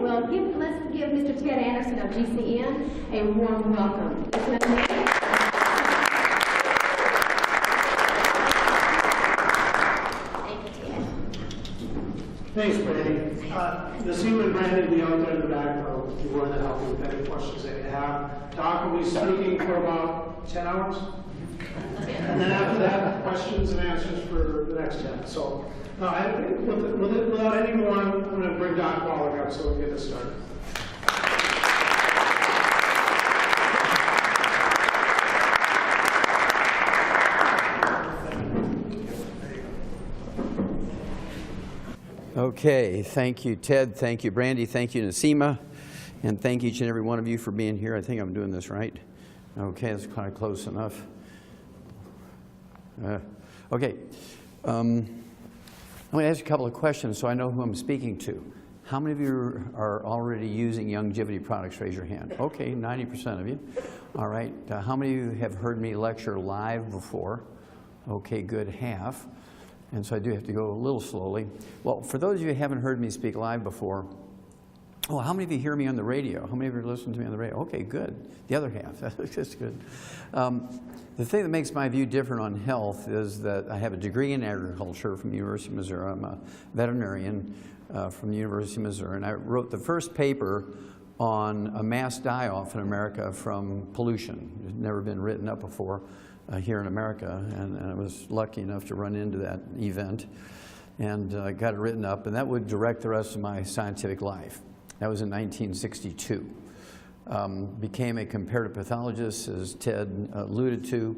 well, let's give Mr. Ted Anderson of GCN a warm welcome. Thanks, Brandy. Naseem and Brandy will be out there in the back. I'll be willing to help you with any questions that you have. Doc will be speaking for about 10 hours. And then after that, questions and answers for the next 10. So without any more, I'm going to bring Doc Wallach up so we can get this started. Okay, thank you, Ted. Thank you, Brandy. Thank you, Nasima. And thank each and every one of you for being here. I think I'm doing this right. Okay, that's kind of close enough. Okay. I'm going to ask you a couple of questions so I know who I'm speaking to. How many of you are already using Youngevity products? Raise your hand. Okay, 90% of you. All right. How many of you have heard me lecture live before? Okay, good, half. And so I do have to go a little slowly. Well, for those of you who haven't heard me speak live before, oh, how many of you hear me on the radio? How many of you listen to me on the radio? Okay, good. The other half, that's good. The thing that makes my view different on health is that I have a degree in agriculture from the University of Missouri. I'm a veterinarian from the University of Missouri, and I wrote the first paper on a mass die-off in America from pollution. It's never been written up before here in America, and I was lucky enough to run into that event and got it written up, and that would direct the rest of my scientific life. That was in 1962. Became a comparative pathologist, as Ted alluded to,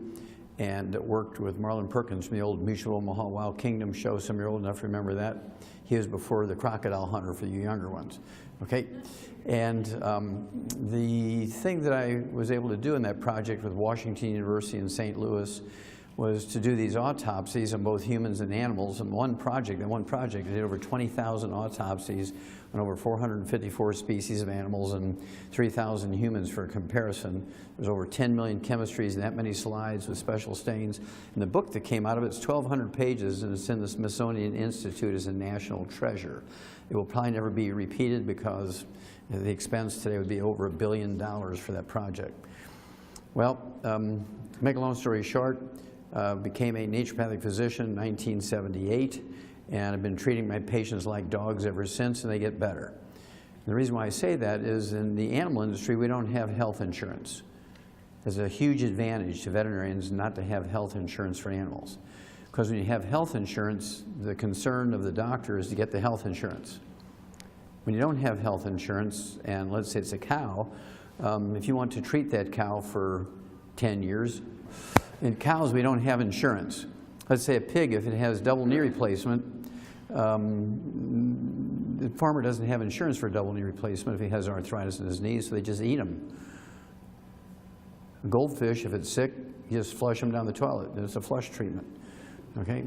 and worked with Marlon Perkins from the old Mutual Omaha Wild Kingdom show. Some of you are old enough to remember that. He was before the crocodile hunter for you younger ones. Okay? And the thing that I was able to do in that project with Washington University in St. Louis was to do these autopsies on both humans and animals. And one project, I did over 20,000 autopsies on over 454 species of animals and 3,000 humans for comparison. There's over 10 million chemistries and that many slides with special stains. And the book that came out of it's 1,200 pages, and it's in the Smithsonian Institute as a national treasure. It will probably never be repeated because the expense today would be over $1 billion for that project. Well, to make a long story short, became a naturopathic physician in 1978, and I've been treating my patients like dogs ever since, and they get better. And the reason why I say that is in the animal industry, we don't have health insurance. There's a huge advantage to veterinarians not to have health insurance for animals. Because when you have health insurance, the concern of the doctor is to get the health insurance. When you don't have health insurance, and let's say it's a cow, if you want to treat that cow for 10 years, in cows we don't have insurance. Let's say a pig, if it has double knee replacement, the farmer doesn't have insurance for a double knee replacement if he has arthritis in his knees, so they just eat them. A goldfish, if it's sick, you just flush him down the toilet. It's a flush treatment. Okay?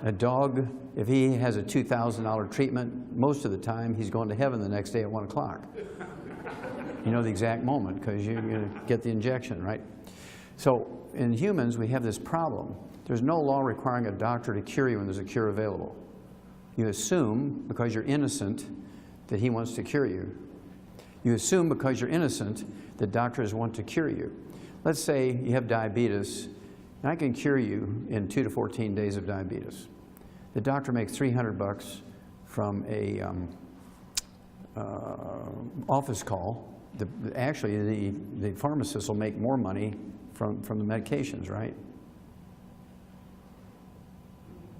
A dog, if he has a $2,000 treatment, most of the time he's going to heaven the next day at 1 o'clock. You know the exact moment because you're going to get the injection, right? So in humans, we have this problem. There's no law requiring a doctor to cure you when there's a cure available. You assume, because you're innocent, that he wants to cure you. You assume, because you're innocent, that doctors want to cure you. Let's say you have diabetes, and I can cure you in 2 to 14 days of diabetes. The doctor makes $300 from a office call. Actually, the pharmacist will make more money from the medications, right?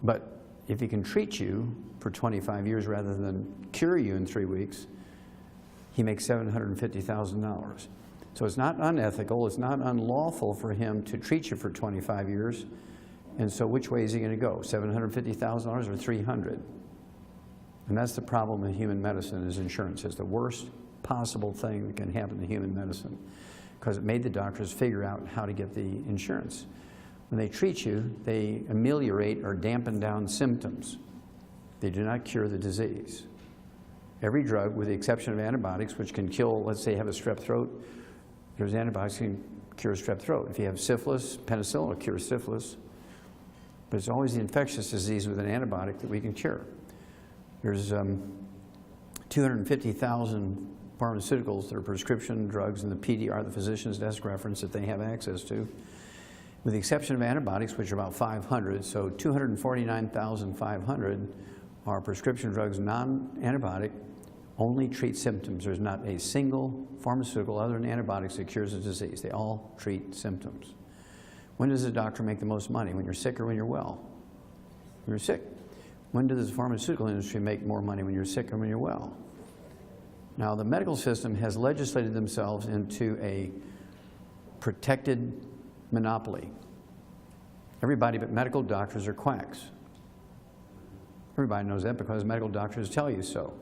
But if he can treat you for 25 years rather than cure you in 3 weeks, he makes $750,000. So it's not unethical, it's not unlawful for him to treat you for 25 years. And so which way is he going to go, $750,000 or $300,000? And that's the problem with human medicine is insurance. It's the worst possible thing that can happen to human medicine because it made the doctors figure out how to get the insurance. When they treat you, they ameliorate or dampen down symptoms. They do not cure the disease. Every drug, with the exception of antibiotics, which can kill, let's say you have a strep throat, there's antibiotics that can cure strep throat. If you have syphilis, penicillin will cure syphilis. But it's always the infectious disease with an antibiotic that we can cure. There's 2 250,000 pharmaceuticals that are prescription drugs in the PDR, the physician's desk reference, that they have access to, with the exception of antibiotics, which are about 500. So 249,500 are prescription drugs, non-antibiotic, only treat symptoms. There's not a single pharmaceutical other than antibiotics that cures a disease. They all treat symptoms. When does a doctor make the most money? When you're sick or when you're well? When you're sick. When does the pharmaceutical industry make more money? When you're sick or when you're well? Now, the medical system has legislated themselves into a protected monopoly. Everybody but medical doctors are quacks. Everybody knows that because medical doctors tell you so.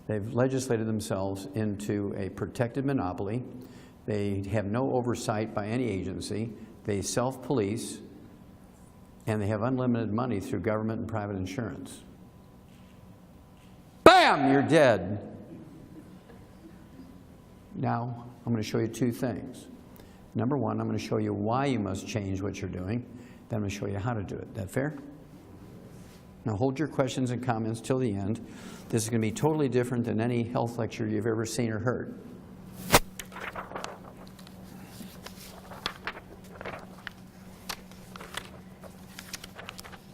They've legislated themselves into a protected monopoly. They have no oversight by any agency. They self-police, and they have unlimited money through government and private insurance. Bam! You're dead. Now, I'm going to show you two things. Number one, I'm going to show you why you must change what you're doing. Then I'm going to show you how to do it. That fair? Now hold your questions and comments till the end. This is going to be totally different than any health lecture you've ever seen or heard.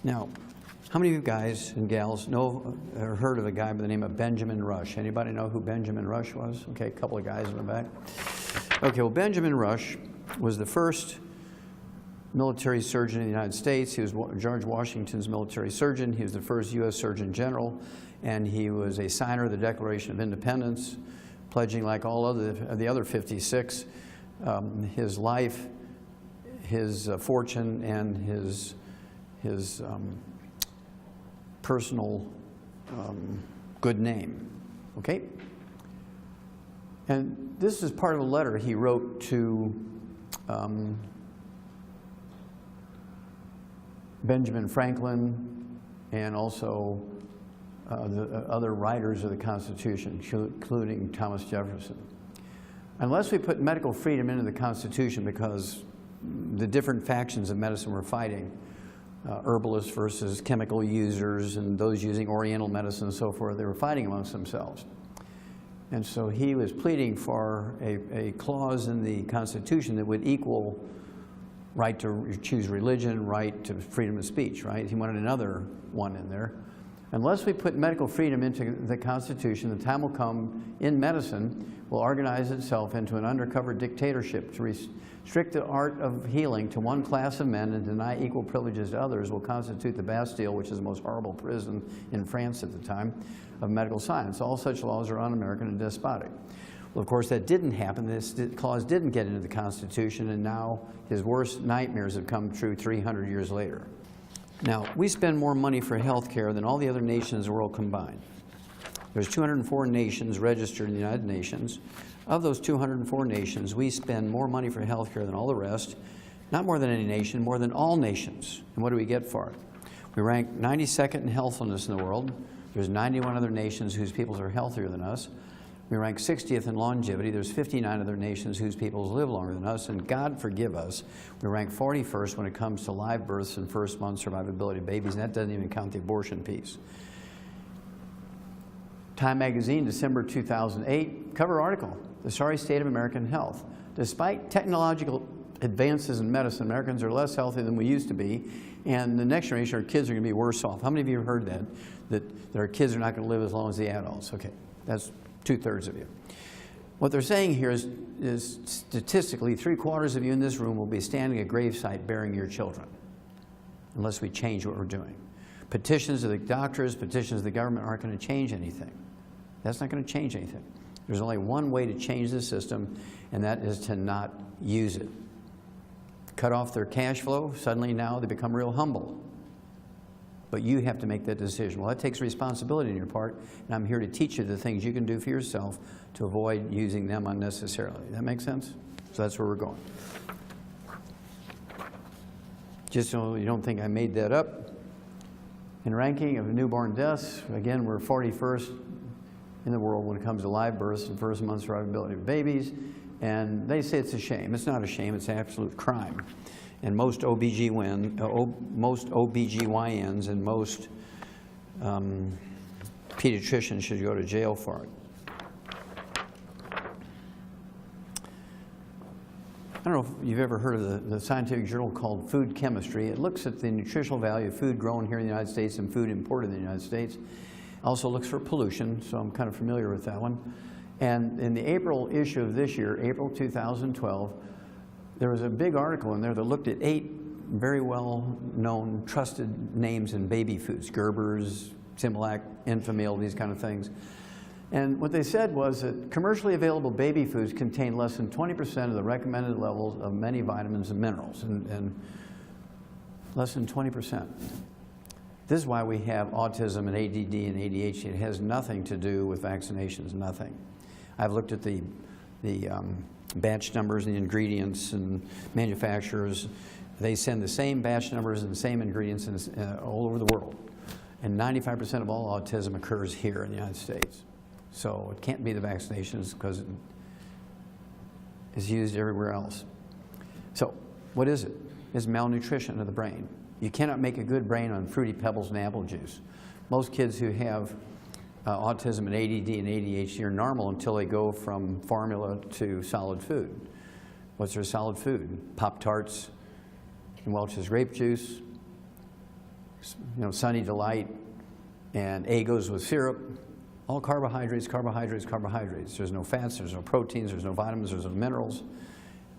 Now, how many of you guys and gals know or heard of a guy by the name of Benjamin Rush? Anybody know who Benjamin Rush was? Okay, a couple of guys in the back. Okay, well, Benjamin Rush was the first military surgeon in the United States. He was George Washington's military surgeon. He was the first U.S. Surgeon General, and he was a signer of the Declaration of Independence, pledging, like all of the other 56, his life, his fortune, and his personal good name. Okay? And this is part of a letter he wrote to Benjamin Franklin and also the other writers of the Constitution, including Thomas Jefferson. Unless we put medical freedom into the Constitution, because the different factions of medicine were fighting, herbalists versus chemical users and those using Oriental medicine and so forth, they were fighting amongst themselves. And so he was pleading for a clause in the Constitution that would equal right to choose religion, right to freedom of speech, right? He wanted another one in there. Unless we put medical freedom into the Constitution, the time will come in medicine will organize itself into an undercover dictatorship to restrict the art of healing to one class of men and deny equal privileges to others will constitute the Bastille, which is the most horrible prison in France at the time, of medical science. All such laws are un-American and despotic. Well, of course, that didn't happen. This clause didn't get into the Constitution, and now his worst nightmares have come true 300 years later. Now, we spend more money for health care than all the other nations in the world combined. There's 204 nations registered in the United Nations. Of those 204 nations, we spend more money for health care than all the rest. Not more than any nation, more than all nations. And what do we get for it? We rank 92nd in healthfulness in the world. There's 91 other nations whose peoples are healthier than us. We rank 60th in longevity. There's 59 other nations whose peoples live longer than us, and God forgive us, we rank 41st when it comes to live births and first-month survivability of babies, and that doesn't even count the abortion piece. Time magazine, December 2008, cover article, The Sorry State of American Health. Despite technological advances in medicine, Americans are less healthy than we used to be, and the next generation, our kids are going to be worse off. How many of you have heard that our kids are not going to live as long as the adults? Okay, that's 2/3 of you. What they're saying here is statistically 3/4 of you in this room will be standing at gravesite burying your children unless we change what we're doing. Petitions to the doctors, petitions to the government aren't going to change anything. That's not going to change anything. There's only one way to change the system, and that is to not use it. Cut off their cash flow, suddenly now they become real humble. But you have to make that decision. Well, that takes responsibility on your part, and I'm here to teach you the things you can do for yourself to avoid using them unnecessarily. That make sense? So that's where we're going. Just so you don't think I made that up, in ranking of newborn deaths, again, we're 41st in the world when it comes to live births and first month survivability of babies, and they say it's a shame. It's not a shame, it's an absolute crime. And most OBGYNs and most pediatrician should go to jail for it. I don't know if you've ever heard of the scientific journal called Food Chemistry. It looks at the nutritional value of food grown here in the United States and food imported in the United States. Also looks for pollution, so I'm kind of familiar with that one. And in the April issue of this year, April 2012, there was a big article in there that looked at 8 very well-known, trusted names in baby foods: Gerber's, Similac, Enfamil, these kind of things. And what they said was that commercially available baby foods contain less than 20% of the recommended levels of many vitamins and minerals, and less than 20%. This is why we have autism and ADD and ADHD. It has nothing to do with vaccinations, nothing. I've looked at the batch numbers and the ingredients, and manufacturers, they send the same batch numbers and the same ingredients all over the world. And 95% of all autism occurs here in the United States. So it can't be the vaccinations because it is used everywhere else. So what is it? It's malnutrition of the brain. You cannot make a good brain on Fruity Pebbles and apple juice. Most kids who have autism and ADD and ADHD are normal until they go from formula to solid food. What's their solid food? Pop-Tarts and Welch's grape juice, Sunny Delight, and Eggos with syrup. All carbohydrates, carbohydrates, carbohydrates. There's no fats, there's no proteins, there's no vitamins, there's no minerals,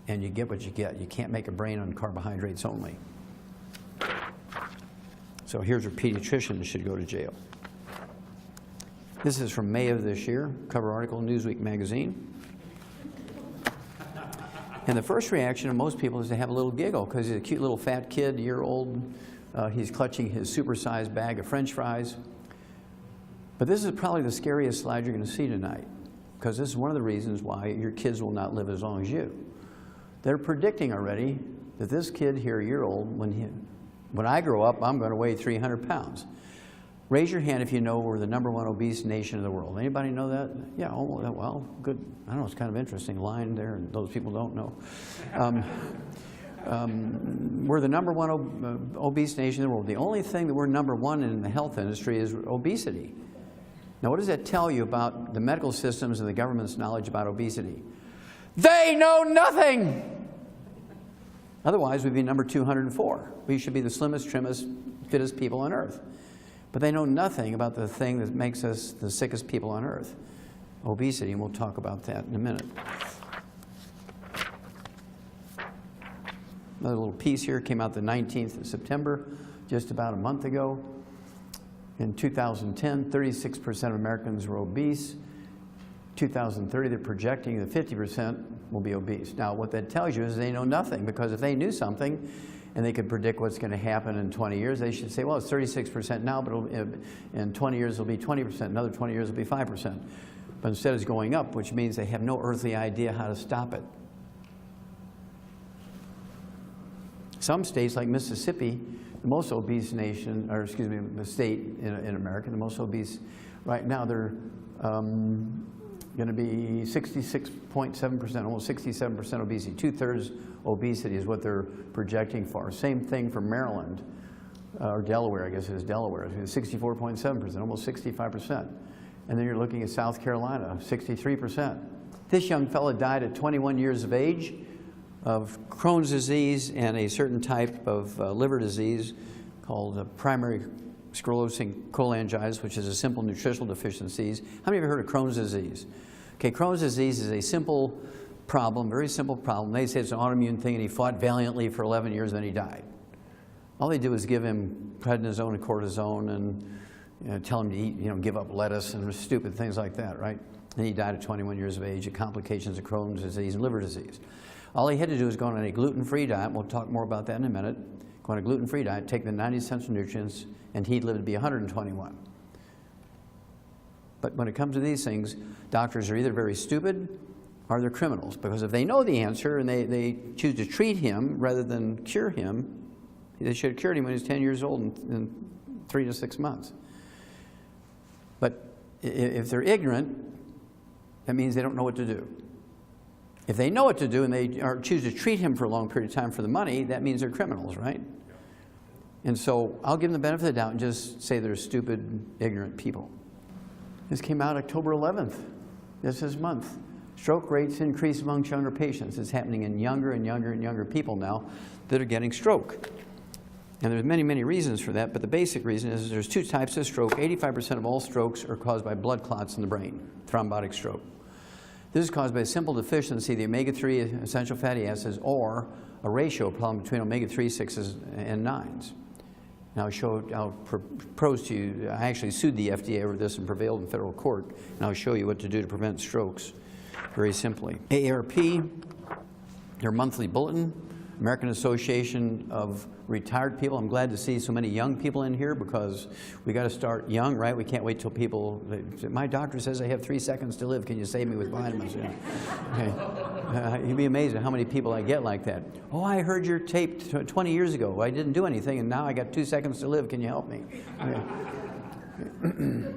and you get what you get. You can't make a brain on carbohydrates only. So here's your pediatrician should go to jail. This is from May of this year, cover article in Newsweek magazine. And the first reaction of most people is to have a little giggle because he's a cute little fat kid, a year old. He's clutching his supersized bag of French fries. But this is probably the scariest slide you're going to see tonight, because this is one of the reasons why your kids will not live as long as you. They're predicting already that this kid here, a year old, when I grow up, I'm going to weigh 300 pounds. Raise your hand if you know we're the =1 obese nation in the world. Anybody know that? Yeah, oh, well, good. I don't know, it's kind of interesting line there, and those people don't know. We're the =1 obese nation in the world. The only thing that we're #1 in the health industry is obesity. Now, what does that tell you about the medical systems and the government's knowledge about obesity? They know nothing! Otherwise, we'd be number 204. We should be the slimmest, trimmest, fittest people on earth. But they know nothing about the thing that makes us the sickest people on earth, obesity, and we'll talk about that in a minute. Another little piece here came out the 19th of September, just about a month ago. In 2010, 36% of Americans were obese. 2030, they're projecting that 50% will be obese. Now, what that tells you is they know nothing, because if they knew something and they could predict what's going to happen in 20 years, they should say, well, it's 36% now, but in 20 years it'll be 20%, another 20 years it'll be 5%. But instead it's going up, which means they have no earthly idea how to stop it. Some states like Mississippi, the most obese nation, or excuse me, the state in America, the most obese right now, they're going to be 66.7%, almost 67% obesity. 2/3 obesity is what they're projecting for. Same thing for Maryland, or Delaware, I guess it is Delaware. It's 64.7%, almost 65%. And then you're looking at South Carolina, 63%. This young fella died at 21 years of age of Crohn's disease and a certain type of liver disease called primary sclerosing cholangitis, which is a simple nutritional deficiency. How many of you heard of Crohn's disease? Okay, Crohn's disease is a simple problem, very simple problem. They say it's an autoimmune thing, and he fought valiantly for 11 years, and then he died. All they do is give him prednisone and cortisone and tell him to eat, give up lettuce and stupid things like that, right? And he died at 21 years of age of complications of Crohn's disease and liver disease. All he had to do is go on a gluten-free diet. We'll talk more about that in a minute. Go on a gluten-free diet, take the 90 essential nutrients, and he'd live to be 121. But when it comes to these things, doctors are either very stupid or they're criminals, because if they know the answer and they choose to treat him rather than cure him, they should have cured him when he was 10 years old in 3 to 6 months. But if they're ignorant, that means they don't know what to do. If they know what to do and they choose to treat him for a long period of time for the money, that means they're criminals, right? And so I'll give them the benefit of the doubt and just say they're stupid, ignorant people. This came out October 11th, this month. Stroke rates increase among younger patients. It's happening in younger and younger and younger people now that are getting stroke. And there's many, many reasons for that, but the basic reason is there's two types of stroke. 85% of all strokes are caused by blood clots in the brain, thrombotic stroke. This is caused by a simple deficiency of the omega-3 essential fatty acids or a ratio problem between omega-3, 6s, and 9s. And I'll propose to you, I actually sued the FDA over this and prevailed in federal court, and I'll show you what to do to prevent strokes very simply. AARP, their monthly bulletin, American Association of Retired People. I'm glad to see so many young people in here because we got to start young, right? We can't wait till people, my doctor says I have 3 seconds to live. Can you save me with vitamins? Yeah. Okay. You'd be amazed at how many people I get like that. Oh, I heard your tape 20 years ago. I didn't do anything and now I got 2 seconds to live. Can you help me? Okay.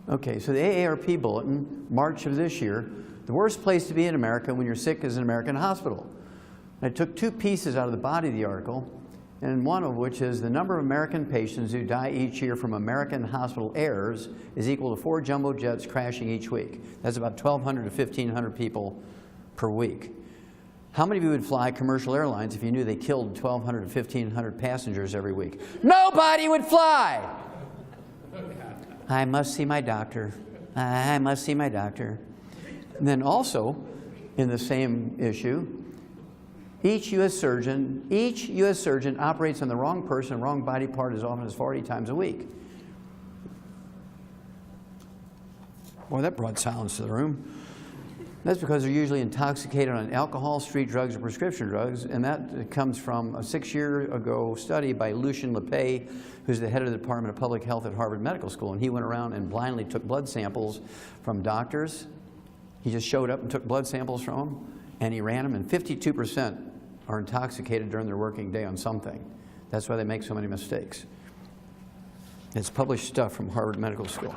Okay, so the AARP bulletin, March of this year, the worst place to be in America when you're sick is an American hospital. I took 2 pieces out of the body of the article, and one of which is the number of American patients who die each year from American hospital errors is equal to 4 jumbo jets crashing each week. That's about 1,200 to 1,500 people per week. How many of you would fly commercial airlines if you knew they killed 1,200 to 1,500 passengers every week? Nobody would fly! I must see my doctor. I must see my doctor. And then also, in the same issue, each U.S. surgeon operates on the wrong person, wrong body part as often as 40 times a week. Boy, that brought silence to the room. That's because they're usually intoxicated on alcohol, street drugs, or prescription drugs, and that comes from a 6-year-ago study by Lucien Lepay, who's the head of the Department of Public Health at Harvard Medical School, and he went around and blindly took blood samples from doctors. He just showed up and took blood samples from them, and he ran them, and 52% are intoxicated during their working day on something. That's why they make so many mistakes. It's published stuff from Harvard Medical School.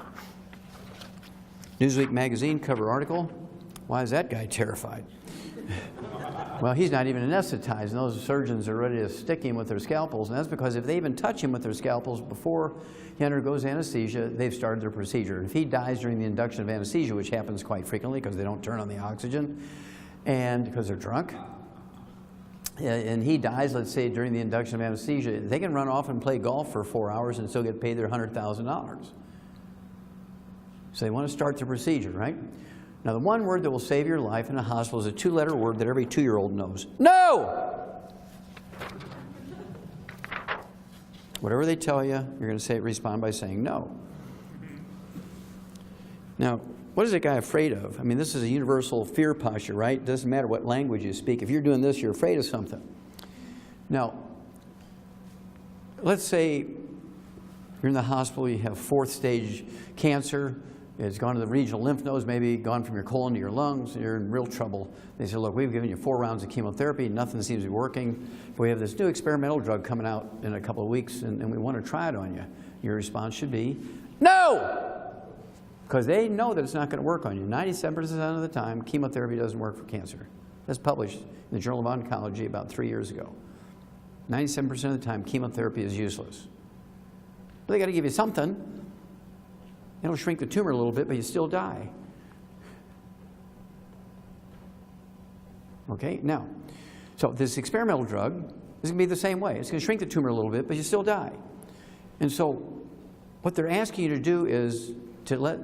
Newsweek magazine cover article. Why is that guy terrified? Well, he's not even anesthetized, and those surgeons are ready to stick him with their scalpels, and that's because if they even touch him with their scalpels before he undergoes anesthesia, they've started their procedure. And if he dies during the induction of anesthesia, which happens quite frequently because they don't turn on the oxygen, and because they're drunk, and he dies, let's say, during the induction of anesthesia, they can run off and play golf for 4 hours and still get paid their $100,000. So they want to start the procedure, right? Now, the one word that will save your life in a hospital is a 2-letter word that every 2-year-old knows. No! Whatever they tell you, you're going to respond by saying no. Now, what is that guy afraid of? I mean, this is a universal fear posture, right? It doesn't matter what language you speak. If you're doing this, you're afraid of something. Now, let's say you're in the hospital, you have 4th-stage cancer. It's gone to the regional lymph nodes, maybe gone from your colon to your lungs, and you're in real trouble. They say, look, we've given you 4 rounds of chemotherapy, nothing seems to be working. But we have this new experimental drug coming out in a couple of weeks, and we want to try it on you. Your response should be, no! Because they know that it's not going to work on you. 97% of the time, chemotherapy doesn't work for cancer. That's published in the Journal of Oncology about 3 years ago. 97% of the time, chemotherapy is useless. But they got to give you something. It'll shrink the tumor a little bit, but you still die. Okay, now, so this experimental drug is going to be the same way. It's going to shrink the tumor a little bit, but you still die. And so what they're asking you to do is to let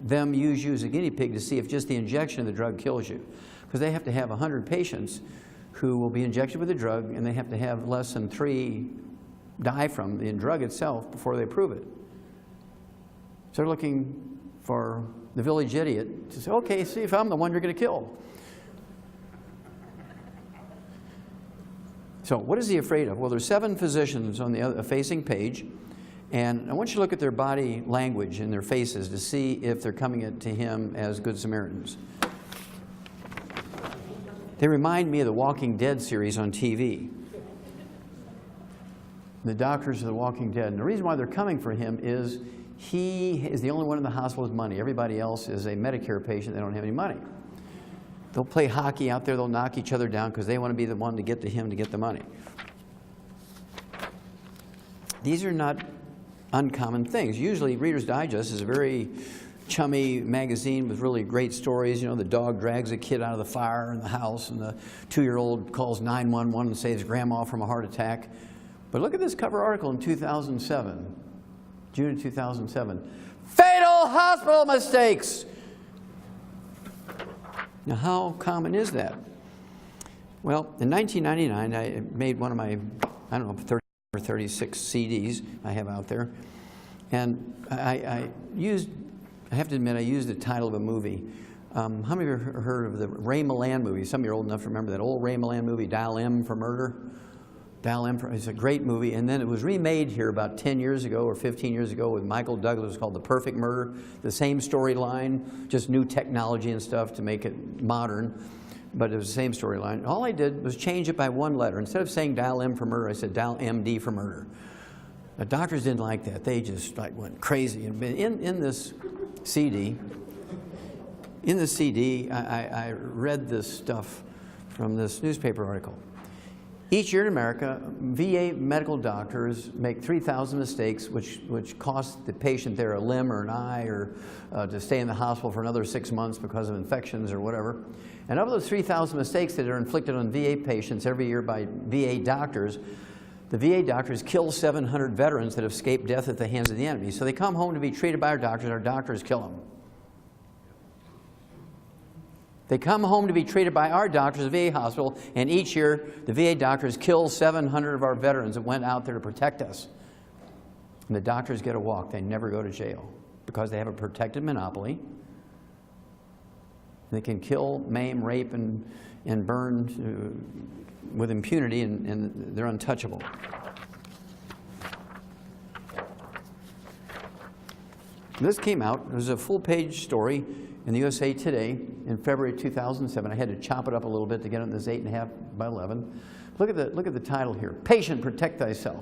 them use you as a guinea pig to see if just the injection of the drug kills you. Because they have to have 100 patients who will be injected with the drug, and they have to have less than 3 die from the drug itself before they approve it. So they're looking for the village idiot to say, okay, see if I'm the one you're going to kill. So what is he afraid of? Well, there's 7 physicians on the facing page, and I want you to look at their body language and their faces to see if they're coming to him as Good Samaritans. They remind me of the Walking Dead series on TV. The doctors of the Walking Dead. And the reason why they're coming for him is he is the only one in the hospital with money. Everybody else is a Medicare patient. They don't have any money. They'll play hockey out there. They'll knock each other down because they want to be the one to get to him to get the money. These are not uncommon things. Usually Reader's Digest is a very chummy magazine with really great stories. You know, the dog drags a kid out of the fire in the house, and the 2-year-old calls 911 and saves grandma from a heart attack. But look at this cover article in 2007, June of 2007. Fatal hospital mistakes! Now, how common is that? Well, in 1999, I made one of my, I don't know, 30 or 36 CDs I have out there. And I have to admit, I used the title of a movie. How many of you have heard of the Ray Milland movie? Some of you are old enough to remember that old Ray Milland movie, Dial M for Murder. Dial M for, it's a great movie. And then it was remade here about 10 years ago or 15 years ago with Michael Douglas, called The Perfect Murder. The same storyline, just new technology and stuff to make it modern. But it was the same storyline. All I did was change it by one letter. Instead of saying Dial M for Murder, I said Dial MD for Murder. The doctors didn't like that. They just like went crazy. And in this CD, I read this stuff from this newspaper article. Each year in America, VA medical doctors make 3,000 mistakes, which cost the patient there a limb or an eye, or to stay in the hospital for another 6 months because of infections or whatever. And of those 3,000 mistakes that are inflicted on VA patients every year by VA doctors, the VA doctors kill 700 veterans that have escaped death at the hands of the enemy. So they come home to be treated by our doctors kill them. They come home to be treated by our doctors at the VA hospital, and each year the VA doctors kill 700 of our veterans that went out there to protect us. And the doctors get a walk. They never go to jail because they have a protected monopoly. They can kill, maim, rape, and burn with impunity, and they're untouchable. This came out. It was a full-page story in the USA Today in February 2007. I had to chop it up a little bit to get it in this 8.5 by 11. Look at the title here: Patient, Protect Thyself.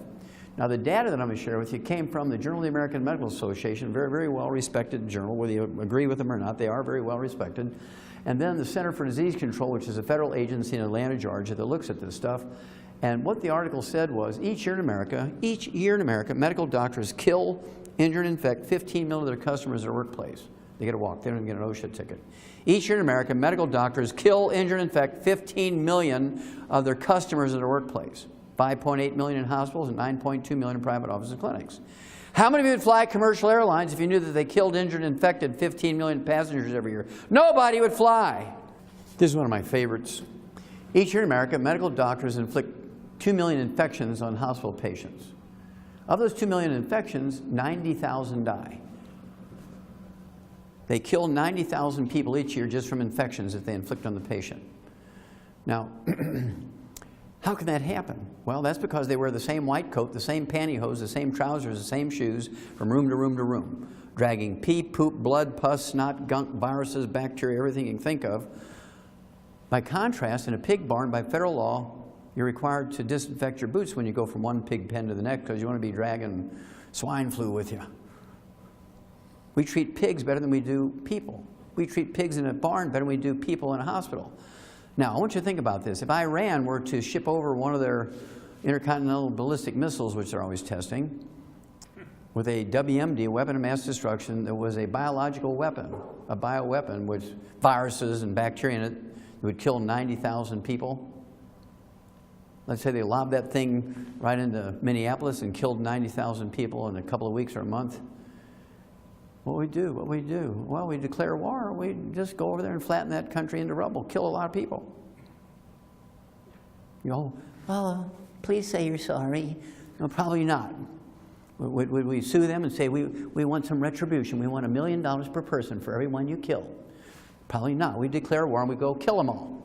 Now, the data that I'm going to share with you came from the Journal of the American Medical Association, very, very well-respected journal. Whether you agree with them or not, they are very well-respected. And then the Center for Disease Control, which is a federal agency in Atlanta, Georgia, that looks at this stuff. And what the article said was, each year in America, medical doctors kill, injure, and infect 15 million of their customers at their workplace. They get a walk. They don't even get an OSHA ticket. Each year in America, medical doctors kill, injure, and infect 15 million of their customers at their workplace. 5.8 million in hospitals and 9.2 million in private offices and clinics. How many of you would fly commercial airlines if you knew that they killed, injured, and infected 15 million passengers every year? Nobody would fly. This is one of my favorites. Each year in America, medical doctors inflict 2 million infections on hospital patients. Of those 2 million infections, 90,000 die. They kill 90,000 people each year just from infections that they inflict on the patient. Now, how can that happen? Well, that's because they wear the same white coat, the same pantyhose, the same trousers, the same shoes from room to room to room, dragging pee, poop, blood, pus, snot, gunk, viruses, bacteria, everything you can think of. By contrast, in a pig barn, by federal law, you're required to disinfect your boots when you go from one pig pen to the next because you want to be dragging swine flu with you. We treat pigs better than we do people. We treat pigs in a barn better than we do people in a hospital. Now, I want you to think about this. If Iran were to ship over one of their intercontinental ballistic missiles, which they're always testing, with a WMD, weapon of mass destruction, that was a biological weapon, a bioweapon with viruses and bacteria in it that would kill 90,000 people. Let's say they lobbed that thing right into Minneapolis and killed 90,000 people in a couple of weeks or a month. What we do? Well, we declare war. We just go over there and flatten that country into rubble, kill a lot of people. You know, well, please say you're sorry. No, probably not. Would we sue them and say, we want some retribution? We want $1 million per person for every one you kill? Probably not. We declare war and we go kill them all.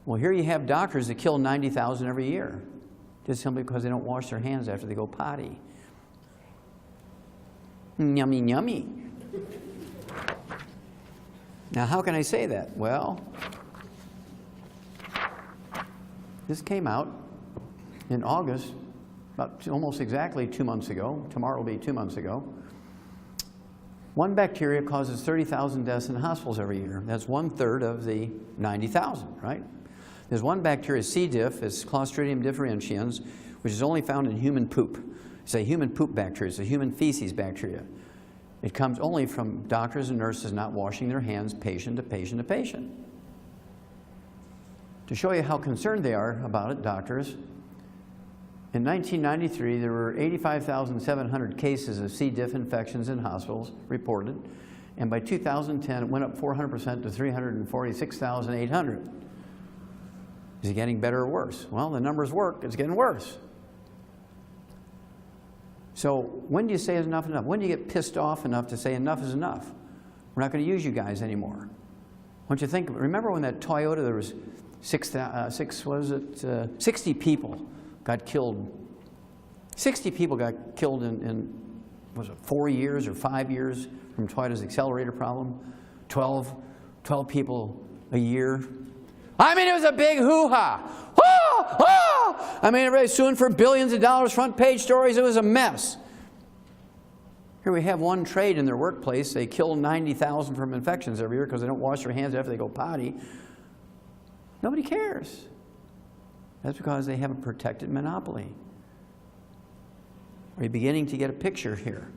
Well, here you have doctors that kill 90,000 every year, just simply because they don't wash their hands after they go potty. Yummy, yummy. Now, how can I say that? Well, this came out in August, about almost exactly 2 months ago. Tomorrow will be 2 months ago. One bacteria causes 30,000 deaths in hospitals every year. That's 1/3 of the 90,000, right? There's one bacteria, C. diff, it's Clostridium differentians, which is only found in human poop. It's a human poop bacteria. It's a human feces bacteria. It comes only from doctors and nurses not washing their hands patient to patient to patient. To show you how concerned they are about it, doctors, in 1993, there were 85,700 cases of C. diff infections in hospitals reported, and by 2010, it went up 400% to 346,800. Is it getting better or worse? Well, the numbers work. It's getting worse. So when do you say enough is enough? When do you get pissed off enough to say enough is enough? We're not going to use you guys anymore. Don't you think? Remember when that Toyota, there was 60 people got killed. 60 people got killed in was it 4 years or 5 years from Toyota's accelerator problem? 12 people a year. I mean, it was a big hoo-ha. Oh, oh! I mean, everybody's suing for billions of dollars, front page stories. It was a mess. Here we have one trade in their workplace. They kill 90,000 from infections every year because they don't wash their hands after they go potty. Nobody cares. That's because they have a protected monopoly. Are you beginning to get a picture here?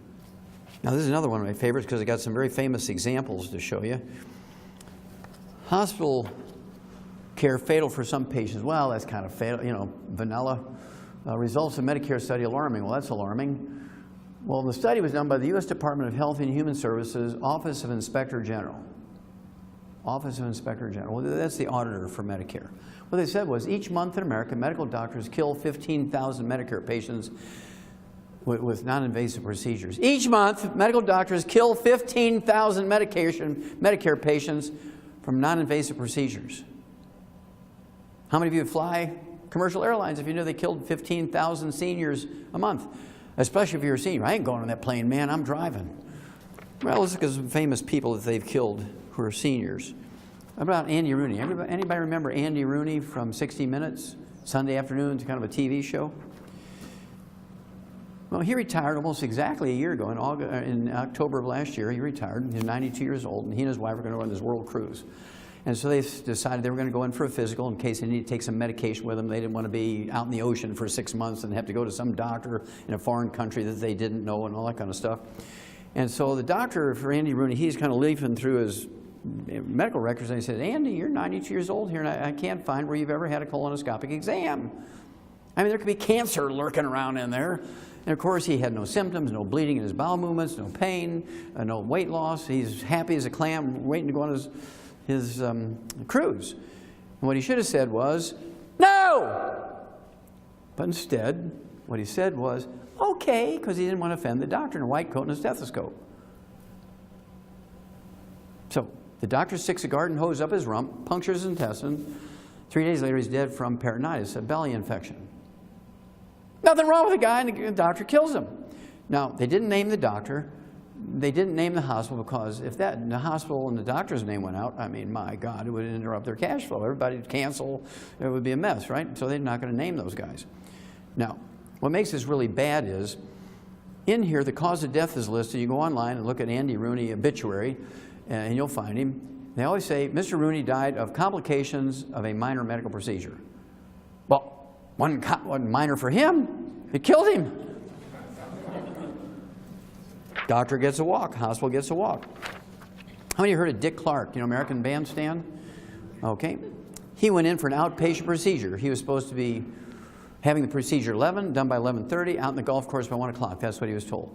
Now, this is another one of my favorites because I got some very famous examples to show you. Hospital care fatal for some patients. Well, that's kind of fatal, you know, vanilla. Results of Medicare study alarming. Well, that's alarming. Well, the study was done by the U.S. Department of Health and Human Services, Office of Inspector General. Office of Inspector General. Well, that's the auditor for Medicare. What they said was each month in America, medical doctors kill 15,000 Medicare patients with non-invasive procedures. Each month, medical doctors kill 15,000 Medicare patients from non-invasive procedures. How many of you fly commercial airlines if you know they killed 15,000 seniors a month? Especially if you're a senior. I ain't going on that plane, man. I'm driving. Well, let's look at some famous people that they've killed who are seniors. How about Andy Rooney? Anybody remember Andy Rooney from 60 Minutes? Sunday afternoons, kind of a TV show? Well, he retired almost exactly a year ago. In October of last year, he retired. He's 92 years old, and he and his wife are going to go on this world cruise. And so they decided they were going to go in for a physical in case they needed to take some medication with them. They didn't want to be out in the ocean for 6 months and have to go to some doctor in a foreign country that they didn't know and all that kind of stuff. And so the doctor for Andy Rooney, he's kind of leafing through his medical records, and he said, Andy, you're 92 years old here, and I can't find where you've ever had a colonoscopic exam. I mean, there could be cancer lurking around in there. And of course, he had no symptoms, no bleeding in his bowel movements, no pain, no weight loss. He's happy as a clam, waiting to go on his cruise. And what he should have said was, no! But instead, what he said was, okay, because he didn't want to offend the doctor in a white coat and a stethoscope. So the doctor sticks a garden hose up his rump, punctures his intestine. 3 days later, he's dead from peritonitis, a belly infection. Nothing wrong with the guy, and the doctor kills him. Now, they didn't name the doctor. They didn't name the hospital because if the hospital and the doctor's name went out, I mean, my God, it would interrupt their cash flow. Everybody would cancel. It would be a mess, right? So they're not going to name those guys. Now, what makes this really bad is, in here, the cause of death is listed. You go online and look at Andy Rooney obituary, and you'll find him. They always say, Mr. Rooney died of complications of a minor medical procedure. Well, wasn't minor for him. It killed him. Doctor gets a walk. Hospital gets a walk. How many of you heard of Dick Clark, you know, American Bandstand? Okay. He went in for an outpatient procedure. He was supposed to be having the procedure 11, done by 11:30, out in the golf course by 1 o'clock. That's what he was told.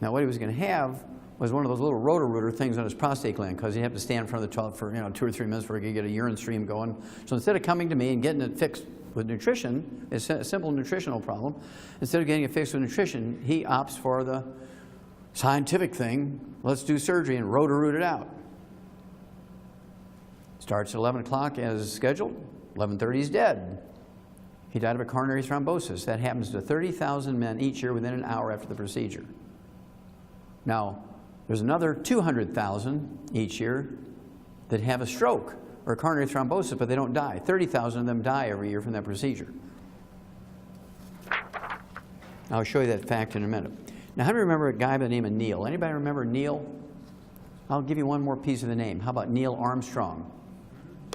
Now, what he was going to have was one of those little rotor-rooter things on his prostate gland because he'd have to stand in front of the toilet for 2 or 3 minutes before he could get a urine stream going. So instead of coming to me and getting it fixed with nutrition, it's a simple nutritional problem, instead of getting it fixed with nutrition, he opts for the scientific thing, let's do surgery and rotor-root it out. Starts at 11 o'clock as scheduled, 11:30 he's dead. He died of a coronary thrombosis. That happens to 30,000 men each year within an hour after the procedure. Now, there's another 200,000 each year that have a stroke or a coronary thrombosis, but they don't die. 30,000 of them die every year from that procedure. I'll show you that fact in a minute. Now, how do you remember a guy by the name of Neil? Anybody remember Neil? I'll give you one more piece of the name. How about Neil Armstrong?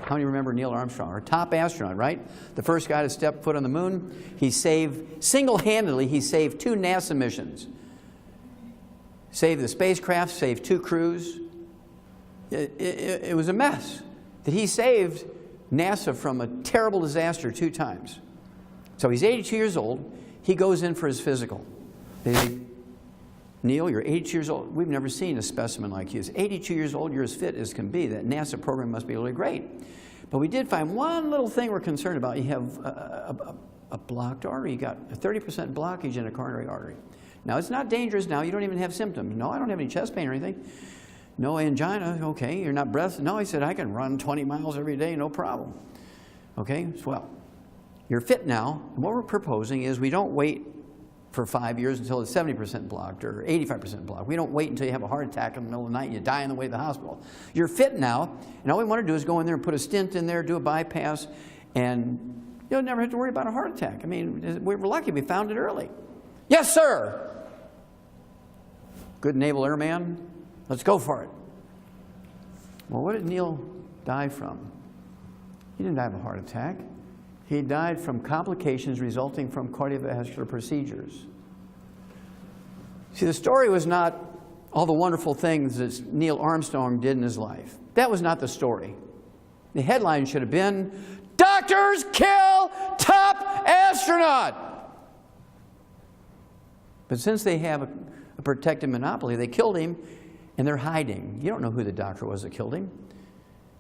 How How many remember Neil Armstrong? Our top astronaut, right? The first guy to step foot on the moon. He saved, single-handedly, he saved 2 NASA missions. Saved the spacecraft, saved 2 crews. It was a mess. That he saved NASA from a terrible disaster 2 times. So he's 82 years old. He goes in for his physical. They say, Neil, you're 82 years old. We've never seen a specimen like you. He's 82 years old. You're as fit as can be. That NASA program must be really great. But we did find one little thing we're concerned about. You have a blocked artery. You got a 30% blockage in a coronary artery. Now, it's not dangerous now. You don't even have symptoms. No, I don't have any chest pain or anything. No angina. Okay, you're not breathless. No, he said, I can run 20 miles every day, no problem. Okay, well, you're fit now. And what we're proposing is we don't wait for 5 years until it's 70% blocked or 85% blocked. We don't wait until you have a heart attack in the middle of the night and you die on the way to the hospital. You're fit now, and all we want to do is go in there and put a stent in there, do a bypass, and you'll never have to worry about a heart attack. I mean, we were lucky we found it early. Yes, sir. Good naval airman. Let's go for it. Well, what did Neil die from? He didn't die of a heart attack. He died from complications resulting from cardiovascular procedures. See, the story was not all the wonderful things that Neil Armstrong did in his life. That was not the story. The headline should have been, "Doctors kill top astronaut!" But since they have a protected monopoly, they killed him, and they're hiding. You don't know who the doctor was that killed him.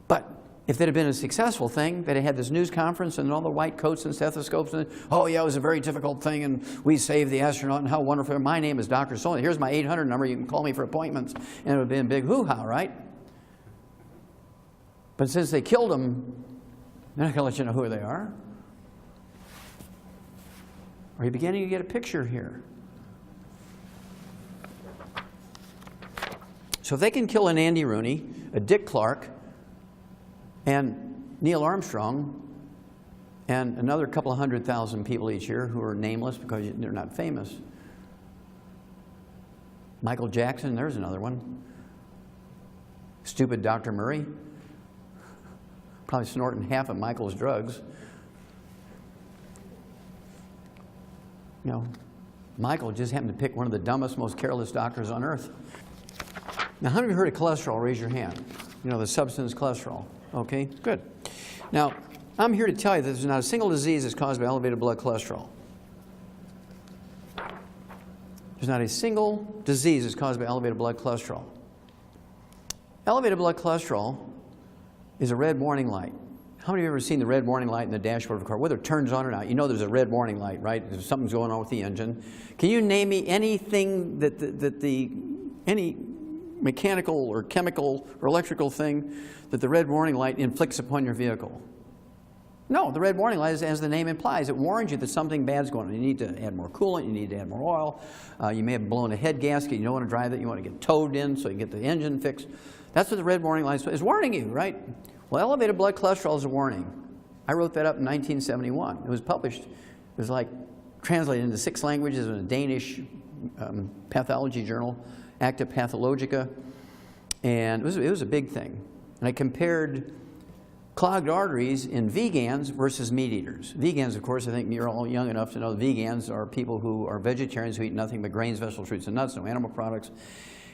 But if it had been a successful thing, that it had this news conference and all the white coats and stethoscopes, and oh yeah, it was a very difficult thing, and we saved the astronaut, and how wonderful. My name is Dr. So, here's my 800 number, you can call me for appointments, and it would have been a big hoo-ha, right? But since they killed him, they're not going to let you know who they are. Are you beginning to get a picture here? So if they can kill an Andy Rooney, a Dick Clark, and Neil Armstrong, and another couple of 100,000 people each year who are nameless because they're not famous. Michael Jackson, there's another one. Stupid Dr. Murray, probably snorting half of Michael's drugs. You know, Michael just happened to pick one of the dumbest, most careless doctors on earth. Now, how many of you heard of cholesterol? Raise your hand. You know, the substance cholesterol. Okay, good. Now, I'm here to tell you that there's not a single disease that's caused by elevated blood cholesterol. There's not a single disease that's caused by elevated blood cholesterol. Elevated blood cholesterol is a red warning light. How many of you have ever seen the red warning light in the dashboard of a car? Whether it turns on or not, you know there's a red warning light, right? If something's going on with the engine. Can you name me anything any mechanical or chemical or electrical thing that the red warning light inflicts upon your vehicle? No, the red warning light, as the name implies, it warns you that something bad's going on. You need to add more coolant, you need to add more oil, you may have blown a head gasket, you don't want to drive it, you want to get towed in so you get the engine fixed. That's what the red warning light is warning you, right? Well, elevated blood cholesterol is a warning. I wrote that up in 1971. It was published, it was like translated into 6 languages in a Danish pathology journal, Acta Pathologica, and it was a big thing. And I compared clogged arteries in vegans versus meat eaters. Vegans, of course, I think you're all young enough to know vegans are people who are vegetarians who eat nothing but grains, vegetables, fruits, and nuts, no animal products,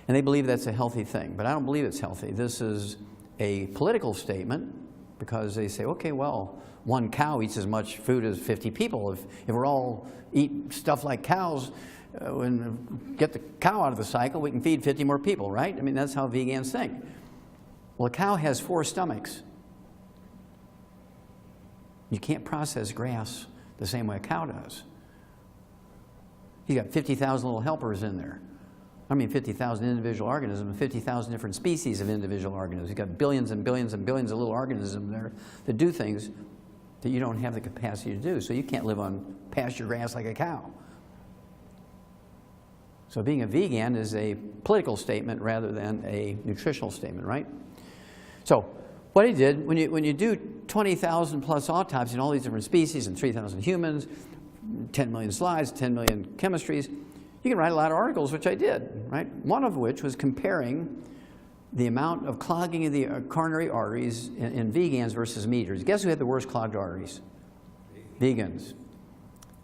and they believe that's a healthy thing. But I don't believe it's healthy. This is a political statement because they say, okay, well, one cow eats as much food as 50 people. If we're all eat stuff like cows, and get the cow out of the cycle, we can feed 50 more people, right? I mean, that's how vegans think. Well, a cow has 4 stomachs. You can't process grass the same way a cow does. You got 50,000 little helpers in there. I mean 50,000 individual organisms, 50,000 different species of individual organisms. You've got billions and billions and billions of little organisms there that do things that you don't have the capacity to do. So you can't live on pasture grass like a cow. So being a vegan is a political statement rather than a nutritional statement, right? So what he did, when you do 20,000 plus autopsies in all these different species and 3,000 humans, 10 million slides, 10 million chemistries, you can write a lot of articles, which I did, right? One of which was comparing the amount of clogging of the coronary arteries in vegans versus meat eaters. Guess who had the worst clogged arteries? Vegans.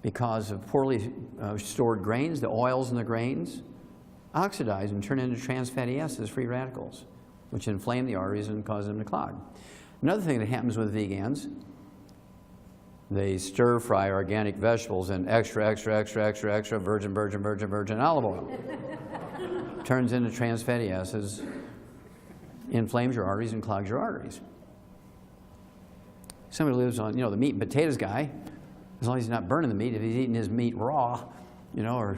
Because of poorly stored grains, the oils in the grains oxidize and turn into trans fatty acids, free radicals, which inflame the arteries and cause them to clog. Another thing that happens with vegans, they stir fry organic vegetables in extra virgin olive oil. Turns into trans fatty acids, inflames your arteries and clogs your arteries. Somebody lives on, the meat and potatoes guy, as long as he's not burning the meat, if he's eating his meat raw, or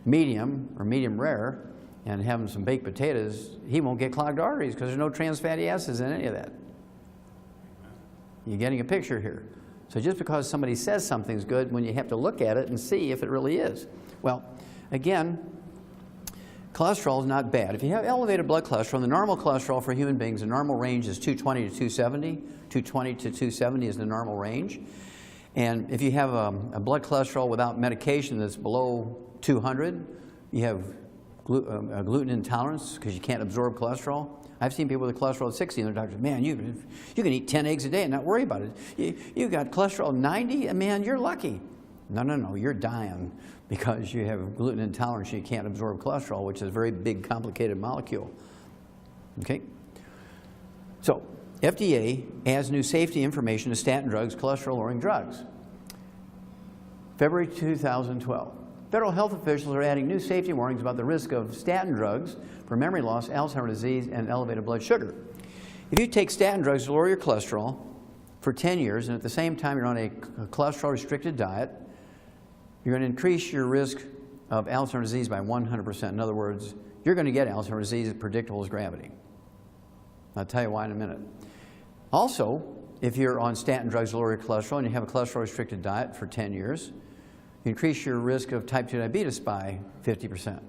medium rare, and having some baked potatoes, he won't get clogged arteries because there's no trans fatty acids in any of that. You're getting a picture here. So just because somebody says something's good, when you have to look at it and see if it really is. Well, again, cholesterol is not bad. If you have elevated blood cholesterol, the normal cholesterol for human beings, the normal range is 220 to 270. 220 to 270 is the normal range. And if you have a blood cholesterol without medication that's below 200, you have gluten intolerance because you can't absorb cholesterol. I've seen people with cholesterol at 60 and their doctors, man, you can eat 10 eggs a day and not worry about it. You got cholesterol 90, man, you're lucky. No, you're dying because you have gluten intolerance and you can't absorb cholesterol, which is a very big, complicated molecule. Okay? So, FDA adds new safety information to statin drugs, cholesterol-lowering drugs. February 2012. Federal health officials are adding new safety warnings about the risk of statin drugs for memory loss, Alzheimer's disease, and elevated blood sugar. If you take statin drugs to lower your cholesterol for 10 years, and at the same time you're on a cholesterol-restricted diet, you're going to increase your risk of Alzheimer's disease by 100%. In other words, you're going to get Alzheimer's disease as predictable as gravity. I'll tell you why in a minute. Also, if you're on statin drugs to lower your cholesterol and you have a cholesterol-restricted diet for 10 years, you increase your risk of type 2 diabetes by 50%.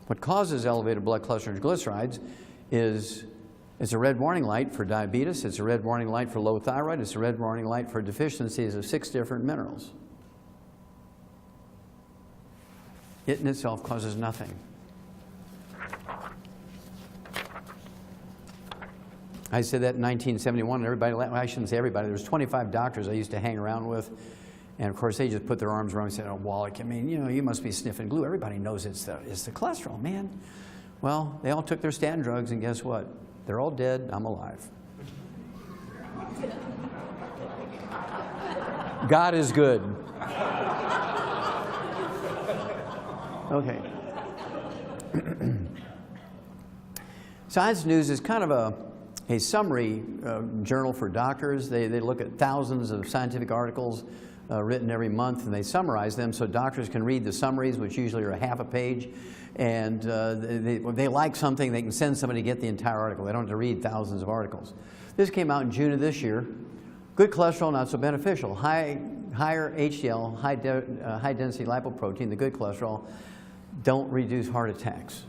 What causes elevated blood cholesterol and triglycerides is it's a red warning light for diabetes, it's a red warning light for low thyroid, it's a red warning light for deficiencies of 6 different minerals. It in itself causes nothing. I said that in 1971, and everybody, I shouldn't say everybody, there was 25 doctors I used to hang around with, and of course they just put their arms around me and said, oh, Wallach, I mean, you must be sniffing glue. Everybody knows it's the cholesterol, man. Well, they all took their statin drugs, and guess what? They're all dead, I'm alive. God is good. Okay. Science News is kind of a summary journal for doctors. They look at thousands of scientific articles written every month, and they summarize them so doctors can read the summaries, which usually are a half a page. And when they like something, they can send somebody to get the entire article. They don't have to read thousands of articles. This came out in June of this year. Good cholesterol, not so beneficial. Higher HDL, high density lipoprotein, the good cholesterol, don't reduce heart attacks.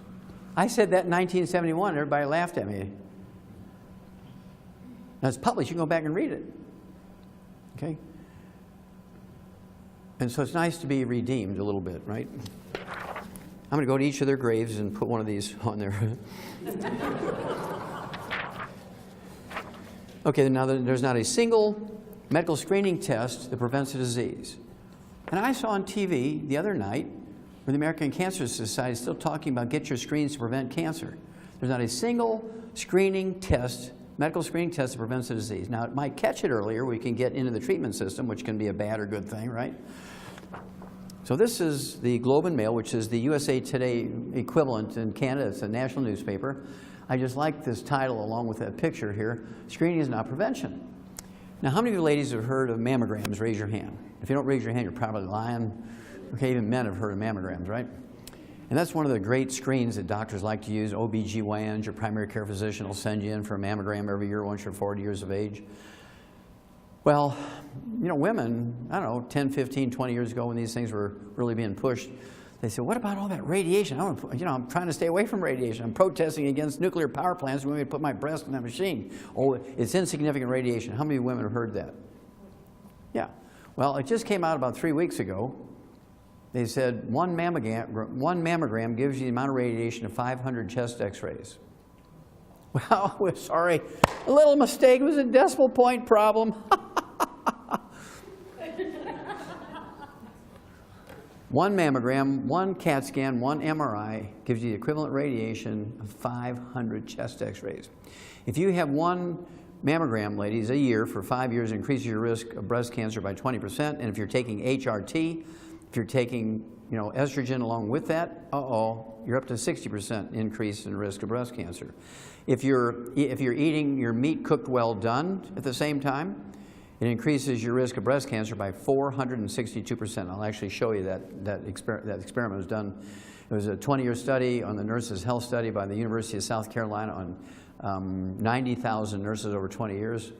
I said that in 1971, everybody laughed at me. Now it's published, you can go back and read it. Okay? And so it's nice to be redeemed a little bit, right? I'm going to go to each of their graves and put one of these on there. Okay, now there's not a single medical screening test that prevents a disease. And I saw on TV the other night where the American Cancer Society is still talking about get your screens to prevent cancer. There's not a single screening test, medical screening test that prevents a disease. Now, it might catch it earlier. We can get into the treatment system, which can be a bad or good thing, right? So this is the Globe and Mail, which is the USA Today equivalent in Canada. It's a national newspaper. I just like this title along with that picture here. Screening is not prevention. Now, how many of you ladies have heard of mammograms? Raise your hand. If you don't raise your hand, you're probably lying. Okay, even men have heard of mammograms, right? And that's one of the great screens that doctors like to use. OBGYNs, your primary care physician, will send you in for a mammogram every year once you're 40 years of age. Well, women, I don't know, 10, 15, 20 years ago when these things were really being pushed, they said, what about all that radiation? I'm trying to stay away from radiation. I'm protesting against nuclear power plants when we put my breast in that machine. Oh, it's insignificant radiation. How many women have heard that? Yeah. Well, it just came out about 3 weeks ago They said one mammogram gives you the amount of radiation of 500 chest x-rays. Well, we're sorry, a little mistake. It was a decimal point problem. One mammogram, one CAT scan, one MRI gives you the equivalent radiation of 500 chest x-rays. If you have one mammogram, ladies, a year for 5 years, it increases your risk of breast cancer by 20%. And if you're taking HRT, if you're taking estrogen along with that, you're up to 60% increase in risk of breast cancer. If you're eating your meat cooked well done at the same time, it increases your risk of breast cancer by 462%. I'll actually show you that experiment was done. It was a 20-year study on the Nurses' Health Study by the University of South Carolina on 90,000 nurses over 20 years.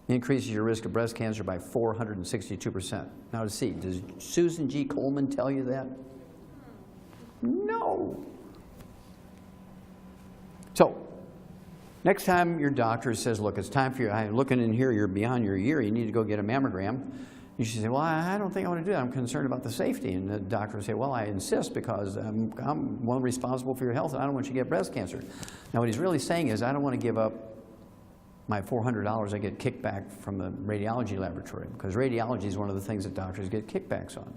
It increases your risk of breast cancer by 462%. Now to see, does Susan G. Komen tell you that? No. So, next time your doctor says, look, it's time for you, I'm looking in here, you're beyond your year, you need to go get a mammogram. You should say, well, I don't think I want to do that. I'm concerned about the safety. And the doctor will say, well, I insist because I'm one responsible for your health and I don't want you to get breast cancer. Now, what he's really saying is, I don't want to give up my $400 I get kicked back from the radiology laboratory, because radiology is one of the things that doctors get kickbacks on.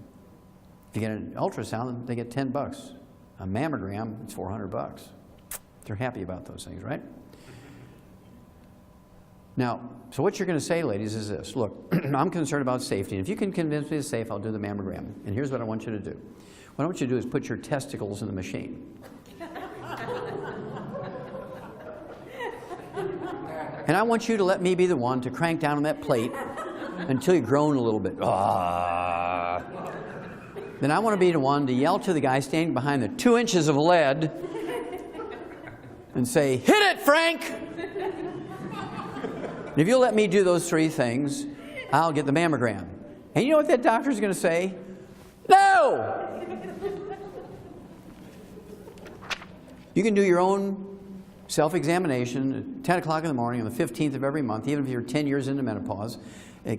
If you get an ultrasound, they get $10. A mammogram, it's $400. They're happy about those things, right? Now, so what you're going to say, ladies, is this. Look, I'm concerned about safety, and if you can convince me it's safe, I'll do the mammogram. And here's what I want you to do. What I want you to do is put your testicles in the machine. And I want you to let me be the one to crank down on that plate until you groan a little bit. Ah. Then I want to be the one to yell to the guy standing behind the 2 inches of lead and say, hit it, Frank! And if you'll let me do those 3 things, I'll get the mammogram. And you know what that doctor's going to say? No! You can do your own self-examination at 10 o'clock in the morning on the 15th of every month, even if you're 10 years into menopause.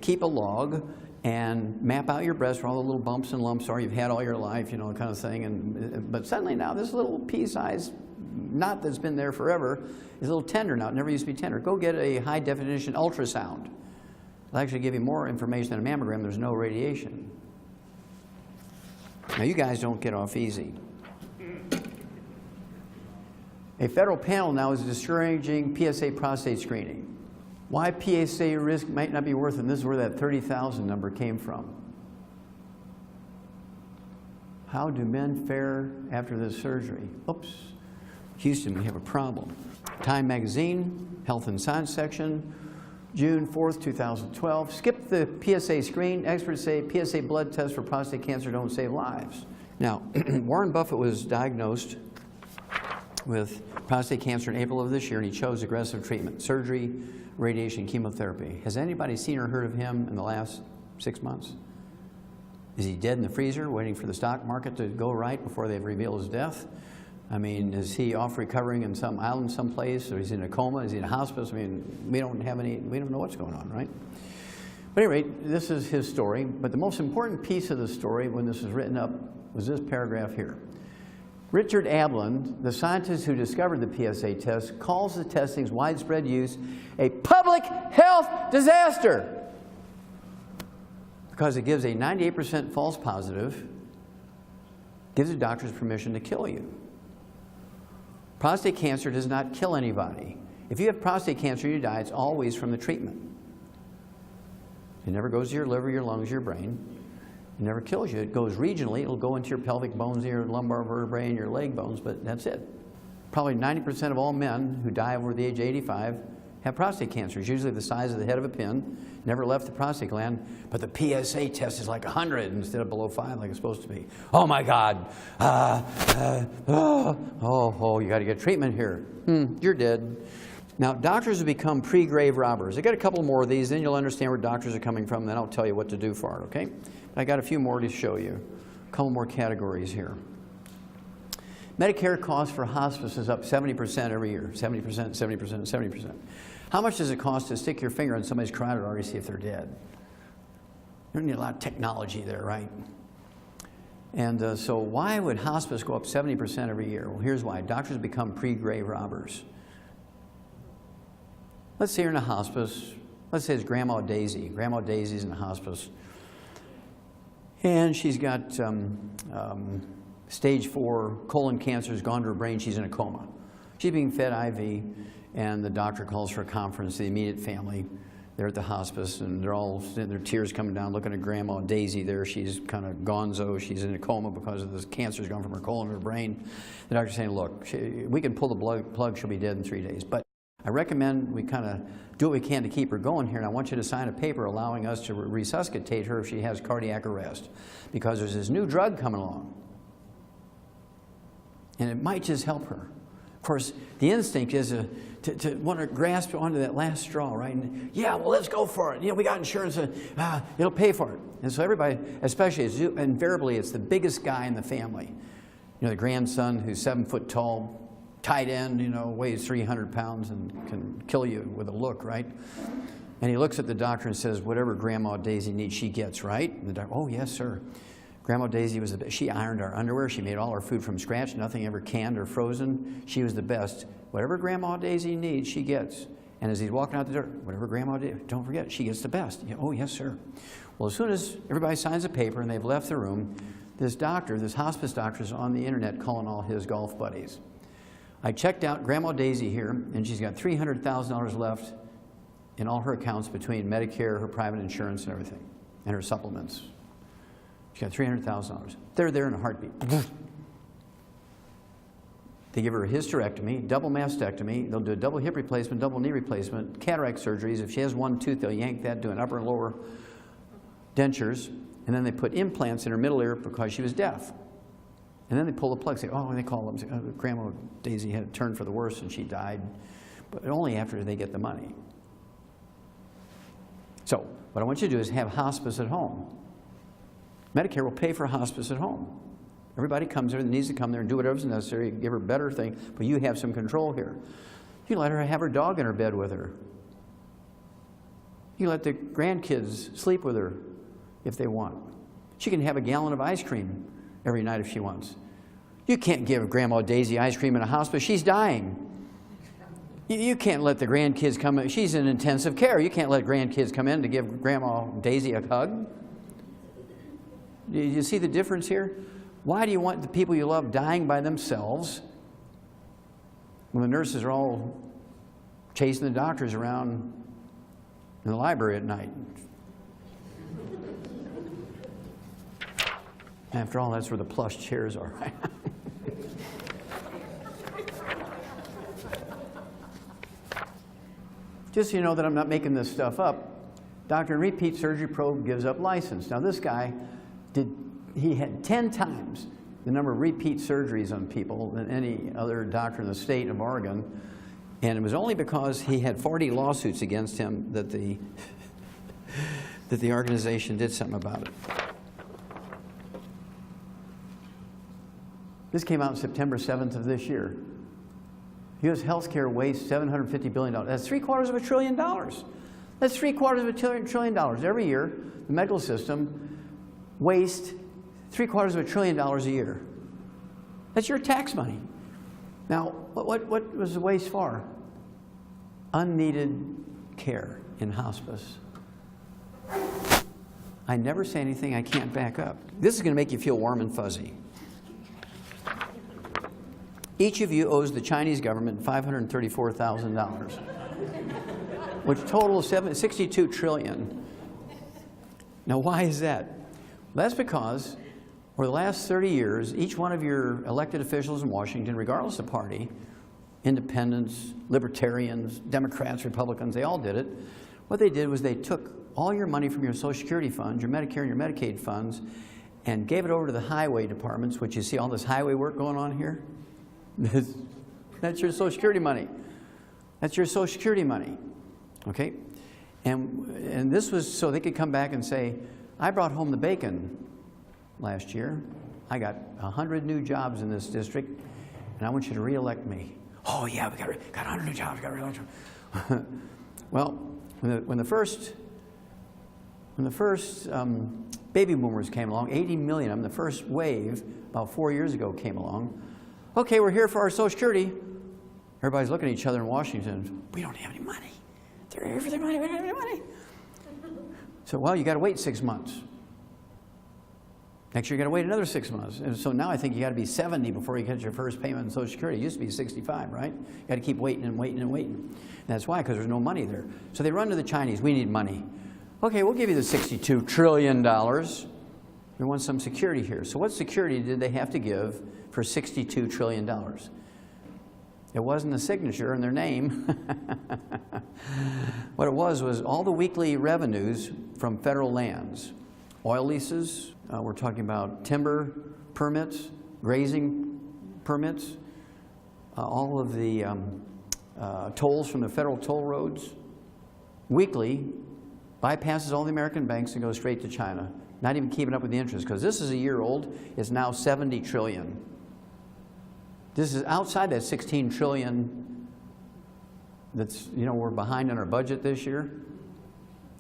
Keep a log and map out your breast where all the little bumps and lumps are you've had all your life, kind of thing. But suddenly now this little pea-sized knot that's been there forever is a little tender now. It never used to be tender. Go get a high-definition ultrasound. It'll actually give you more information than a mammogram. There's no radiation. Now, you guys don't get off easy. A federal panel now is discouraging PSA prostate screening. Why PSA risk might not be worth it, and this is where that 30,000 number came from. How do men fare after this surgery? Oops. Houston, we have a problem. Time Magazine, Health and Science section, June 4th, 2012. Skip the PSA screen. Experts say PSA blood tests for prostate cancer don't save lives. Now, Warren Buffett was diagnosed with prostate cancer in April of this year, and he chose aggressive treatment, surgery, radiation, chemotherapy. Has anybody seen or heard of him in the last 6 months? Is he dead in the freezer, waiting for the stock market to go right before they've revealed his death? I mean, is he off recovering in some island someplace, or is he in a coma? Is he in a hospice? I mean, we don't know what's going on, right? But anyway, this is his story. But the most important piece of the story, when this was written up, was this paragraph here. Richard Ablin, the scientist who discovered the PSA test, calls the testing's widespread use a public health disaster because it gives a 98% false positive, gives the doctors permission to kill you. Prostate cancer does not kill anybody. If you have prostate cancer and you die, it's always from the treatment. It never goes to your liver, your lungs, your brain. It never kills you. It goes regionally. It'll go into your pelvic bones, your lumbar vertebrae, and your leg bones, but that's it. Probably 90% of all men who die over the age of 85 have prostate cancer. It's usually the size of the head of a pin, never left the prostate gland, but the PSA test is like 100 instead of below 5 like it's supposed to be. Oh my God. You got to get treatment here. You're dead. Now, doctors have become pre-grave robbers. I got a couple more of these, then you'll understand where doctors are coming from, then I'll tell you what to do for it, okay? I got a few more to show you. A couple more categories here. Medicare costs for hospice is up 70% every year. 70%, 70%, 70%. How much does it cost to stick your finger in somebody's carotid artery to see if they're dead? You don't need a lot of technology there, right? And so why would hospice go up 70% every year? Well, here's why. Doctors become pre-grave robbers. Let's say you're in a hospice. Let's say it's Grandma Daisy. Grandma Daisy's in the hospice. And she's got stage 4 colon cancer has gone to her brain. She's in a coma. She's being fed IV, and the doctor calls for a conference. The immediate family, they're at the hospice, and they're all, their tears coming down, looking at Grandma Daisy there. She's kind of gonzo. She's in a coma because of this cancer's gone from her colon to her brain. The doctor's saying, look, we can pull the plug. She'll be dead in 3 days. But I recommend we kind of do what we can to keep her going here, and I want you to sign a paper allowing us to resuscitate her if she has cardiac arrest, because there's this new drug coming along, and it might just help her. Of course, the instinct is to want to grasp onto that last straw, right? And, yeah, well, let's go for it. You know, we got insurance, it'll pay for it. And so everybody, especially, invariably, it's the biggest guy in the family. You know, the grandson who's 7 foot tall, tight end, you know, weighs 300 pounds and can kill you with a look, right? And he looks at the doctor and says, whatever Grandma Daisy needs, she gets, right? And the doctor, oh, yes, sir. Grandma Daisy was the best. She ironed our underwear. She made all our food from scratch, nothing ever canned or frozen. She was the best. Whatever Grandma Daisy needs, she gets. And as he's walking out the door, whatever Grandma Daisy, don't forget, she gets the best. Yeah, oh, yes, sir. Well, as soon as everybody signs a paper and they've left the room, this doctor, this hospice doctor, is on the internet calling all his golf buddies. I checked out Grandma Daisy here, and she's got $300,000 left in all her accounts between Medicare, her private insurance, and everything, and her supplements. She's got $300,000. They're there in a heartbeat. They give her a hysterectomy, double mastectomy. They'll do a double hip replacement, double knee replacement, cataract surgeries. If she has one tooth, they'll yank that, do an upper and lower dentures, and then they put implants in her middle ear because she was deaf. And then they pull the plug, say, oh, they call them, say, oh, Grandma Daisy had a turn for the worse and she died, but only after they get the money. So what I want you to do is have hospice at home. Medicare will pay for hospice at home. Everybody comes there that needs to come there and do whatever's necessary, give her a better thing, but you have some control here. You let her have her dog in her bed with her. You let the grandkids sleep with her if they want. She can have a gallon of ice cream every night if she wants. You can't give Grandma Daisy ice cream in a hospice. She's dying. You can't let the grandkids come in. She's in intensive care. You can't let grandkids come in to give Grandma Daisy a hug. Do you see the difference here? Why do you want the people you love dying by themselves when the nurses are all chasing the doctors around in the library at night? After all, that's where the plush chairs are, right? Just so you know that I'm not making this stuff up, Dr. Repeat Surgery Probe gives up license. Now this guy, he had 10 times the number of repeat surgeries on people than any other doctor in the state of Oregon, and it was only because he had 40 lawsuits against him that the organization did something about it. This came out on September 7th of this year. U.S. healthcare wastes $750 billion. That's $750 billion. That's $750 billion. Every year, the medical system wastes $750 billion a year. That's your tax money. Now, what was the waste for? Unneeded care in hospice. I never say anything I can't back up. This is going to make you feel warm and fuzzy. Each of you owes the Chinese government $534,000, which totals $62 trillion. Now, why is that? Well, that's because for the last 30 years, each one of your elected officials in Washington, regardless of party, independents, libertarians, Democrats, Republicans, they all did it. What they did was they took all your money from your Social Security funds, your Medicare and your Medicaid funds, and gave it over to the highway departments, which you see all this highway work going on here. That's your Social Security money. That's your Social Security money, okay? And this was so they could come back and say, I brought home the bacon last year. I got 100 new jobs in this district, and I want you to re-elect me. Oh yeah, we got 100 new jobs, we got to re-elect you. Well, when the first baby boomers came along, 80 million of them. The first wave, about 4 years ago, came along. Okay, we're here for our Social Security. Everybody's looking at each other in Washington. We don't have any money. They're here for their money. We don't have any money. So, well, you got to wait 6 months. Next year, you got to wait another 6 months. And so now I think you got to be 70 before you get your first payment in Social Security. It used to be 65, right? You got to keep waiting and waiting and waiting. And that's why, because there's no money there. So they run to the Chinese. We need money. Okay, we'll give you the $62 trillion. We want some security here. So what security did they have to give for $62 trillion? It wasn't a signature in their name. What it was all the weekly revenues from federal lands. Oil leases, we're talking about timber permits, grazing permits, all of the tolls from the federal toll roads. Weekly bypasses all the American banks and goes straight to China, not even keeping up with the interest, because this is a year old. It's now 70 trillion. This is outside that 16 trillion that's, we're behind on our budget this year.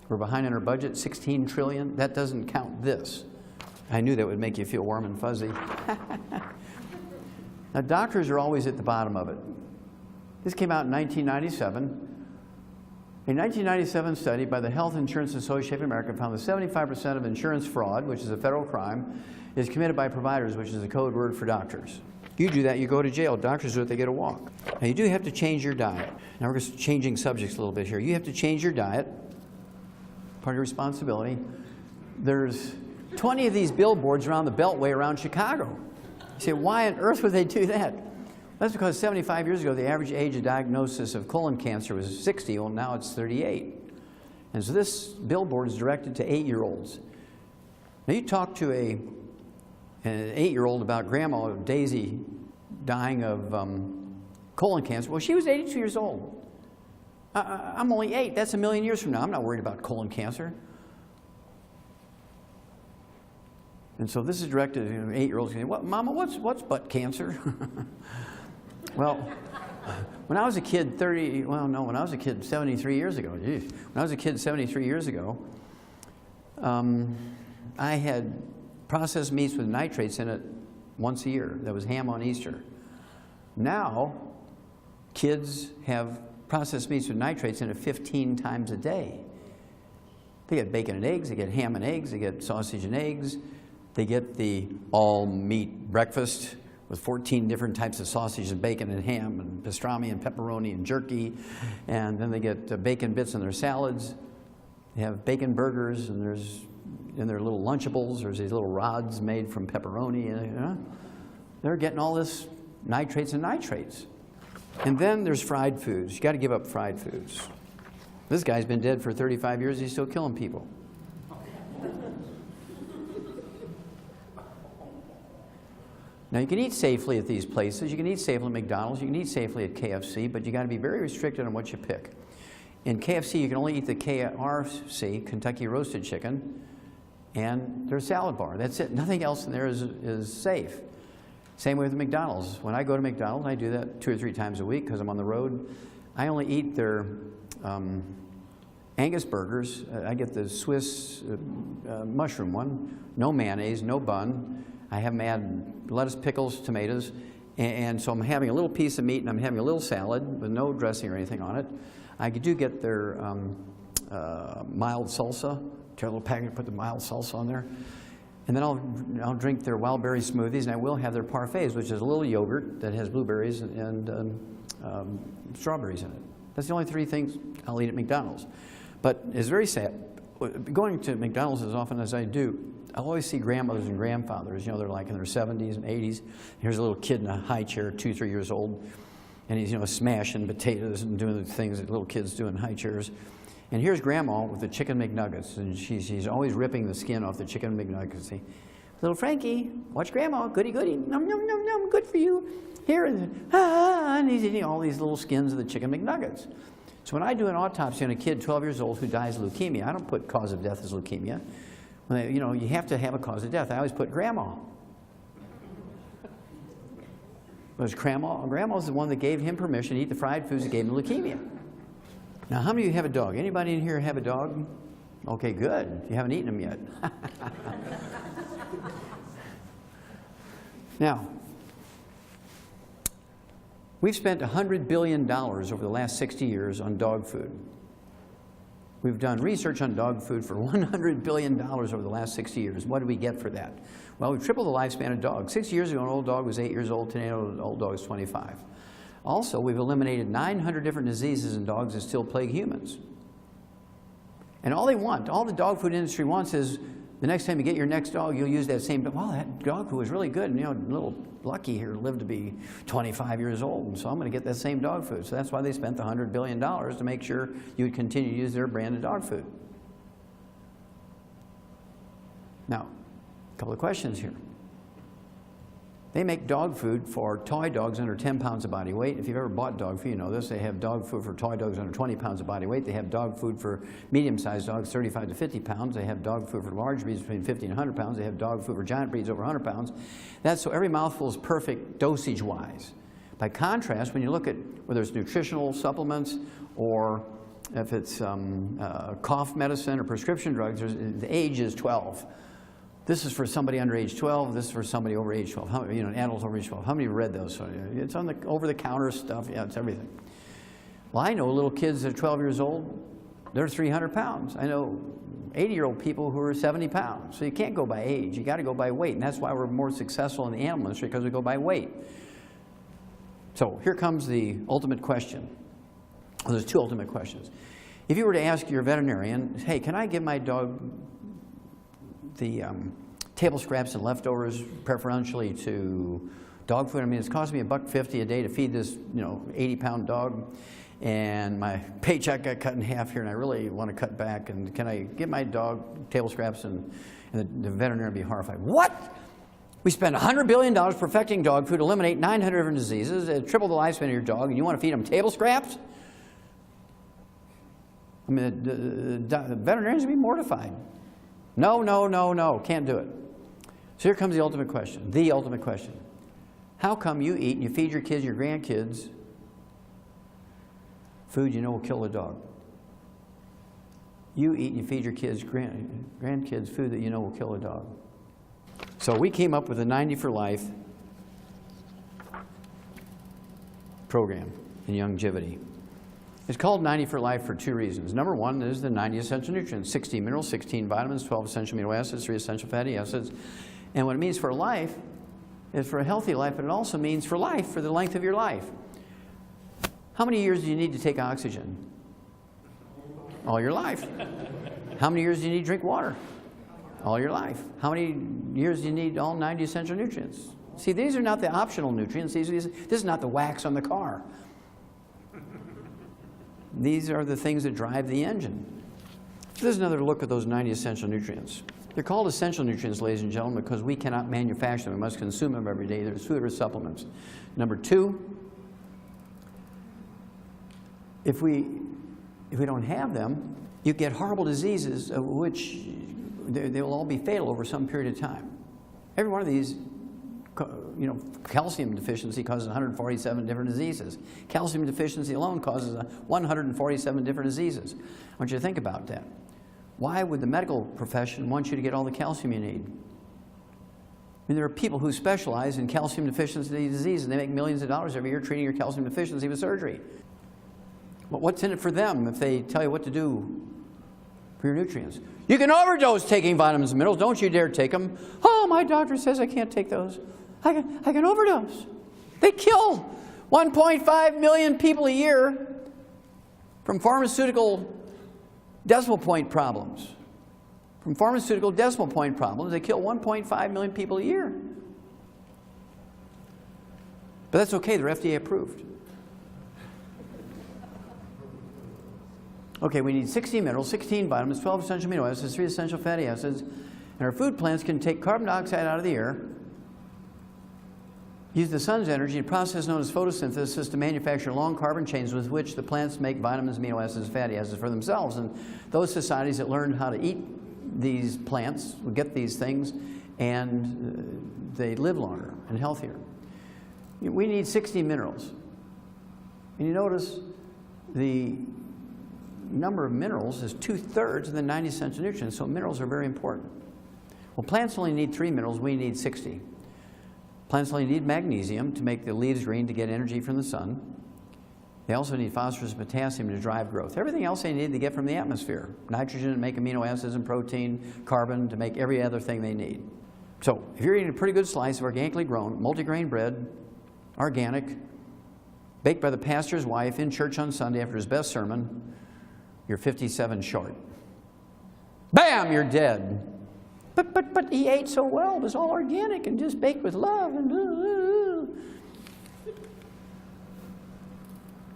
We're behind on our budget, 16 trillion. That doesn't count this. I knew that would make you feel warm and fuzzy. Now, doctors are always at the bottom of it. This came out in 1997. A 1997 study by the Health Insurance Association of America found that 75% of insurance fraud, which is a federal crime, is committed by providers, which is a code word for doctors. You do that, you go to jail. Doctors do it, they get a walk. Now, you do have to change your diet. Now, we're just changing subjects a little bit here. You have to change your diet. Part of your responsibility. There's 20 of these billboards around the Beltway around Chicago. You say, why on earth would they do that? That's because 75 years ago, the average age of diagnosis of colon cancer was 60. Well, now it's 38. And so this billboard is directed to 8-year-olds. Now, you talk to an 8-year-old about Grandma Daisy dying of colon cancer. Well, she was 82 years old. I'm only 8. That's a million years from now. I'm not worried about colon cancer. And so this is directed to 8-year-olds. What, Mama, what's butt cancer? Well, when I was a kid 73 years ago, geez. When I was a kid 73 years ago, I had processed meats with nitrates in it once a year. That was ham on Easter. Now, kids have processed meats with nitrates in it 15 times a day. They get bacon and eggs, they get ham and eggs, they get sausage and eggs, they get the all-meat breakfast with 14 different types of sausage and bacon and ham and pastrami and pepperoni and jerky, and then they get bacon bits in their salads. They have bacon burgers, and there's in their little Lunchables, there's these little rods made from pepperoni. They're getting all this nitrates and nitrates. And then there's fried foods. You got to give up fried foods. This guy's been dead for 35 years. He's still killing people. Now, you can eat safely at these places. You can eat safely at McDonald's. You can eat safely at KFC, but you got to be very restricted on what you pick. In KFC, you can only eat the KRC, Kentucky Roasted Chicken, and their salad bar. That's it. Nothing else in there is safe. Same way with McDonald's. When I go to McDonald's, I do that 2 or 3 times a week because I'm on the road. I only eat their Angus burgers. I get the Swiss mushroom one. No mayonnaise, no bun. I have them add lettuce, pickles, tomatoes. And so I'm having a little piece of meat and I'm having a little salad with no dressing or anything on it. I do get their mild salsa. Tear a little packet, put the mild salsa on there. And then I'll drink their wild berry smoothies, and I will have their parfaits, which is a little yogurt that has blueberries and strawberries in it. That's the only 3 things I'll eat at McDonald's. But it's very sad. Going to McDonald's as often as I do, I'll always see grandmothers and grandfathers. They're like in their 70s and 80s. Here's a little kid in a high chair, 2, 3 years old, and he's smashing potatoes and doing the things that little kids do in high chairs. And here's Grandma with the chicken McNuggets, and she's always ripping the skin off the chicken McNuggets. Say, little Frankie, watch Grandma, goody goody, num num num num, good for you. Here, and he's eating all these little skins of the chicken McNuggets. So when I do an autopsy on a kid 12 years old who dies of leukemia, I don't put cause of death as leukemia. You have to have a cause of death. I always put Grandma. Because Grandma's the one that gave him permission to eat the fried foods that gave him leukemia. Now, how many of you have a dog? Anybody in here have a dog? Okay, good. You haven't eaten them yet. Now, we've spent $100 billion over the last 60 years on dog food. We've done research on dog food for $100 billion over the last 60 years. What do we get for that? Well, we've tripled the lifespan of dogs. 60 years ago, an old dog was 8 years old. Today, an old dog is 25. Also, we've eliminated 900 different diseases in dogs that still plague humans. And all they want, all the dog food industry wants is the next time you get your next dog, you'll use that same dog. Well, that dog food was really good. And, you know, little Lucky here lived to be 25 years old, and so I'm going to get that same dog food. So that's why they spent the $100 billion to make sure you would continue to use their brand of dog food. Now, a couple of questions here. They make dog food for toy dogs under 10 pounds of body weight. If you've ever bought dog food, you know this. They have dog food for toy dogs under 20 pounds of body weight. They have dog food for medium-sized dogs, 35 to 50 pounds. They have dog food for large breeds between 50 and 100 pounds. They have dog food for giant breeds over 100 pounds. That's so every mouthful is perfect dosage-wise. By contrast, when you look at whether it's nutritional supplements or if it's cough medicine or prescription drugs, the age is 12. This is for somebody under age 12. This is for somebody over age 12. How, you know, an adult over age 12. How many have read those? It's on the over-the-counter stuff. Yeah, it's everything. Well, I know little kids that are 12 years old. They're 300 pounds. I know 80-year-old people who are 70 pounds. So you can't go by age. You got to go by weight, and that's why we're more successful in the animal industry, because we go by weight. So here comes the ultimate question. Well, there's two ultimate questions. If you were to ask your veterinarian, hey, can I give my dog the table scraps and leftovers preferentially to dog food? I mean, it's costing me $1.50 a day to feed this, you know, 80-pound dog, and my paycheck got cut in half here, and I really want to cut back. And can I give my dog table scraps? And the veterinarian would be horrified. What? We spend $100 billion perfecting dog food, eliminate 900 different diseases, triple the lifespan of your dog, and you want to feed them table scraps? I mean, the veterinarians would be mortified. No, no, no, no, can't do it. So here comes the ultimate question, the ultimate question. How come you eat and you feed your kids, your grandkids, food you know will kill the dog? You eat and you feed your kids, grandkids, food that you know will kill a dog. So we came up with a 90 for Life program in longevity. It's called 90 for Life for two reasons. Number one is the 90 essential nutrients, 16 minerals, 16 vitamins, 12 essential amino acids, 3 essential fatty acids. And what it means for life is for a healthy life, but it also means for life, for the length of your life. How many years do you need to take oxygen? All your life. How many years do you need to drink water? All your life. How many years do you need all 90 essential nutrients? See, these are not the optional nutrients. This is not the wax on the car. These are the things that drive the engine. So there's another look at those 90 essential nutrients. They're called essential nutrients, ladies and gentlemen, because we cannot manufacture them. We must consume them every day. There's food or supplements. Number two, if we don't have them, you get horrible diseases, of which they will all be fatal over some period of time. Every one of these, you know, calcium deficiency causes 147 different diseases. Calcium deficiency alone causes 147 different diseases. I want you to think about that. Why would the medical profession want you to get all the calcium you need? I mean, there are people who specialize in calcium deficiency disease, and they make millions of dollars every year treating your calcium deficiency with surgery. But what's in it for them if they tell you what to do for your nutrients? You can overdose taking vitamins and minerals. Don't you dare take them. Oh, my doctor says I can't take those. I can overdose. They kill 1.5 million people a year from pharmaceutical decimal point problems. From pharmaceutical decimal point problems, they kill 1.5 million people a year. But that's okay, they're FDA approved. Okay, we need 16 minerals, 16 vitamins, 12 essential amino acids, 3 essential fatty acids, and our food plants can take carbon dioxide out of the air, use the sun's energy, a process known as photosynthesis, to manufacture long carbon chains with which the plants make vitamins, amino acids, fatty acids for themselves. And those societies that learned how to eat these plants will get these things, and they live longer and healthier. We need 60 minerals. And you notice the number of minerals is 2/3 of the 90 essential nutrients, so minerals are very important. Well, plants only need 3 minerals, we need 60. Plants only need magnesium to make the leaves green to get energy from the sun. They also need phosphorus and potassium to drive growth. Everything else they need to get from the atmosphere. Nitrogen to make amino acids and protein, carbon to make every other thing they need. So if you're eating a pretty good slice of organically grown, multigrain bread, organic, baked by the pastor's wife in church on Sunday after his best sermon, you're 57 short. Bam, you're dead. But he ate so well. It was all organic and just baked with love.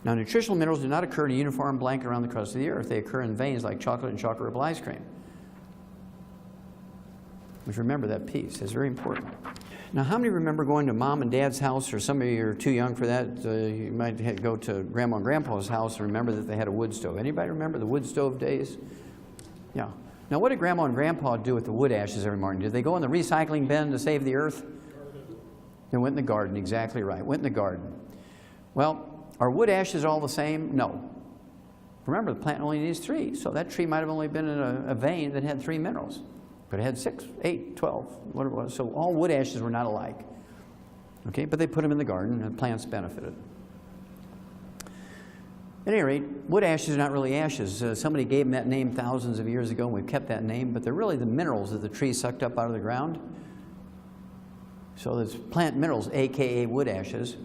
Now, nutritional minerals do not occur in a uniform blanket around the crust of the earth. They occur in veins like chocolate and chocolate ripple ice cream. Which, remember that piece. It's very important. Now, how many remember going to mom and dad's house, or some of you are too young for that? You might go to grandma and grandpa's house and remember that they had a wood stove. Anybody remember the wood stove days? Yeah. Now, what did grandma and grandpa do with the wood ashes every morning? Did they go in the recycling bin to save the earth? They went in the garden, exactly right. Went in the garden. Well, are wood ashes all the same? No. Remember, the plant only needs 3, so that tree might have only been in a vein that had 3 minerals. But it had 6, 8, 12, whatever it was. So all wood ashes were not alike. Okay, but they put them in the garden and plants benefited. At any rate, wood ashes are not really ashes. Somebody gave them that name thousands of years ago, and we've kept that name, but they're really the minerals that the tree sucked up out of the ground. So there's plant minerals, AKA wood ashes.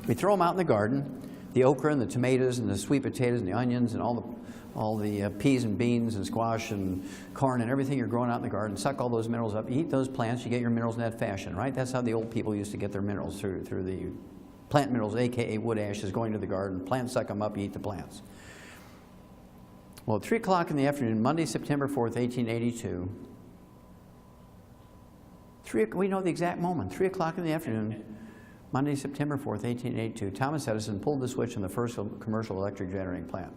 We throw them out in the garden, the okra and the tomatoes and the sweet potatoes and the onions and all the peas and beans and squash and corn and everything you're growing out in the garden. Suck all those minerals up. You eat those plants, you get your minerals in that fashion, right? That's how the old people used to get their minerals, through the plant minerals, AKA wood ashes, going to the garden. Plants suck them up, you eat the plants. Well, at 3 o'clock in the afternoon, Monday, September 4th, 1882, we know the exact moment, 3 o'clock in the afternoon, Monday, September 4th, 1882, Thomas Edison pulled the switch on the first commercial electric generating plant.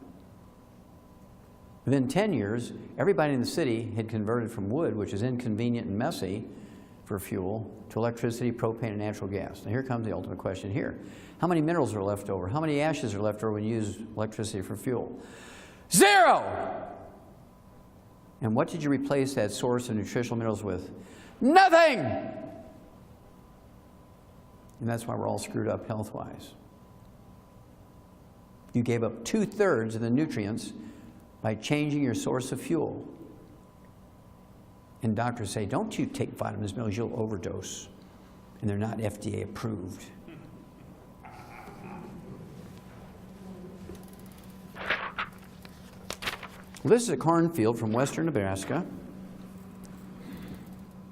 Within 10 years, everybody in the city had converted from wood, which is inconvenient and messy for fuel, to electricity, propane, and natural gas. Now here comes the ultimate question here. How many minerals are left over? How many ashes are left over when you use electricity for fuel? 0! And what did you replace that source of nutritional minerals with? Nothing! And that's why we're all screwed up health-wise. You gave up 2/3 of the nutrients by changing your source of fuel. And doctors say, don't you take vitamins, minerals, you'll overdose. And they're not FDA approved. Well, this is a cornfield from western Nebraska.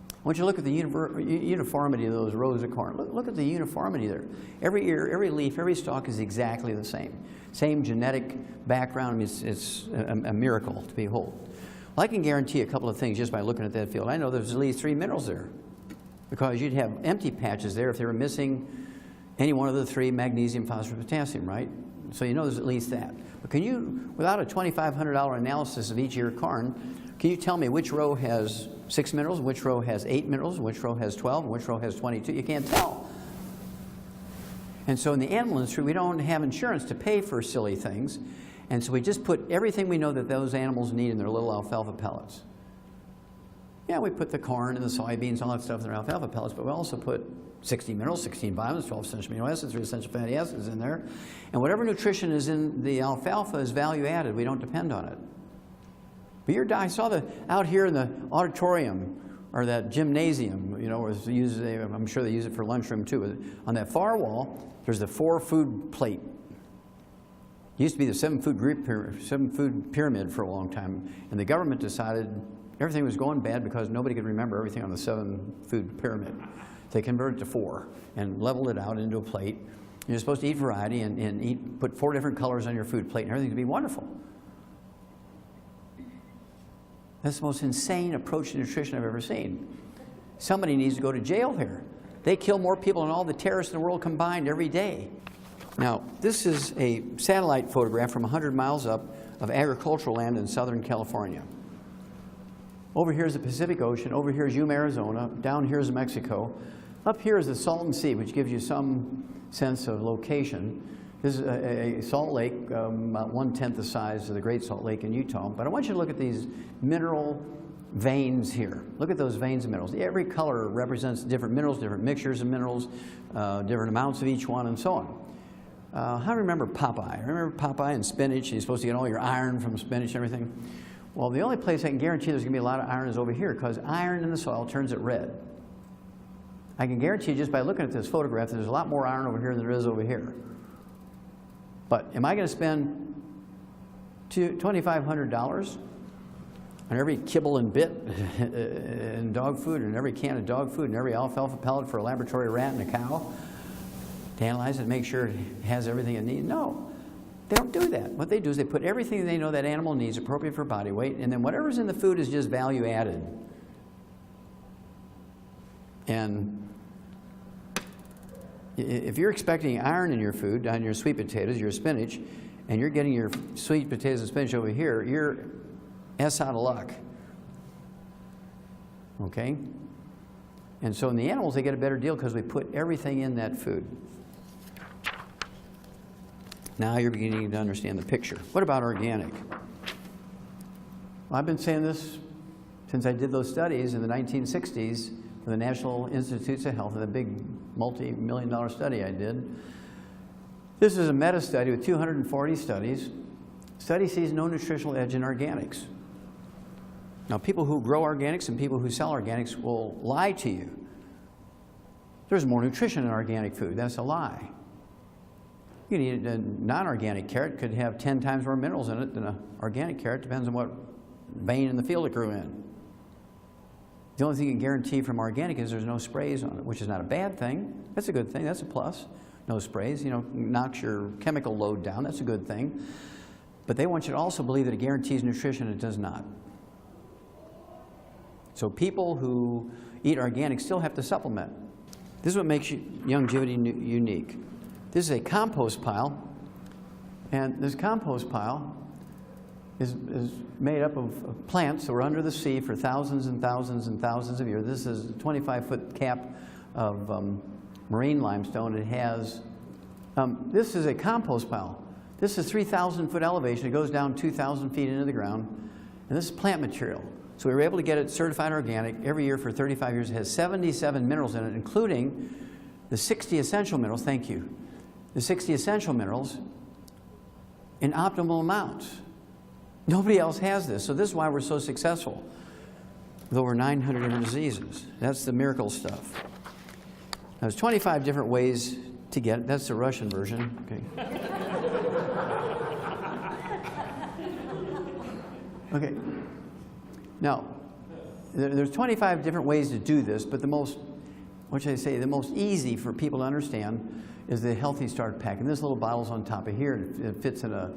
I want you to look at the uniformity of those rows of corn. Look at the uniformity there. Every ear, every leaf, every stalk is exactly the same. Same genetic background. I mean, it's a miracle to behold. Well, I can guarantee a couple of things just by looking at that field. I know there's at least 3 minerals there, because you'd have empty patches there if they were missing any one of the 3, magnesium, phosphorus, potassium, right? So you know there's at least that. But can you, without a $2,500 analysis of each of your corn, can you tell me which row has 6 minerals, which row has 8 minerals, which row has 12, and which row has 22? You can't tell. And so in the animal industry, we don't have insurance to pay for silly things. And so we just put everything we know that those animals need in their little alfalfa pellets. Yeah, we put the corn and the soybeans, all that stuff in their alfalfa pellets, but we also put 60 minerals, 16 vitamins, 12 essential amino acids, 3 essential fatty acids in there. And whatever nutrition is in the alfalfa is value added. We don't depend on it. But I saw out here in the auditorium, or that gymnasium, you know, I'm sure they use it for lunchroom too. On that far wall, there's the 4-food plate. It used to be the 7-food pyramid for a long time, and the government decided everything was going bad because nobody could remember everything on the 7-food pyramid. They converted it to 4 and leveled it out into a plate. You're supposed to eat variety and put 4 different colors on your food plate, and everything would be wonderful. That's the most insane approach to nutrition I've ever seen. Somebody needs to go to jail here. They kill more people than all the terrorists in the world combined every day. Now, this is a satellite photograph from 100 miles up of agricultural land in Southern California. Over here is the Pacific Ocean. Over here is Yuma, Arizona. Down here is Mexico. Up here is the Salton Sea, which gives you some sense of location. This is a Salt Lake, about 1/10 the size of the Great Salt Lake in Utah. But I want you to look at these mineral veins here. Look at those veins of minerals. Every color represents different minerals, different mixtures of minerals, different amounts of each one, and so on. How do you remember Popeye? Remember Popeye and spinach? You're supposed to get all your iron from spinach and everything. Well, the only place I can guarantee there's going to be a lot of iron is over here, because iron in the soil turns it red. I can guarantee you just by looking at this photograph that there's a lot more iron over here than there is over here. But am I going to spend $2,500 on every kibble and bit in dog food, and every can of dog food, and every alfalfa pellet for a laboratory rat and a cow to analyze it and make sure it has everything it needs? No, they don't do that. What they do is they put everything they know that animal needs appropriate for body weight, and then whatever's in the food is just value added. And if you're expecting iron in your food, on your sweet potatoes, your spinach, and you're getting your sweet potatoes and spinach over here, you're S out of luck. Okay? And so in the animals, they get a better deal because we put everything in that food. Now you're beginning to understand the picture. What about organic? Well, I've been saying this since I did those studies in the 1960s for the National Institutes of Health, the big multi-million-dollar study I did. This is a meta-study with 240 studies. Study sees no nutritional edge in organics. Now, people who grow organics and people who sell organics will lie to you. There's more nutrition in organic food. That's a lie. You can eat a non-organic carrot, could have 10 times more minerals in it than an organic carrot. Depends on what vein in the field it grew in. The only thing you can guarantee from organic is there's no sprays on it, which is not a bad thing. That's a good thing. That's a plus. No sprays, you know, knocks your chemical load down. That's a good thing. But they want you to also believe that it guarantees nutrition. It does not. So people who eat organic still have to supplement. This is what makes Youngevity unique. This is a compost pile, and this compost pile is made up of plants that were under the sea for thousands and thousands and thousands of years. This is a 25-foot cap of marine limestone. It has, this is a compost pile. This is 3,000-foot elevation. It goes down 2,000 feet into the ground, and this is plant material. So we were able to get it certified organic every year for 35 years. It has 77 minerals in it, including the 60 essential minerals, thank you, the 60 essential minerals in optimal amounts. Nobody else has this, so this is why we're so successful with over 900 different diseases. That's the miracle stuff. Now, there's 25 different ways to get it. That's the Russian version. Okay. Okay. Now, there's 25 different ways to do this, but the most, what should I say, the most easy for people to understand is the Healthy Start Pack. And this little bottle's on top of here. It fits in a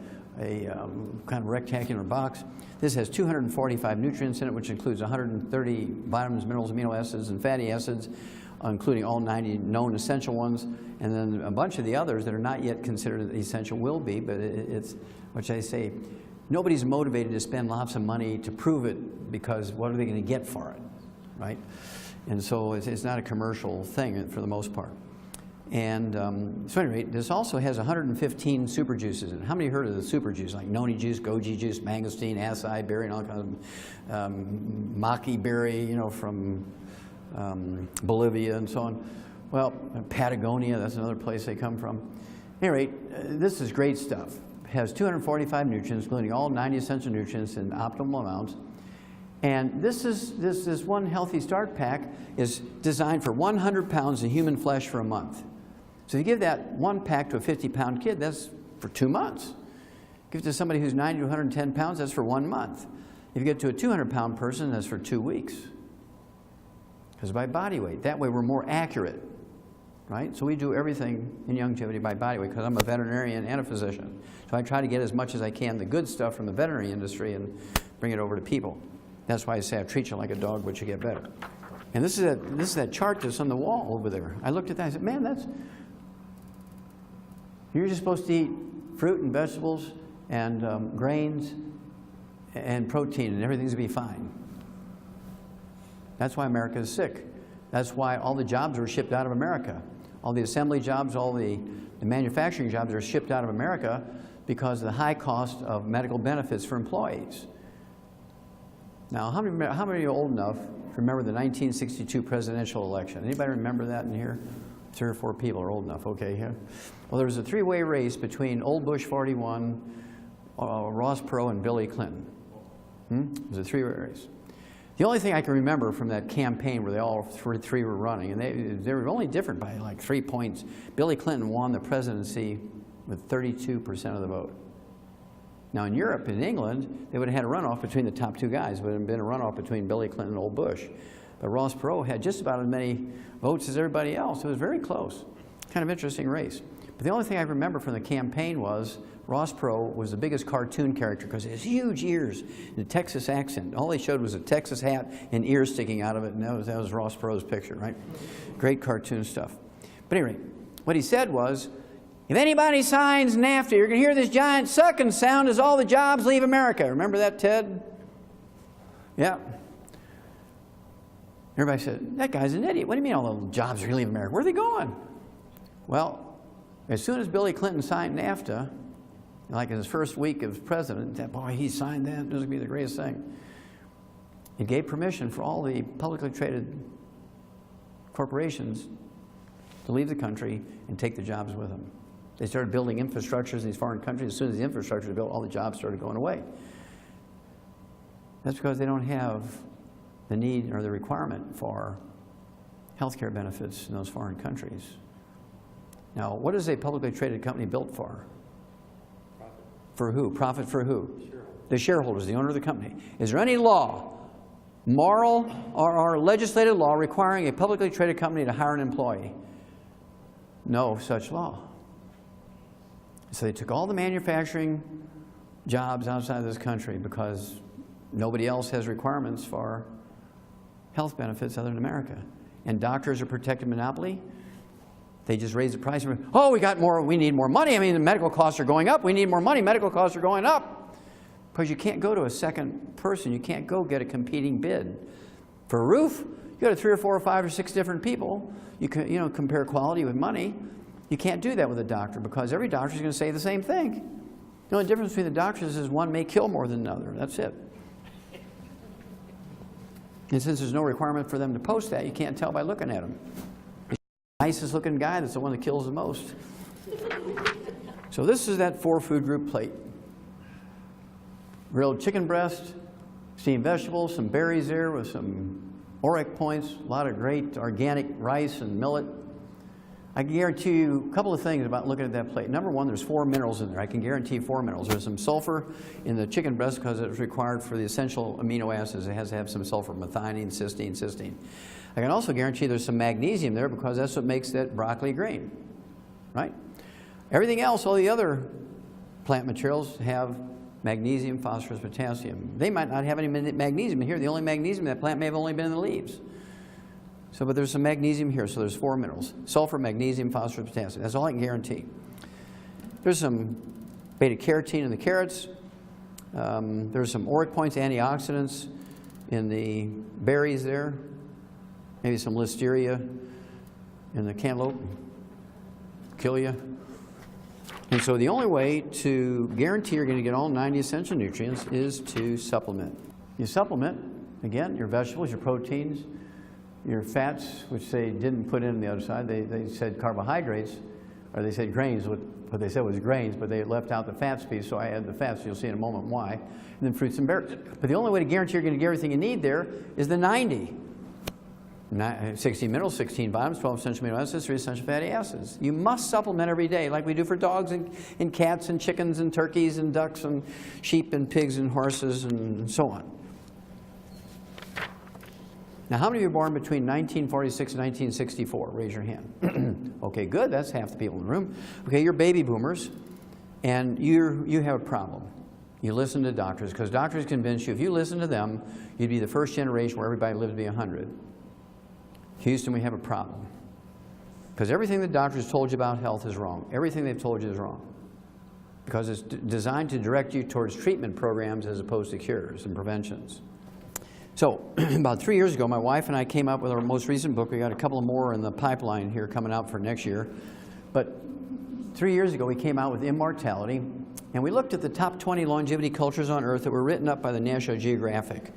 kind of rectangular box. This has 245 nutrients in it, which includes 130 vitamins, minerals, amino acids, and fatty acids, including all 90 known essential ones. And then a bunch of the others that are not yet considered essential will be, but it's, what should I say, nobody's motivated to spend lots of money to prove it, because what are they going to get for it, right? And so it's not a commercial thing for the most part. And so at any rate, this also has 115 super juices in it. How many heard of the super juice, like noni juice, goji juice, mangosteen, acai berry, and all kinds of maqui berry, you know, from Bolivia and so on. Well, Patagonia, that's another place they come from. At any rate, this is great stuff. It has 245 nutrients, including all 90 essential nutrients in optimal amounts. And this one Healthy Start Pack is designed for 100 pounds of human flesh for a month. So if you give that one pack to a 50-pound kid, that's for 2 months. Give it to somebody who's 90 to 110 pounds, that's for 1 month. If you get to a 200-pound person, that's for 2 weeks. Because by body weight. That way we're more accurate, right? So we do everything in Youngevity by body weight, because I'm a veterinarian and a physician. So I try to get as much as I can, the good stuff from the veterinary industry, and bring it over to people. That's why I say I treat you like a dog, but you get better. And this is that chart that's on the wall over there. I looked at that and I said, man, you're just supposed to eat fruit and vegetables and grains and protein, and everything's going to be fine. That's why America is sick. That's why all the jobs were shipped out of America. All the assembly jobs, all the manufacturing jobs are shipped out of America because of the high cost of medical benefits for employees. Now, how many are old enough to remember the 1962 presidential election? Anybody remember that in here? 3 or 4 people are old enough. Okay, yeah. Well, there was a 3-way race between old Bush 41, Ross Perot, and Billy Clinton. It was a 3-way race. The only thing I can remember from that campaign where they all three were running, and they were only different by like 3 points. Billy Clinton won the presidency with 32% of the vote. Now in Europe, in England, they would have had a runoff between the top 2 guys. It would have been a runoff between Billy Clinton and old Bush. But Ross Perot had just about as many votes as everybody else. It was very close. Kind of interesting race. But the only thing I remember from the campaign was Ross Perot was the biggest cartoon character because he has huge ears and a Texas accent. All they showed was a Texas hat and ears sticking out of it, and that was Ross Perot's picture, right? Great cartoon stuff. But anyway, what he said was, if anybody signs NAFTA, you're going to hear this giant sucking sound as all the jobs leave America. Remember that, Ted? Yeah. Everybody said, that guy's an idiot. What do you mean all the jobs are going to leave America? Where are they going? Well, as soon as Billy Clinton signed NAFTA, like in his first week as president, that boy, he signed that. This is going to be the greatest thing. It gave permission for all the publicly traded corporations to leave the country and take the jobs with them. They started building infrastructures in these foreign countries. As soon as the infrastructure was built, all the jobs started going away. That's because they don't have the need or the requirement for health care benefits in those foreign countries. Now, what is a publicly traded company built for? Profit. For who? Profit for who? The shareholders, the owner of the company. Is there any law, moral or legislative law, requiring a publicly traded company to hire an employee? No such law. So they took all the manufacturing jobs outside this country because nobody else has requirements for health benefits other than America. And doctors are protected monopoly. They just raise the price. Oh, we need more money. I mean, the medical costs are going up. We need more money. Medical costs are going up. Because you can't go to a second person. You can't go get a competing bid. For a roof, you go to 3 or 4 or 5 or 6 different people. You can, compare quality with money. You can't do that with a doctor because every doctor is going to say the same thing. The only difference between the doctors is one may kill more than another. That's it. And since there's no requirement for them to post that, you can't tell by looking at them. The nicest looking guy, that's the one that kills the most. So this is that 4-food group plate. Grilled chicken breast, steamed vegetables, some berries there with some Auric points, a lot of great organic rice and millet. I can guarantee you a couple of things about looking at that plate. Number one, there's 4 minerals in there. I can guarantee 4 minerals. There's some sulfur in the chicken breast because it's required for the essential amino acids. It has to have some sulfur, methionine, cysteine. I can also guarantee there's some magnesium there because that's what makes that broccoli green, right? Everything else, all the other plant materials have magnesium, phosphorus, potassium. They might not have any magnesium in here. The only magnesium in that plant may have only been in the leaves. So, but there's some magnesium here, so there's 4 minerals. Sulfur, magnesium, phosphorus, potassium. That's all I can guarantee. There's some beta-carotene in the carrots. There's some Auric points, antioxidants in the berries there. Maybe some listeria in the cantaloupe. Kill you. And so the only way to guarantee you're going to get all 90 essential nutrients is to supplement. You supplement, again, your vegetables, your proteins, your fats, which they didn't put in the other side. They said carbohydrates, or they said grains. What they said was grains, but they left out the fats piece, so I added the fats. You'll see in a moment why. And then fruits and berries. But the only way to guarantee you're going to get everything you need there is the 90. 16 minerals, 16 vitamins, 12 essential amino acids, 3 essential fatty acids. You must supplement every day like we do for dogs and cats and chickens and turkeys and ducks and sheep and pigs and horses and so on. Now, how many of you were born between 1946 and 1964? Raise your hand. Okay, good. That's half the people in the room. Okay, you're baby boomers, and you have a problem. You listen to doctors, because doctors convince you if you listen to them, you'd be the first generation where everybody lived to be 100. Houston, we have a problem. Because everything the doctors told you about health is wrong. Everything they've told you is wrong. Because it's designed to direct you towards treatment programs as opposed to cures and preventions. So about 3 years ago, my wife and I came up with our most recent book. We got a couple more in the pipeline here coming out for next year. But 3 years ago, we came out with Immortality, and we looked at the top 20 longevity cultures on Earth that were written up by the National Geographic.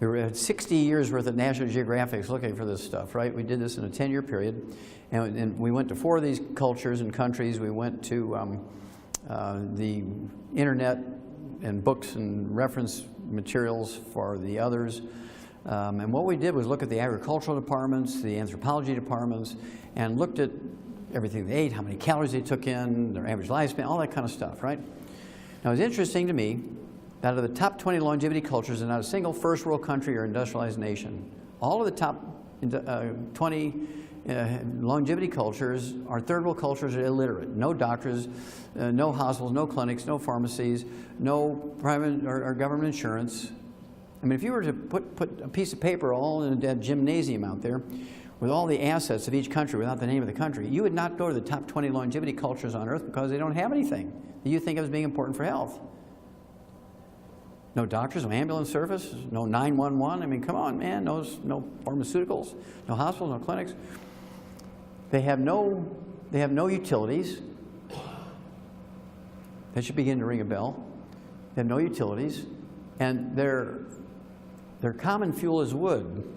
We had 60 years worth of National Geographics looking for this stuff, right? We did this in a 10-year period, and we went to 4 of these cultures and countries. We went to the internet and books and reference materials for the others. And what we did was look at the agricultural departments, the anthropology departments, and looked at everything they ate, how many calories they took in, their average lifespan, all that kind of stuff, right? Now, it was interesting to me that out of the top 20 longevity cultures, and not a single first world country or industrialized nation, all of the top 20 longevity cultures are third world cultures are illiterate. No doctors, no hospitals, no clinics, no pharmacies, no private or government insurance. I mean, if you were to put a piece of paper all in a gymnasium out there with all the assets of each country without the name of the country, you would not go to the top 20 longevity cultures on Earth because they don't have anything that you think of as being important for health. No doctors, no ambulance service, no 911. I mean, come on, man. No pharmaceuticals, no hospitals, no clinics. They have no utilities. That should begin to ring a bell. They have no utilities, and their common fuel is wood.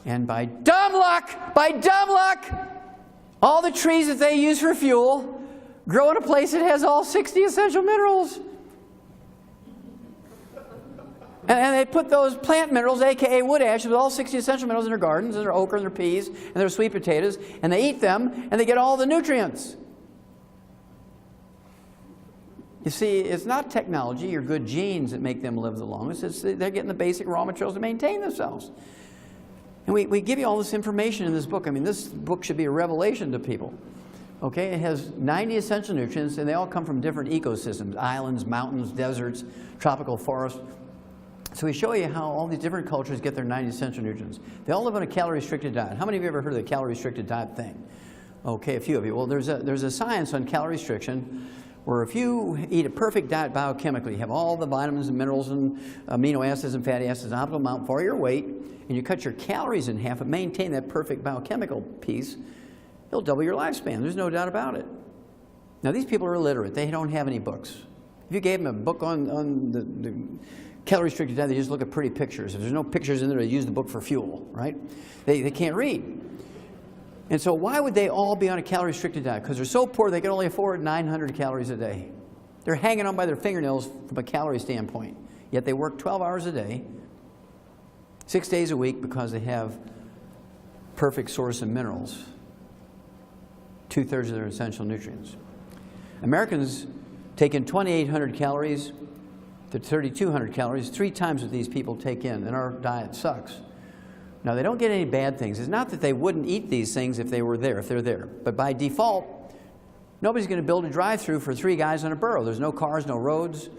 And by dumb luck, all the trees that they use for fuel grow in a place that has all 60 essential minerals. And they put those plant minerals, a.k.a. wood ash, with all 60 essential minerals in their gardens, and their okra, and their peas, and their sweet potatoes, and they eat them, and they get all the nutrients. You see, it's not technology or good genes that make them live the longest. They're getting the basic raw materials to maintain themselves. And we give you all this information in this book. I mean, this book should be a revelation to people. Okay, it has 90 essential nutrients, and they all come from different ecosystems: islands, mountains, deserts, tropical forests. So we show you how all these different cultures get their 90 essential nutrients. They all live on a calorie-restricted diet. How many of you ever heard of the calorie-restricted diet thing? Okay, a few of you. Well, there's a science on calorie restriction where if you eat a perfect diet biochemically, you have all the vitamins and minerals and amino acids and fatty acids, an optimal amount for your weight, and you cut your calories in half and maintain that perfect biochemical piece, it'll double your lifespan. There's no doubt about it. Now, these people are illiterate. They don't have any books. If you gave them a book on the calorie-restricted diet, they just look at pretty pictures. If there's no pictures in there, they use the book for fuel, right? They can't read. And so why would they all be on a calorie-restricted diet? Because they're so poor they can only afford 900 calories a day. They're hanging on by their fingernails from a calorie standpoint. Yet they work 12 hours a day, 6 days a week, because they have perfect source of minerals, 2/3 of their essential nutrients. Americans take in 2,800 calories to 3,200 calories, 3 times what these people take in, and our diet sucks. Now, they don't get any bad things. It's not that they wouldn't eat these things if they were there, if they're there. But by default, nobody's going to build a drive-through for 3 guys on a burro. There's no cars, no roads.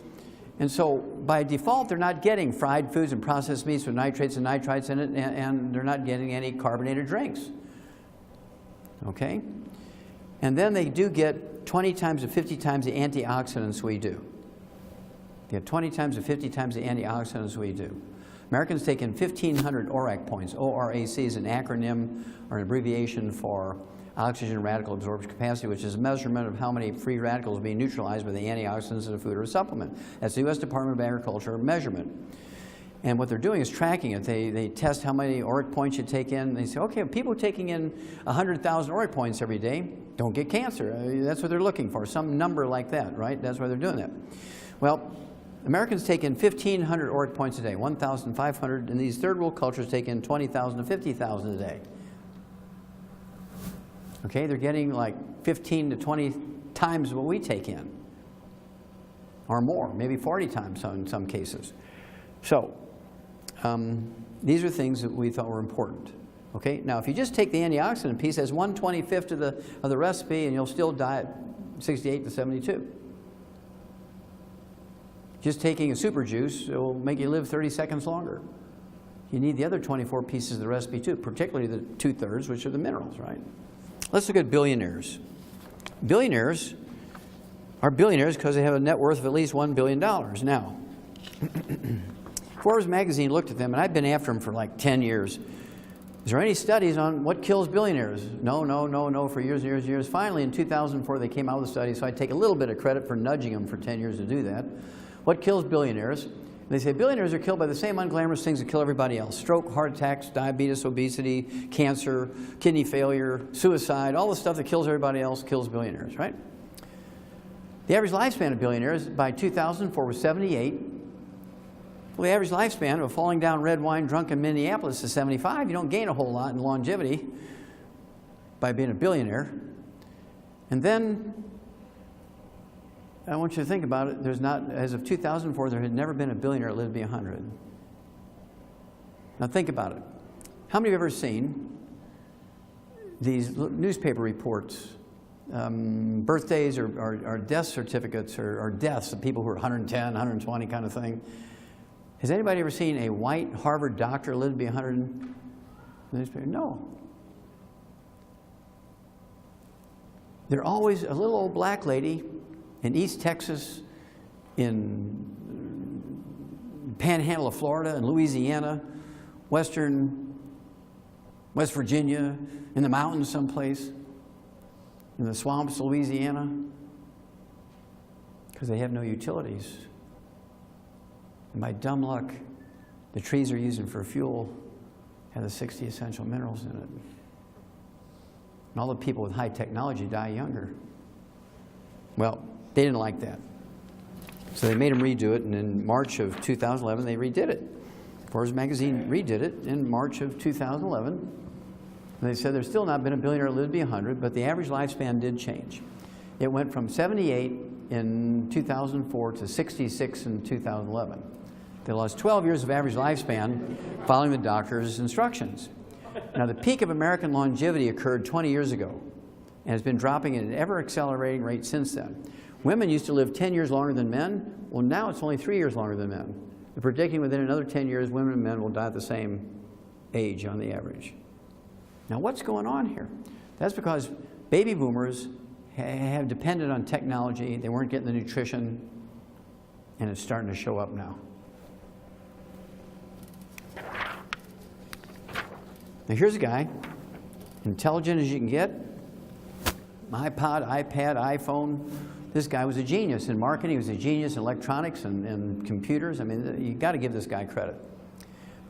And so by default, they're not getting fried foods and processed meats with nitrates and nitrites in it, and they're not getting any carbonated drinks. Okay? And then they do get 20 times to 50 times the antioxidants we do. They get 20 times to 50 times the antioxidants we do. Americans take in 1,500 ORAC points. ORAC is an acronym or an abbreviation for oxygen radical absorption capacity, which is a measurement of how many free radicals are being neutralized by the antioxidants in a food or a supplement. That's the U.S. Department of Agriculture measurement. And what they're doing is tracking it. They test how many ORAC points you take in. They say, okay, people taking in 100,000 ORAC points every day don't get cancer. That's what they're looking for, some number like that, right? That's why they're doing that. Well, Americans take in 1,500 ORAC points a day, 1,500, and these third world cultures take in 20,000 to 50,000 a day. Okay, they're getting like 15 to 20 times what we take in, or more, maybe 40 times in some cases. So, these are things that we thought were important. Okay, now if you just take the antioxidant piece as 1/25 of the recipe, and you'll still die at 68 to 72. Just taking a super juice will make you live 30 seconds longer. You need the other 24 pieces of the recipe too, particularly the 2/3, which are the minerals, right? Let's look at billionaires. Billionaires are billionaires because they have a net worth of at least $1 billion. Now, Forbes magazine looked at them, and I've been after them for like 10 years. Is there any studies on what kills billionaires? No, no, no, no, for years and years and years. Finally, in 2004, they came out with a study, so I take a little bit of credit for nudging them for 10 years to do that. What kills billionaires? They say billionaires are killed by the same unglamorous things that kill everybody else. Stroke, heart attacks, diabetes, obesity, cancer, kidney failure, suicide, all the stuff that kills everybody else kills billionaires, right? The average lifespan of billionaires by 2004 was 78. Well, the average lifespan of a falling down red wine drunk in Minneapolis is 75. You don't gain a whole lot in longevity by being a billionaire. And then I want you to think about it. There's not, as of 2004, there had never been a billionaire that lived to be 100. Now think about it. How many of you have ever seen these newspaper reports, birthdays or death certificates or deaths of people who are 110, 120 kind of thing? Has anybody ever seen a white Harvard doctor live to be 100 in the newspaper? No. They're always a little old black lady in East Texas, in Panhandle of Florida, in Louisiana, West Virginia, in the mountains someplace, in the swamps of Louisiana, because they have no utilities. And by dumb luck, the trees they're using for fuel have the 60 essential minerals in it. And all the people with high technology die younger. Well, they didn't like that. So they made them redo it, and in March of 2011, they redid it. Forbes magazine redid it in March of 2011. And they said there's still not been a billionaire that lived to be 100, but the average lifespan did change. It went from 78 in 2004 to 66 in 2011. They lost 12 years of average lifespan following the doctor's instructions. Now, the peak of American longevity occurred 20 years ago and has been dropping at an ever-accelerating rate since then. Women used to live 10 years longer than men. Well, now it's only 3 years longer than men. They're predicting within another 10 years, women and men will die at the same age on the average. Now, what's going on here? That's because baby boomers have depended on technology. They weren't getting the nutrition, and it's starting to show up now. Now, here's a guy, intelligent as you can get, iPod, iPad, iPhone. This guy was a genius in marketing. He was a genius in electronics and computers. I mean, you got to give this guy credit.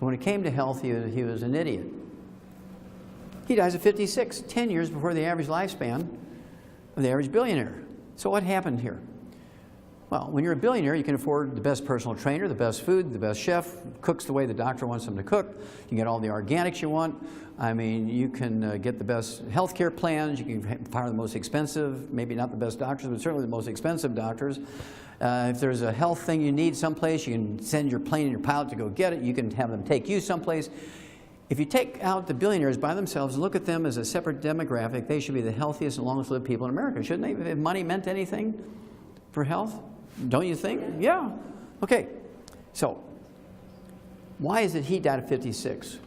But when it came to health, he was an idiot. He dies at 56, 10 years before the average lifespan of the average billionaire. So what happened here? Well, when you're a billionaire, you can afford the best personal trainer, the best food, the best chef, cooks the way the doctor wants them to cook. You can get all the organics you want. I mean, you can get the best health care plans. You can hire the most expensive, maybe not the best doctors, but certainly the most expensive doctors. If there's a health thing you need someplace, you can send your plane and your pilot to go get it. You can have them take you someplace. If you take out the billionaires by themselves and look at them as a separate demographic, they should be the healthiest and longest lived people in America, shouldn't they? If money meant anything for health, don't you think? Yeah. Okay. So, why is it he died at 56?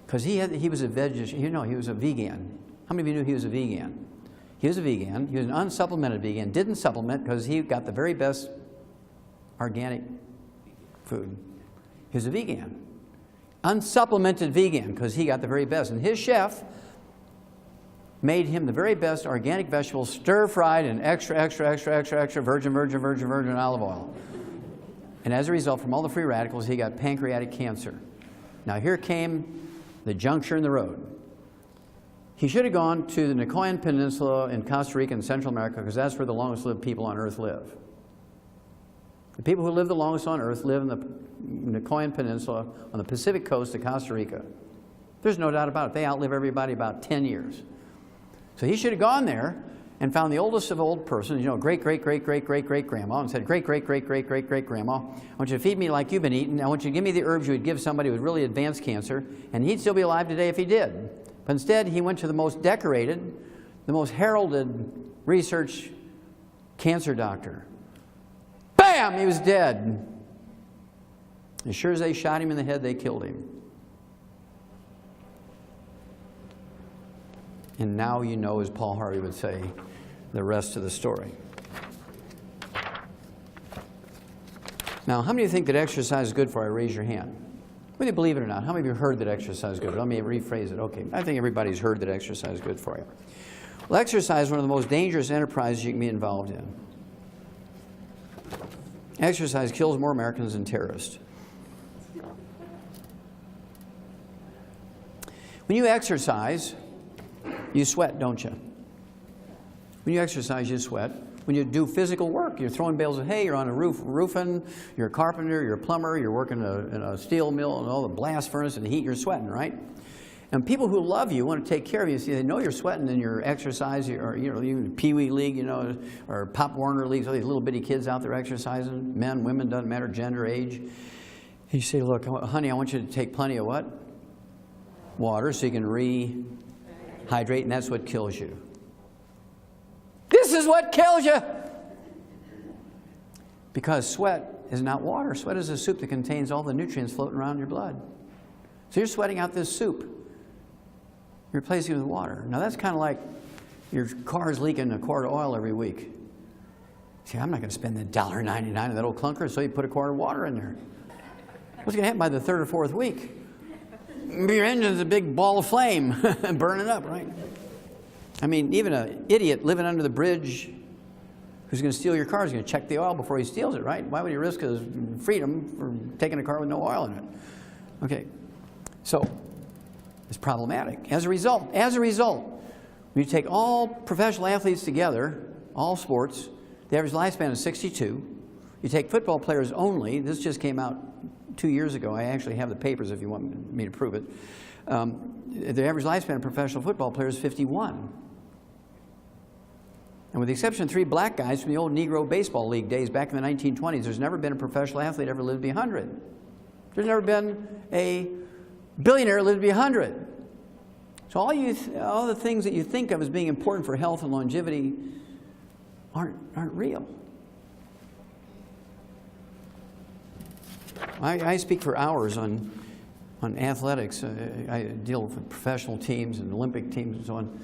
Because he was a he was a vegan. How many of you knew he was a vegan? He was a vegan. He was an unsupplemented vegan. Didn't supplement because he got the very best organic food. He was a vegan. Unsupplemented vegan because he got the very best. And his chef made him the very best organic vegetables, stir-fried in extra virgin olive oil. And as a result, from all the free radicals, he got pancreatic cancer. Now here came the juncture in the road. He should have gone to the Nicoyan Peninsula in Costa Rica and Central America because that's where the longest lived people on Earth live. The people who live the longest on Earth live in the Nicoyan Peninsula on the Pacific coast of Costa Rica. There's no doubt about it. They outlive everybody about 10 years. So he should have gone there and found the oldest of old persons, great-great-great-great-great-great-grandma, and said, great-great-great-great-great-great-grandma, I want you to feed me like you've been eating. I want you to give me the herbs you would give somebody with really advanced cancer, and he'd still be alive today if he did. But instead, he went to the most decorated, the most heralded research cancer doctor. Bam! He was dead. As sure as they shot him in the head, they killed him. And now you know, as Paul Harvey would say, the rest of the story. Now, how many of you think that exercise is good for you? Raise your hand. Whether you believe it or not, how many of you heard that exercise is good? Let me rephrase it. Okay, I think everybody's heard that exercise is good for you. Well, exercise is one of the most dangerous enterprises you can be involved in. Exercise kills more Americans than terrorists. When you exercise, you sweat, don't you? When you exercise, you sweat. When you do physical work, you're throwing bales of hay, you're on a roof roofing, you're a carpenter, you're a plumber, you're working in a steel mill and all the blast furnace and heat, you're sweating, right? And people who love you want to take care of you. See, they know you're sweating in your exercise, or even Pee Wee League, or Pop Warner leagues. All these little bitty kids out there exercising, men, women, doesn't matter, gender, age. And you say, look, honey, I want you to take plenty of what? Water, so you can rehydrate, and that's what kills you. This is what kills you! Because sweat is not water. Sweat is a soup that contains all the nutrients floating around in your blood. So you're sweating out this soup. You're replacing it with water. Now that's kind of like your car's leaking a quart of oil every week. See, I'm not going to spend the $1.99 on that old clunker, so you put a quart of water in there. What's going to happen by the third or fourth week? Your engine's a big ball of flame burning up, right? I mean, even an idiot living under the bridge who's going to steal your car is going to check the oil before he steals it, right? Why would he risk his freedom for taking a car with no oil in it? Okay, so it's problematic. As a result, when you take all professional athletes together, all sports, the average lifespan is 62. You take football players only. This just came out 2 years ago. I actually have the papers if you want me to prove it. The average lifespan of professional football players is 51. And with the exception of 3 black guys from the old Negro Baseball League days back in the 1920s, there's never been a professional athlete ever lived to be 100. There's never been a billionaire lived to be 100. So all the things that you think of as being important for health and longevity aren't real. I speak for hours on athletics. I deal with professional teams and Olympic teams and so on.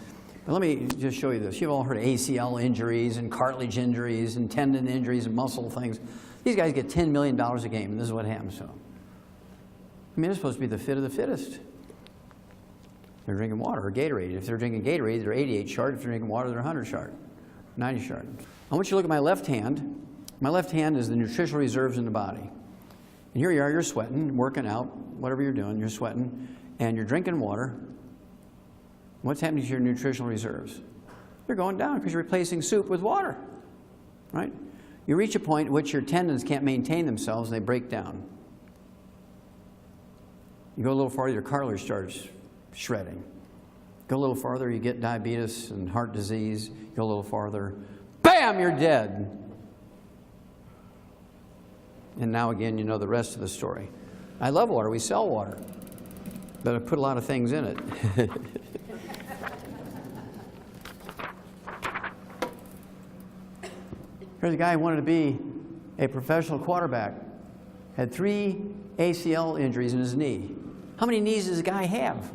But let me just show you this. You've all heard of ACL injuries and cartilage injuries and tendon injuries and muscle things. These guys get $10 million a game, and this is what happens to them. I mean, they're supposed to be the fit of the fittest. They're drinking water or Gatorade. If they're drinking Gatorade, they're 88 short. If they're drinking water, they're 100 short, 90 short. I want you to look at my left hand. My left hand is the nutritional reserves in the body. And here you are, you're sweating, working out, whatever you're doing, you're sweating, and you're drinking water. What's happening to your nutritional reserves? They're going down because you're replacing soup with water, right? You reach a point at which your tendons can't maintain themselves and they break down. You go a little farther, your cartilage starts shredding. Go a little farther, you get diabetes and heart disease. Go a little farther, bam, you're dead. And now again, you know the rest of the story. I love water. We sell water. But I put a lot of things in it. Here's a guy who wanted to be a professional quarterback. Had 3 ACL injuries in his knee. How many knees does a guy have?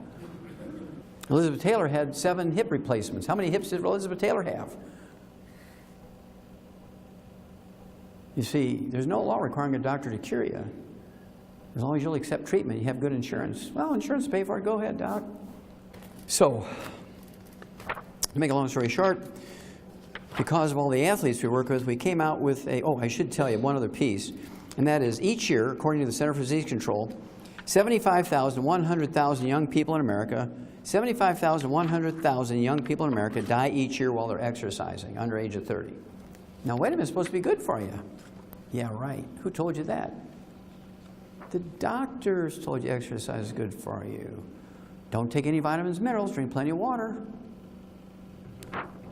Elizabeth Taylor had 7 hip replacements. How many hips did Elizabeth Taylor have? You see, there's no law requiring a doctor to cure you. As long as you'll accept treatment, you have good insurance. Well, insurance will pay for it. Go ahead, doc. So, to make a long story short, because of all the athletes we work with, we came out with I should tell you one other piece, and that is each year, according to the Center for Disease Control, 75,000 to 100,000 young people in America, 75,000 to 100,000 young people in America die each year while they're exercising, under age of 30. Now, wait a minute, it's supposed to be good for you. Yeah, right. Who told you that? The doctors told you exercise is good for you. Don't take any vitamins, minerals, drink plenty of water.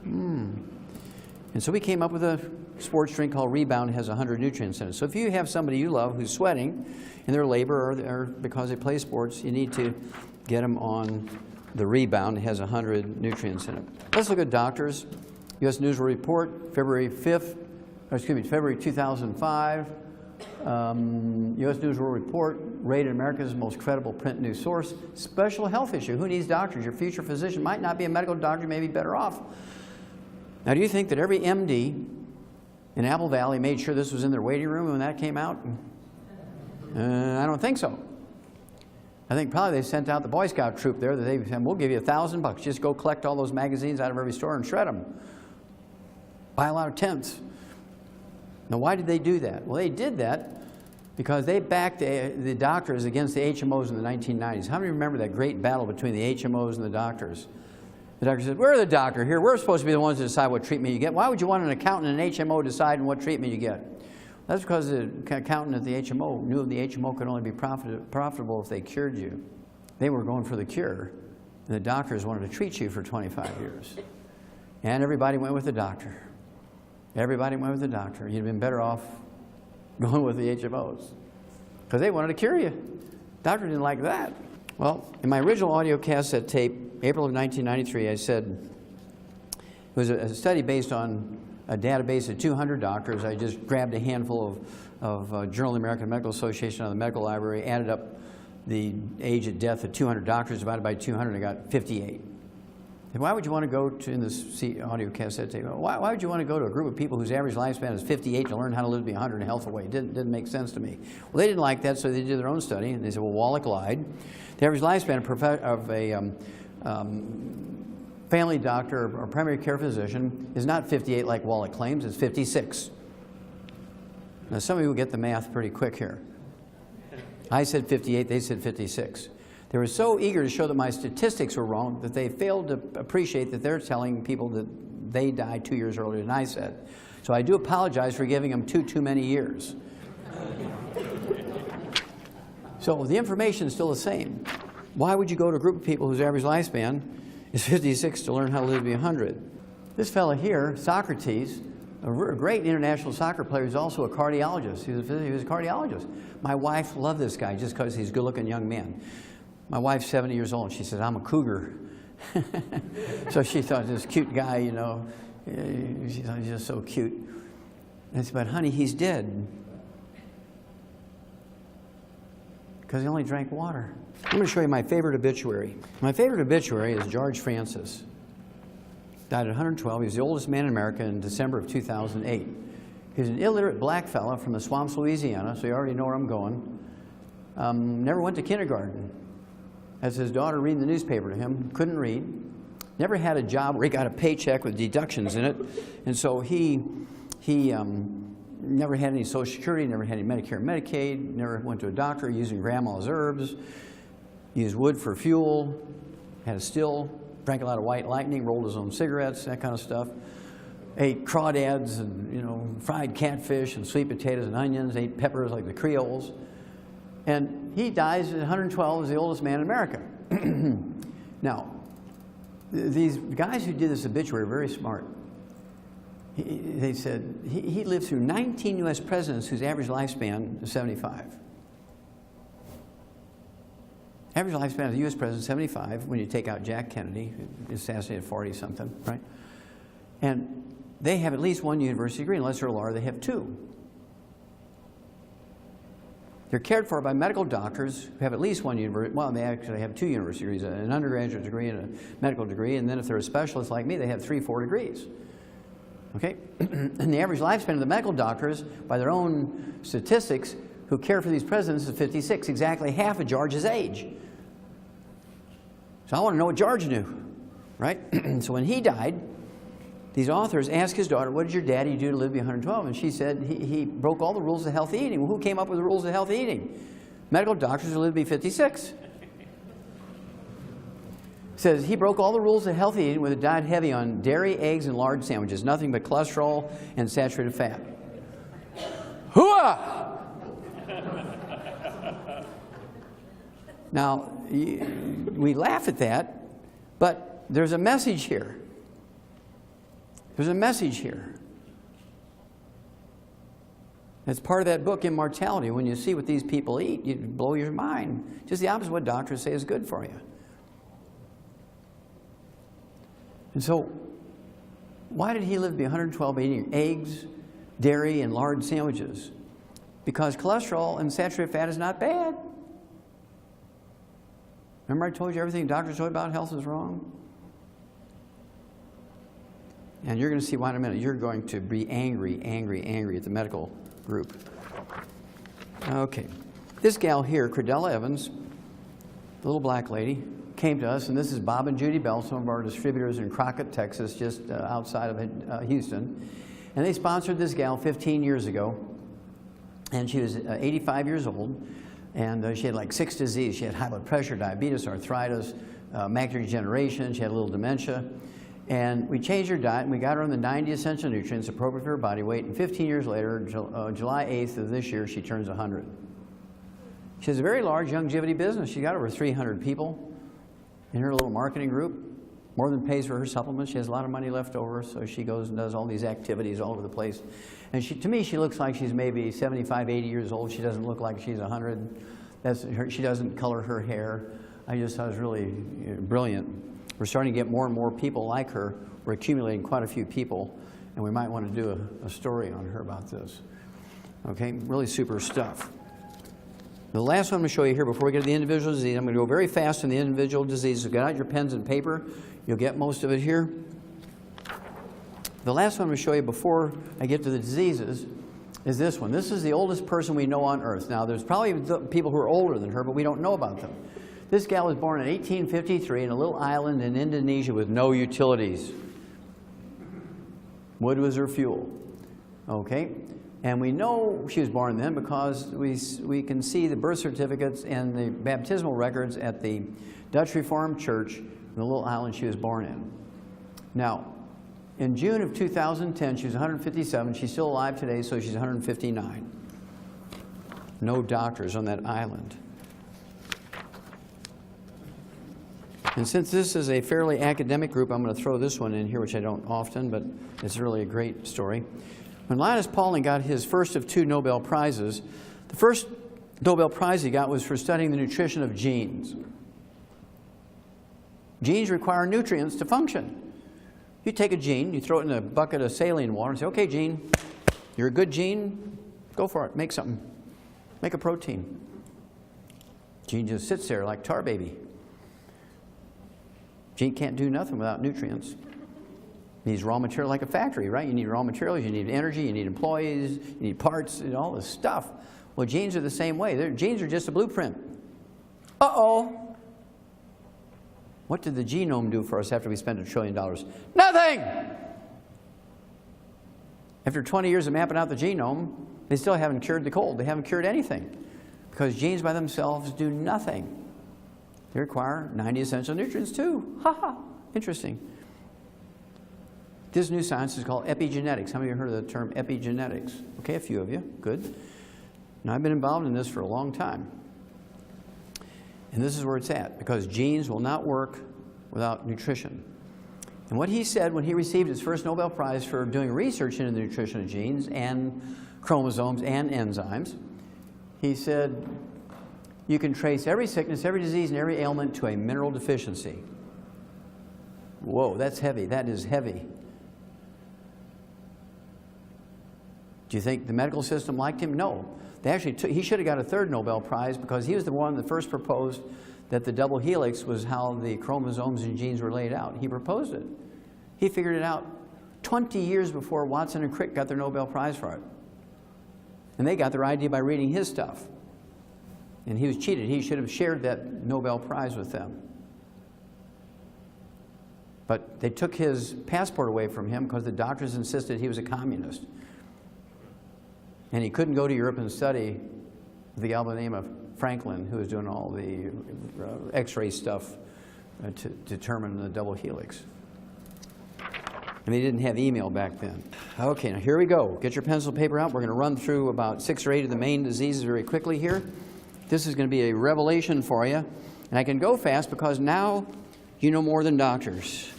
And so we came up with a sports drink called Rebound. It has 100 nutrients in it. So if you have somebody you love who's sweating in their labor or because they play sports, you need to get them on the Rebound. It has 100 nutrients in it. Let's look at doctors. U.S. News Report, February 2005. U.S. News World Report, rated America's most credible print news source. Special health issue. Who needs doctors? Your future physician might not be a medical doctor, you may be better off. Now, do you think that every MD in Apple Valley made sure this was in their waiting room when that came out? I don't think so. I think probably they sent out the Boy Scout troop there that they said, we'll give you $1,000. Just go collect all those magazines out of every store and shred them. Buy a lot of tents. Now, why did they do that? Well, they did that because they backed the doctors against the HMOs in the 1990s. How many remember that great battle between the HMOs and the doctors? The doctor said, we're the doctor here. We're supposed to be the ones to decide what treatment you get. Why would you want an accountant and an HMO deciding what treatment you get? That's because the accountant at the HMO knew the HMO could only be profitable if they cured you. They were going for the cure, and the doctors wanted to treat you for 25 years. And everybody went with the doctor. Everybody went with the doctor. You'd have been better off going with the HMOs because they wanted to cure you. The doctor didn't like that. Well, in my original audio cassette tape, April of 1993, I said it was a study based on a database of 200 doctors. I just grabbed a handful of Journal of the American Medical Association out of the medical library, added up the age of death of 200 doctors, divided by 200, I got 58. And why would you want to go to, in this audio cassette tape, why would you want to go to a group of people whose average lifespan is 58 to learn how to live to be 100 in a healthful way? It didn't make sense to me. Well, they didn't like that, so they did their own study, and they said, well, Wallach lied. The average lifespan of a family doctor or primary care physician is not 58 like Wallach claims, it's 56. Now, some of you will get the math pretty quick here. I said 58, they said 56. They were so eager to show that my statistics were wrong that they failed to appreciate that they're telling people that they died 2 years earlier than I said. So I do apologize for giving them too many years. So the information is still the same. Why would you go to a group of people whose average lifespan is 56 to learn how to live to be 100? This fellow here, Socrates, a great international soccer player, is also a cardiologist. He was a cardiologist. My wife loved this guy just because he's a good-looking young man. My wife's 70 years old. She said, I'm a cougar. So she thought this cute guy, you know, she thought he's just so cute. And I said, but honey, he's dead. Because he only drank water. I'm going to show you my favorite obituary. My favorite obituary is George Francis. Died at 112. He was the oldest man in America in December of 2008. He was an illiterate black fella from the swamps, Louisiana, so you already know where I'm going. Never went to kindergarten. As his daughter reading the newspaper to him, couldn't read. Never had a job where he got a paycheck with deductions in it. And so he never had any Social Security, never had any Medicare and Medicaid, never went to a doctor, using grandma's herbs, used wood for fuel, had a still, drank a lot of White Lightning, rolled his own cigarettes, that kind of stuff. Ate crawdads and, you know, fried catfish and sweet potatoes and onions, ate peppers like the Creoles. And he dies at 112 as the oldest man in America. Now, these guys who did this obituary are very smart. They said he lived through 19 U.S. presidents whose average lifespan is 75. Average lifespan of the U.S. president is 75 when you take out Jack Kennedy, assassinated 40-something, right? And they have at least one university degree. Unless they're a lawyer, they have two. They're cared for by medical doctors who have at least one university. Well, they actually have 2 university degrees, an undergraduate degree and a medical degree. And then if they're a specialist like me, they have 3, 4 degrees. Okay? And the average lifespan of the medical doctors, by their own statistics, who care for these presidents is 56, exactly half of George's age. So I want to know what George knew, right? So when he died, these authors asked his daughter, what did your daddy do to live to be 112? And she said, he broke all the rules of healthy eating. Well, who came up with the rules of healthy eating? Medical doctors who live to be 56. Says he broke all the rules of healthy eating with a diet heavy on dairy, eggs, and lard sandwiches, nothing but cholesterol and saturated fat. Hooah! Now, we laugh at that, but there's a message here. There's a message here. It's part of that book, Immortality. When you see what these people eat, you blow your mind. Just the opposite of what doctors say is good for you. And so, why did he live to be 112 eating eggs, dairy, and lard sandwiches? Because cholesterol and saturated fat is not bad. Remember I told you everything doctors told you about health is wrong? And you're going to see why in a minute. You're going to be angry, angry, angry at the medical group. Okay. This gal here, Credella Evans, the little black lady, came to us, and this is Bob and Judy Bell, some of our distributors in Crockett, Texas, just outside of Houston. And they sponsored this gal 15 years ago, and she was 85 years old, and she had like 6 diseases. She had high blood pressure, diabetes, arthritis, macular degeneration, she had a little dementia. And we changed her diet, and we got her on the 90 essential nutrients appropriate for her body weight, and 15 years later, July 8th of this year, she turns 100. She has a very large longevity business. She got over 300 people in her little marketing group, more than pays for her supplements. She has a lot of money left over, so she goes and does all these activities all over the place. And to me, she looks like she's maybe 75, 80 years old. She doesn't look like she's 100. She doesn't color her hair. I just thought it was really brilliant. We're starting to get more and more people like her. We're accumulating quite a few people, and we might want to do a story on her about this. Okay, really super stuff. The last one I'm going to show you here before we get to the individual disease, I'm going to go very fast on the individual disease. So get out your pens and paper. You'll get most of it here. The last one I'm going to show you before I get to the diseases is this one. This is the oldest person we know on Earth. Now, there's probably people who are older than her, but we don't know about them. This gal was born in 1853 in a little island in Indonesia with no utilities. Wood was her fuel. Okay? And we know she was born then because we can see the birth certificates and the baptismal records at the Dutch Reformed Church in the little island she was born in. Now, in June of 2010, she was 157. She's still alive today, so she's 159. No doctors on that island. And since this is a fairly academic group, I'm going to throw this one in here, which I don't often, but it's really a great story. When Linus Pauling got his first of 2 Nobel Prizes, the first Nobel Prize he got was for studying the nutrition of genes. Genes require nutrients to function. You take a gene, you throw it in a bucket of saline water and say, okay, gene, you're a good gene, go for it, make something. Make a protein. Gene just sits there like tar baby. Gene can't do nothing without nutrients. Needs raw material like a factory, right? You need raw materials, you need energy, you need employees, you need parts, and all this stuff. Well, genes are the same way. Genes are just a blueprint. Uh-oh. What did the genome do for us after we spent $1 trillion? Nothing! After 20 years of mapping out the genome, they still haven't cured the cold. They haven't cured anything. Because genes by themselves do nothing. They require 90 essential nutrients too. Ha ha. Interesting. This new science is called epigenetics. How many of you heard of the term epigenetics? Okay, a few of you. Good. Now, I've been involved in this for a long time. And this is where it's at, because genes will not work without nutrition. And what he said when he received his first Nobel Prize for doing research into the nutrition of genes and chromosomes and enzymes, he said, you can trace every sickness, every disease, and every ailment to a mineral deficiency. Whoa, that's heavy. That is heavy. Do you think the medical system liked him? No. They actually he should have got a 3rd Nobel Prize because he was the one that first proposed that the double helix was how the chromosomes and genes were laid out. He proposed it. He figured it out 20 years before Watson and Crick got their Nobel Prize for it. And they got their idea by reading his stuff. And he was cheated. He should have shared that Nobel Prize with them. But they took his passport away from him because the doctors insisted he was a communist. And he couldn't go to Europe and study with the gal by the name of Franklin, who was doing all the X-ray stuff to determine the double helix. And they didn't have email back then. Okay, now here we go. Get your pencil and paper out. We're going to run through about 6 or 8 of the main diseases very quickly here. This is going to be a revelation for you. And I can go fast because now you know more than doctors.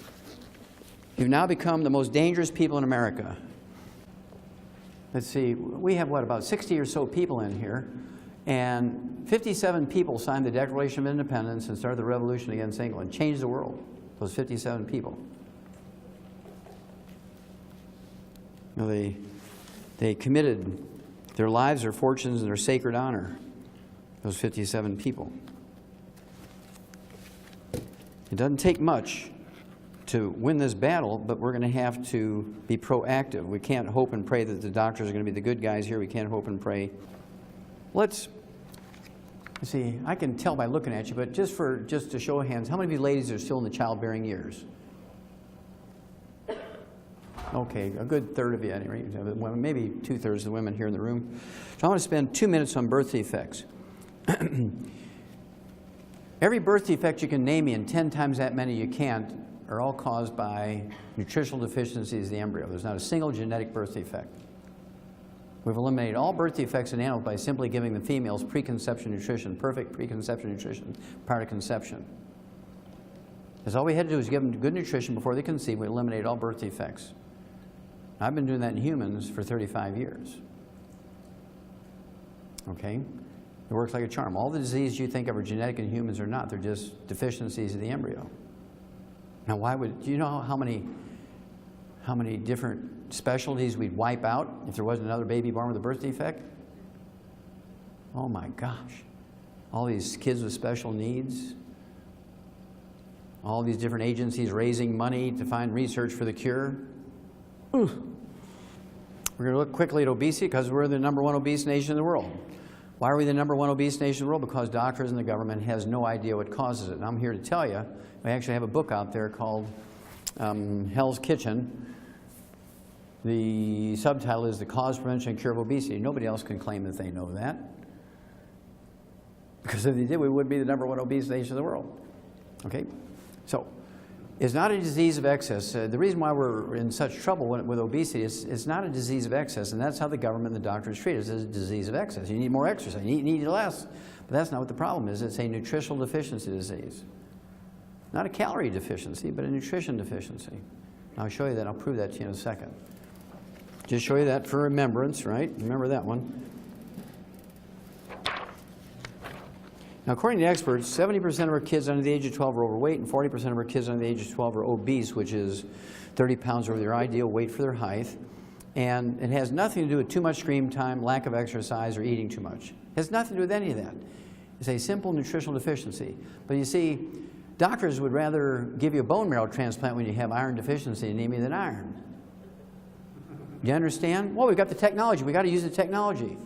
You've now become the most dangerous people in America. Let's see, we have, what, about 60 or so people in here, and 57 people signed the Declaration of Independence and started the revolution against England, changed the world, those 57 people. You know, they committed their lives, their fortunes, and their sacred honor, those 57 people. It doesn't take much to win this battle, but we're going to have to be proactive. We can't hope and pray that the doctors are going to be the good guys here. We can't hope and pray. Let's see, I can tell by looking at you, but just to show of hands, how many of you ladies are still in the childbearing years? Okay, a good third of you, anyway. Maybe 2/3 of the women here in the room. So I want to spend 2 minutes on birth defects. Every birth defect you can name me, and 10 times that many you can't, are all caused by nutritional deficiencies of the embryo. There's not a single genetic birth defect. We've eliminated all birth defects in animals by simply giving the females preconception nutrition, perfect preconception nutrition prior to conception. Because all we had to do was give them good nutrition before they conceived. We eliminated all birth defects. I've been doing that in humans for 35 years. Okay? It works like a charm. All the diseases you think of are genetic in humans are not. They're just deficiencies of the embryo. Now, do you know how many different specialties we'd wipe out if there wasn't another baby born with a birth defect? Oh my gosh. All these kids with special needs. All these different agencies raising money to find research for the cure. Ooh. We're going to look quickly at obesity because we're the #1 obese nation in the world. Why are we the #1 obese nation in the world? Because doctors and the government has no idea what causes it. And I'm here to tell you, I actually have a book out there called Hell's Kitchen. The subtitle is The Cause, Prevention, and Cure of Obesity. Nobody else can claim that they know that. Because if they did, we would be the #1 obese nation in the world. Okay? So, it's not a disease of excess. The reason why we're in such trouble with obesity is it's not a disease of excess, and that's how the government and the doctors treat it. It's a disease of excess. You need more exercise. You need less. But that's not what the problem is. It's a nutritional deficiency disease. Not a calorie deficiency, but a nutrition deficiency. And I'll show you that. I'll prove that to you in a second. Just show you that for remembrance, right? Remember that one. Now, according to experts, 70% of our kids under the age of 12 are overweight, and 40% of our kids under the age of 12 are obese, which is 30 pounds over their ideal weight for their height. And it has nothing to do with too much screen time, lack of exercise, or eating too much. It has nothing to do with any of that. It's a simple nutritional deficiency. But you see, doctors would rather give you a bone marrow transplant when you have iron deficiency anemia than iron. You understand? Well, we've got the technology. We've got to use the technology.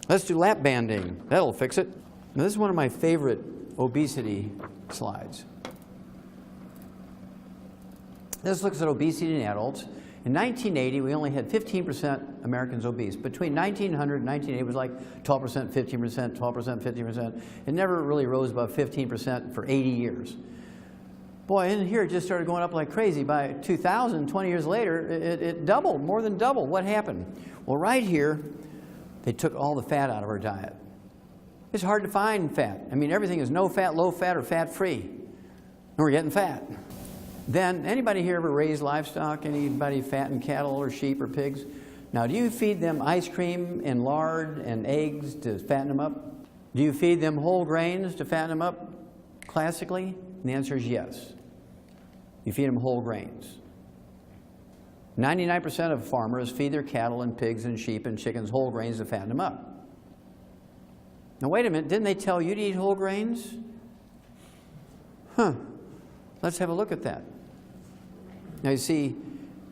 Let's do lap banding. That'll fix it. Now, this is one of my favorite obesity slides. This looks at obesity in adults. In 1980, we only had 15% Americans obese. Between 1900 and 1980, it was like 12%, 15%, 12%, 15%. It never really rose above 15% for 80 years. Boy, in here it just started going up like crazy. By 2000, 20 years later, it doubled, more than doubled. What happened? Well, right here, they took all the fat out of our diet. It's hard to find fat. I mean, everything is no fat, low fat, or fat-free. And we're getting fat. Then, anybody here ever raise livestock? Anybody fatten cattle or sheep or pigs? Now, do you feed them ice cream and lard and eggs to fatten them up? Do you feed them whole grains to fatten them up, classically? And the answer is yes. You feed them whole grains. 99% of farmers feed their cattle and pigs and sheep and chickens whole grains to fatten them up. Now, wait a minute. Didn't they tell you to eat whole grains? Huh. Let's have a look at that. Now, you see,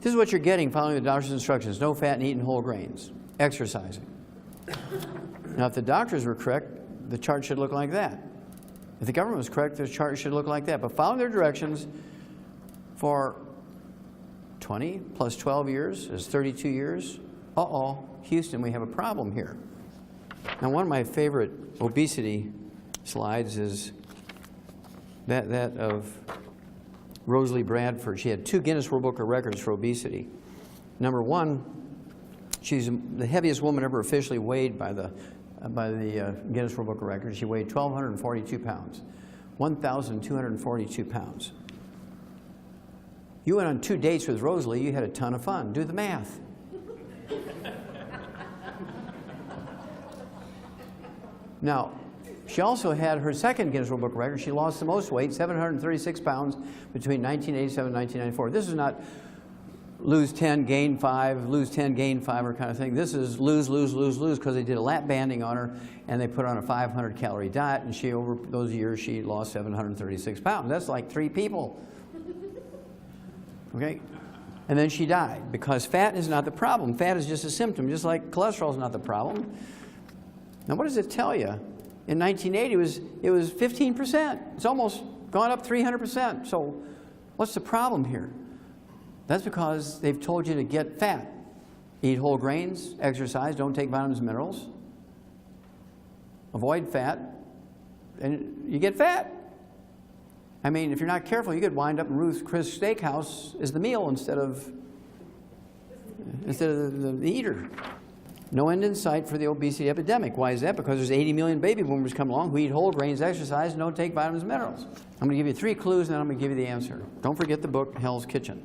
this is what you're getting following the doctor's instructions. No fat and eating whole grains. Exercising. Now, if the doctors were correct, the chart should look like that. If the government was correct, the chart should look like that. But following their directions for 20 plus 12 years is 32 years. Uh-oh, Houston, we have a problem here. Now, one of my favorite obesity slides is that of Rosalie Bradford. She had 2 Guinness World Book of Records for obesity. Number 1, she's the heaviest woman ever officially weighed by the Guinness World Book of Records. She weighed 1,242 pounds. 1,242 pounds. You went on 2 dates with Rosalie, you had a ton of fun. Do the math. Now, she also had her second Guinness World Book of Records. She lost the most weight, 736 pounds, between 1987 and 1994. This is not lose 10, gain 5, lose 10, gain 5 or kind of thing. This is lose, lose, lose, lose, because they did a lap banding on her and they put her on a 500 calorie diet, and she, over those years, she lost 736 pounds. That's like 3 people. Okay? And then she died, because fat is not the problem. Fat is just a symptom, just like cholesterol is not the problem. Now, what does it tell you? In 1980, it was 15%. It's almost gone up 300%. So what's the problem here? That's because they've told you to get fat. Eat whole grains, exercise, don't take vitamins and minerals. Avoid fat, and you get fat. I mean, if you're not careful, you could wind up in Ruth's Chris Steakhouse as the meal instead of the eater. No end in sight for the obesity epidemic. Why is that? Because there's 80 million baby boomers come along who eat whole grains, exercise, and don't take vitamins and minerals. I'm going to give you 3 clues, and then I'm going to give you the answer. Don't forget the book, Hell's Kitchen.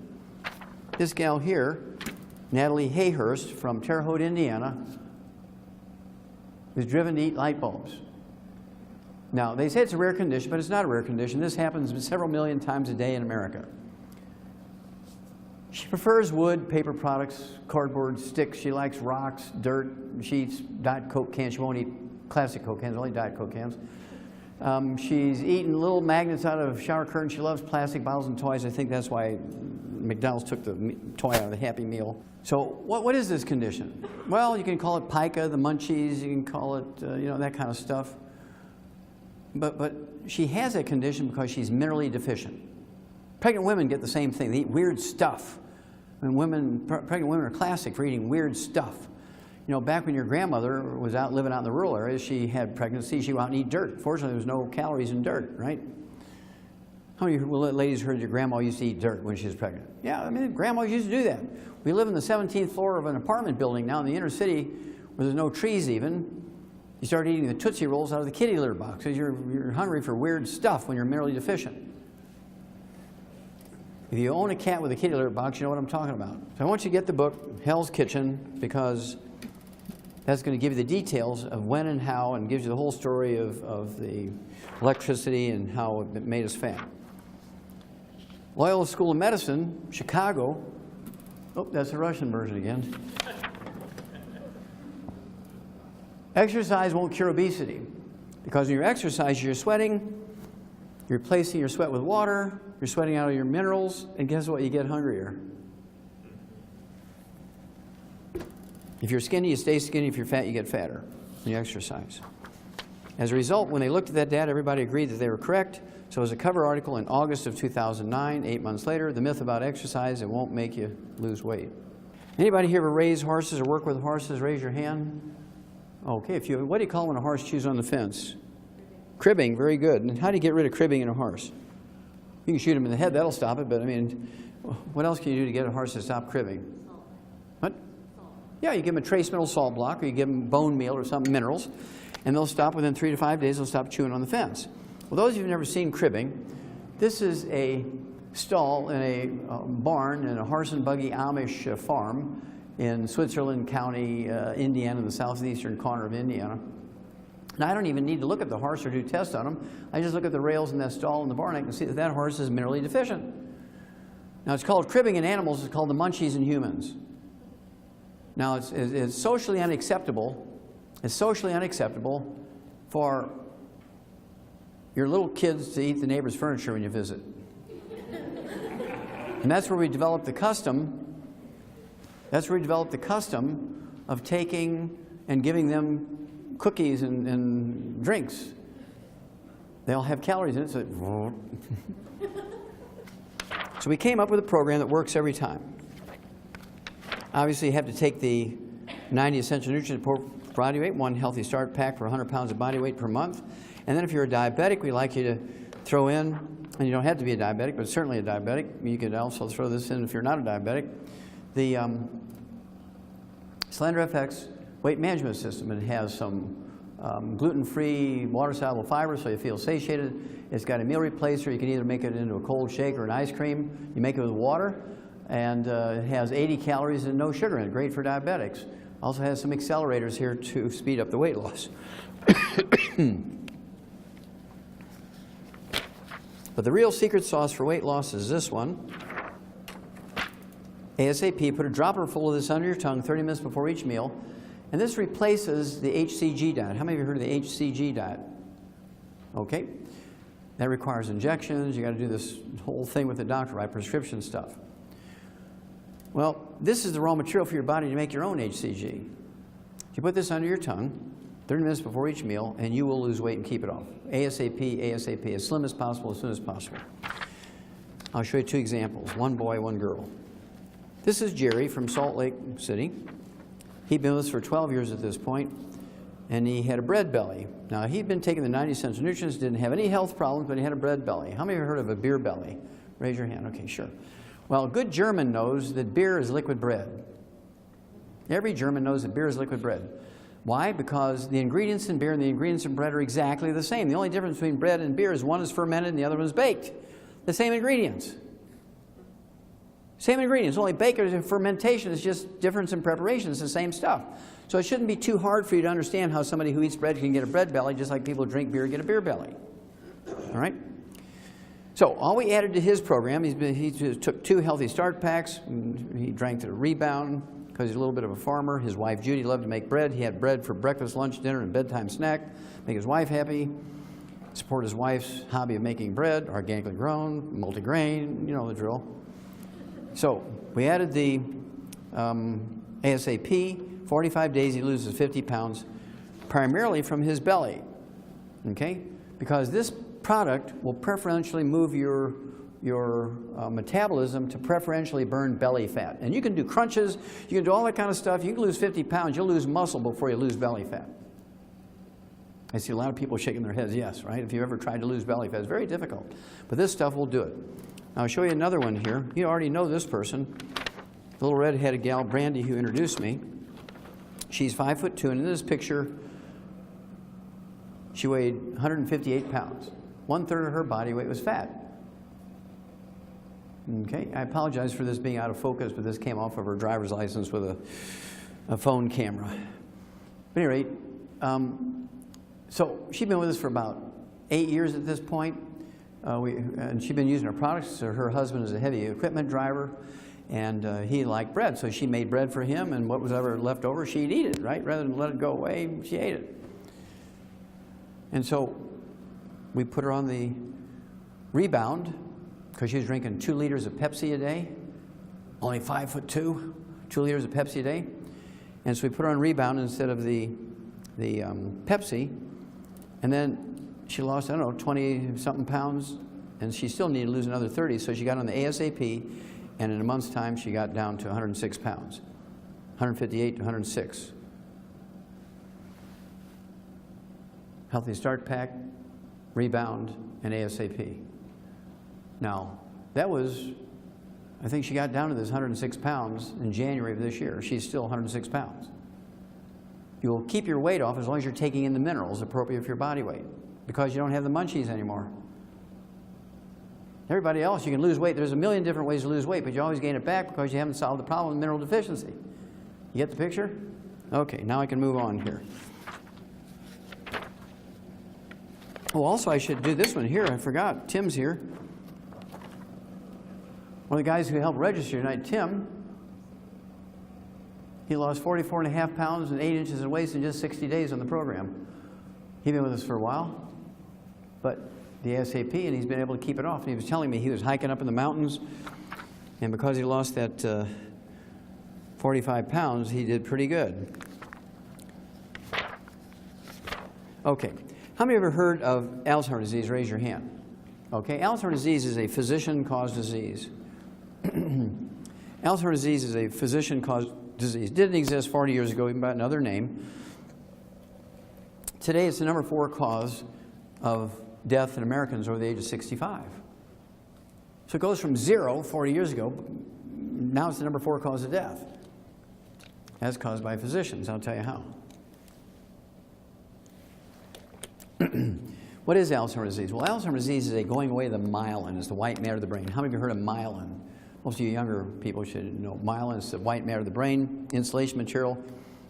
This gal here, Natalie Hayhurst from Terre Haute, Indiana, is driven to eat light bulbs. Now, they say it's a rare condition, but it's not a rare condition. This happens several million times a day in America. She prefers wood, paper products, cardboard, sticks. She likes rocks, dirt. She eats Diet Coke cans. She won't eat classic Coke cans, only Diet Coke cans. She's eaten little magnets out of shower curtains. She loves plastic bottles and toys. I think that's why McDonald's took the toy out of the Happy Meal. So what is this condition? Well, you can call it pica, the munchies. You can call it, that kind of stuff. But she has that condition because she's minerally deficient. Pregnant women get the same thing. They eat weird stuff. And pregnant women are classic for eating weird stuff. Back when your grandmother was out living out in the rural areas, she had pregnancy, she would out and eat dirt. Fortunately, there was no calories in dirt, right? How many ladies heard your grandma used to eat dirt when she was pregnant? Yeah, I mean, grandmas used to do that. We live in the 17th floor of an apartment building now in the inner city where there's no trees even. You start eating the Tootsie Rolls out of the kitty litter box because you're hungry for weird stuff when you're minerally deficient. If you own a cat with a kitty litter box, you know what I'm talking about. So I want you to get the book, Hell's Kitchen, because that's going to give you the details of when and how, and gives you the whole story of the electricity and how it made us fat. Loyola School of Medicine, Chicago. Oh, that's the Russian version again. Exercise won't cure obesity, because when you're exercising, you're sweating, you're replacing your sweat with water, you're sweating out of your minerals, and guess what? You get hungrier. If you're skinny, you stay skinny. If you're fat, you get fatter when you exercise. As a result, when they looked at that data, everybody agreed that they were correct. So it was a cover article in August of 2009, 8 months later, the myth about exercise, it won't make you lose weight. Anybody here ever raise horses or work with horses? Raise your hand. Okay, what do you call when a horse chews on the fence? Cribbing, very good. And how do you get rid of cribbing in a horse? You can shoot him in the head, that'll stop it, but I mean, what else can you do to get a horse to stop cribbing? What? Yeah, you give them a trace mineral salt block, or you give them bone meal or some minerals, and they'll stop within 3 to 5 days, they'll stop chewing on the fence. Well, those of you who've never seen cribbing, this is a stall in a barn in a horse and buggy Amish farm in Switzerland County, Indiana, in the southeastern corner of Indiana. Now, I don't even need to look at the horse or do tests on them. I just look at the rails in that stall in the barn. I can see that that horse is minerally deficient. Now, it's called cribbing in animals. It's called the munchies in humans. Now, it's socially unacceptable. It's socially unacceptable for your little kids to eat the neighbor's furniture when you visit. And that's where we developed the custom. That's where we developed the custom of taking and giving them cookies and drinks. They all have calories in it, so so we came up with a program that works every time. Obviously, you have to take the 90 essential nutrients per body weight, 1 healthy start pack for 100 pounds of body weight per month. And then if you're a diabetic, we like you to throw in, and you don't have to be a diabetic, but certainly a diabetic. You could also throw this in if you're not a diabetic. The Slender FX weight management system. It has some gluten-free, water-soluble fiber, so you feel satiated. It's got a meal replacer. You can either make it into a cold shake or an ice cream. You make it with water, and it has 80 calories and no sugar in it. Great for diabetics. Also has some accelerators here to speed up the weight loss. But the real secret sauce for weight loss is this one. ASAP, put a dropper full of this under your tongue 30 minutes before each meal. And this replaces the HCG diet. How many of you heard of the HCG diet? Okay. That requires injections. You got to do this whole thing with the doctor, right? Prescription stuff. Well, this is the raw material for your body to make your own HCG. You put this under your tongue 30 minutes before each meal, and you will lose weight and keep it off. ASAP, ASAP, as slim as possible, as soon as possible. I'll show you two examples, one boy, one girl. This is Jerry from Salt Lake City. He'd been with us for 12 years at this point, and he had a bread belly. Now, he'd been taking the 90 Essential Nutrients, didn't have any health problems, but he had a bread belly. How many of you heard of a beer belly? Raise your hand. Okay, sure. Well, a good German knows that beer is liquid bread. Every German knows that beer is liquid bread. Why? Because the ingredients in beer and the ingredients in bread are exactly the same. The only difference between bread and beer is one is fermented and the other one is baked. The same ingredients. Same ingredients, only baking and fermentation is just difference in preparation. It's the same stuff. So it shouldn't be too hard for you to understand how somebody who eats bread can get a bread belly, just like people who drink beer get a beer belly. All right? So all we added to his program, he took 2 healthy start packs. He drank to Rebound because he's a little bit of a farmer. His wife Judy loved to make bread. He had bread for breakfast, lunch, dinner, and bedtime snack. Make his wife happy. Support his wife's hobby of making bread, organically grown, multigrain, you know the drill. So we added the ASAP. 45 days he loses 50 pounds, primarily from his belly. Okay? Because this product will preferentially move your metabolism to preferentially burn belly fat. And you can do crunches, you can do all that kind of stuff. You can lose 50 pounds, you'll lose muscle before you lose belly fat. I see a lot of people shaking their heads, yes, right? If you've ever tried to lose belly fat, it's very difficult. But this stuff will do it. Now, I'll show you another one here. You already know this person, the little red-headed gal, Brandy, who introduced me. She's 5'2", and in this picture, she weighed 158 pounds. 1/3 of her body weight was fat. Okay, I apologize for this being out of focus, but this came off of her driver's license with a phone camera. But at any rate, so she's been with us for about 8 years at this point. And she's been using our products. So her husband is a heavy equipment driver, and he liked bread. So she made bread for him, and what was ever left over, she'd eat it, right? Rather than let it go away, she ate it. And so we put her on the Rebound because she was drinking 2 liters of Pepsi a day, only 5'2", 2 liters of Pepsi a day. And so we put her on Rebound instead of the Pepsi, and then she lost, I don't know, 20-something pounds, and she still needed to lose another 30, so she got on the ASAP, and in a month's time, she got down to 106 pounds, 158 to 106. Healthy Start Pack, Rebound, and ASAP. Now, that was, I think she got down to this 106 pounds in January of this year. She's still 106 pounds. You will keep your weight off as long as you're taking in the minerals appropriate for your body weight, because you don't have the munchies anymore. Everybody else, you can lose weight. There's a million different ways to lose weight, but you always gain it back because you haven't solved the problem of mineral deficiency. You get the picture? Okay, now I can move on here. Oh, also I should do this one here. I forgot. Tim's here. One of the guys who helped register tonight, Tim, he lost 44.5 pounds and 8 inches in waist in just 60 days on the program. He's been with us for a while, but the ASAP, and he's been able to keep it off. And he was telling me he was hiking up in the mountains, and because he lost that 45 pounds, he did pretty good. Okay, how many of you ever heard of Alzheimer's disease? Raise your hand. Okay, Alzheimer's disease is a physician-caused disease. Alzheimer's disease is a physician-caused disease. Didn't exist 40 years ago, even by another name. Today, it's the number 4 cause of death in Americans over the age of 65. So it goes from 0 40 years ago, now it's the number 4 cause of death. That's caused by physicians. I'll tell you how. What is Alzheimer's disease? Well, Alzheimer's disease is a going away of the myelin. It's the white matter of the brain. How many of you heard of myelin? Most of you younger people should know myelin is the white matter of the brain, insulation material.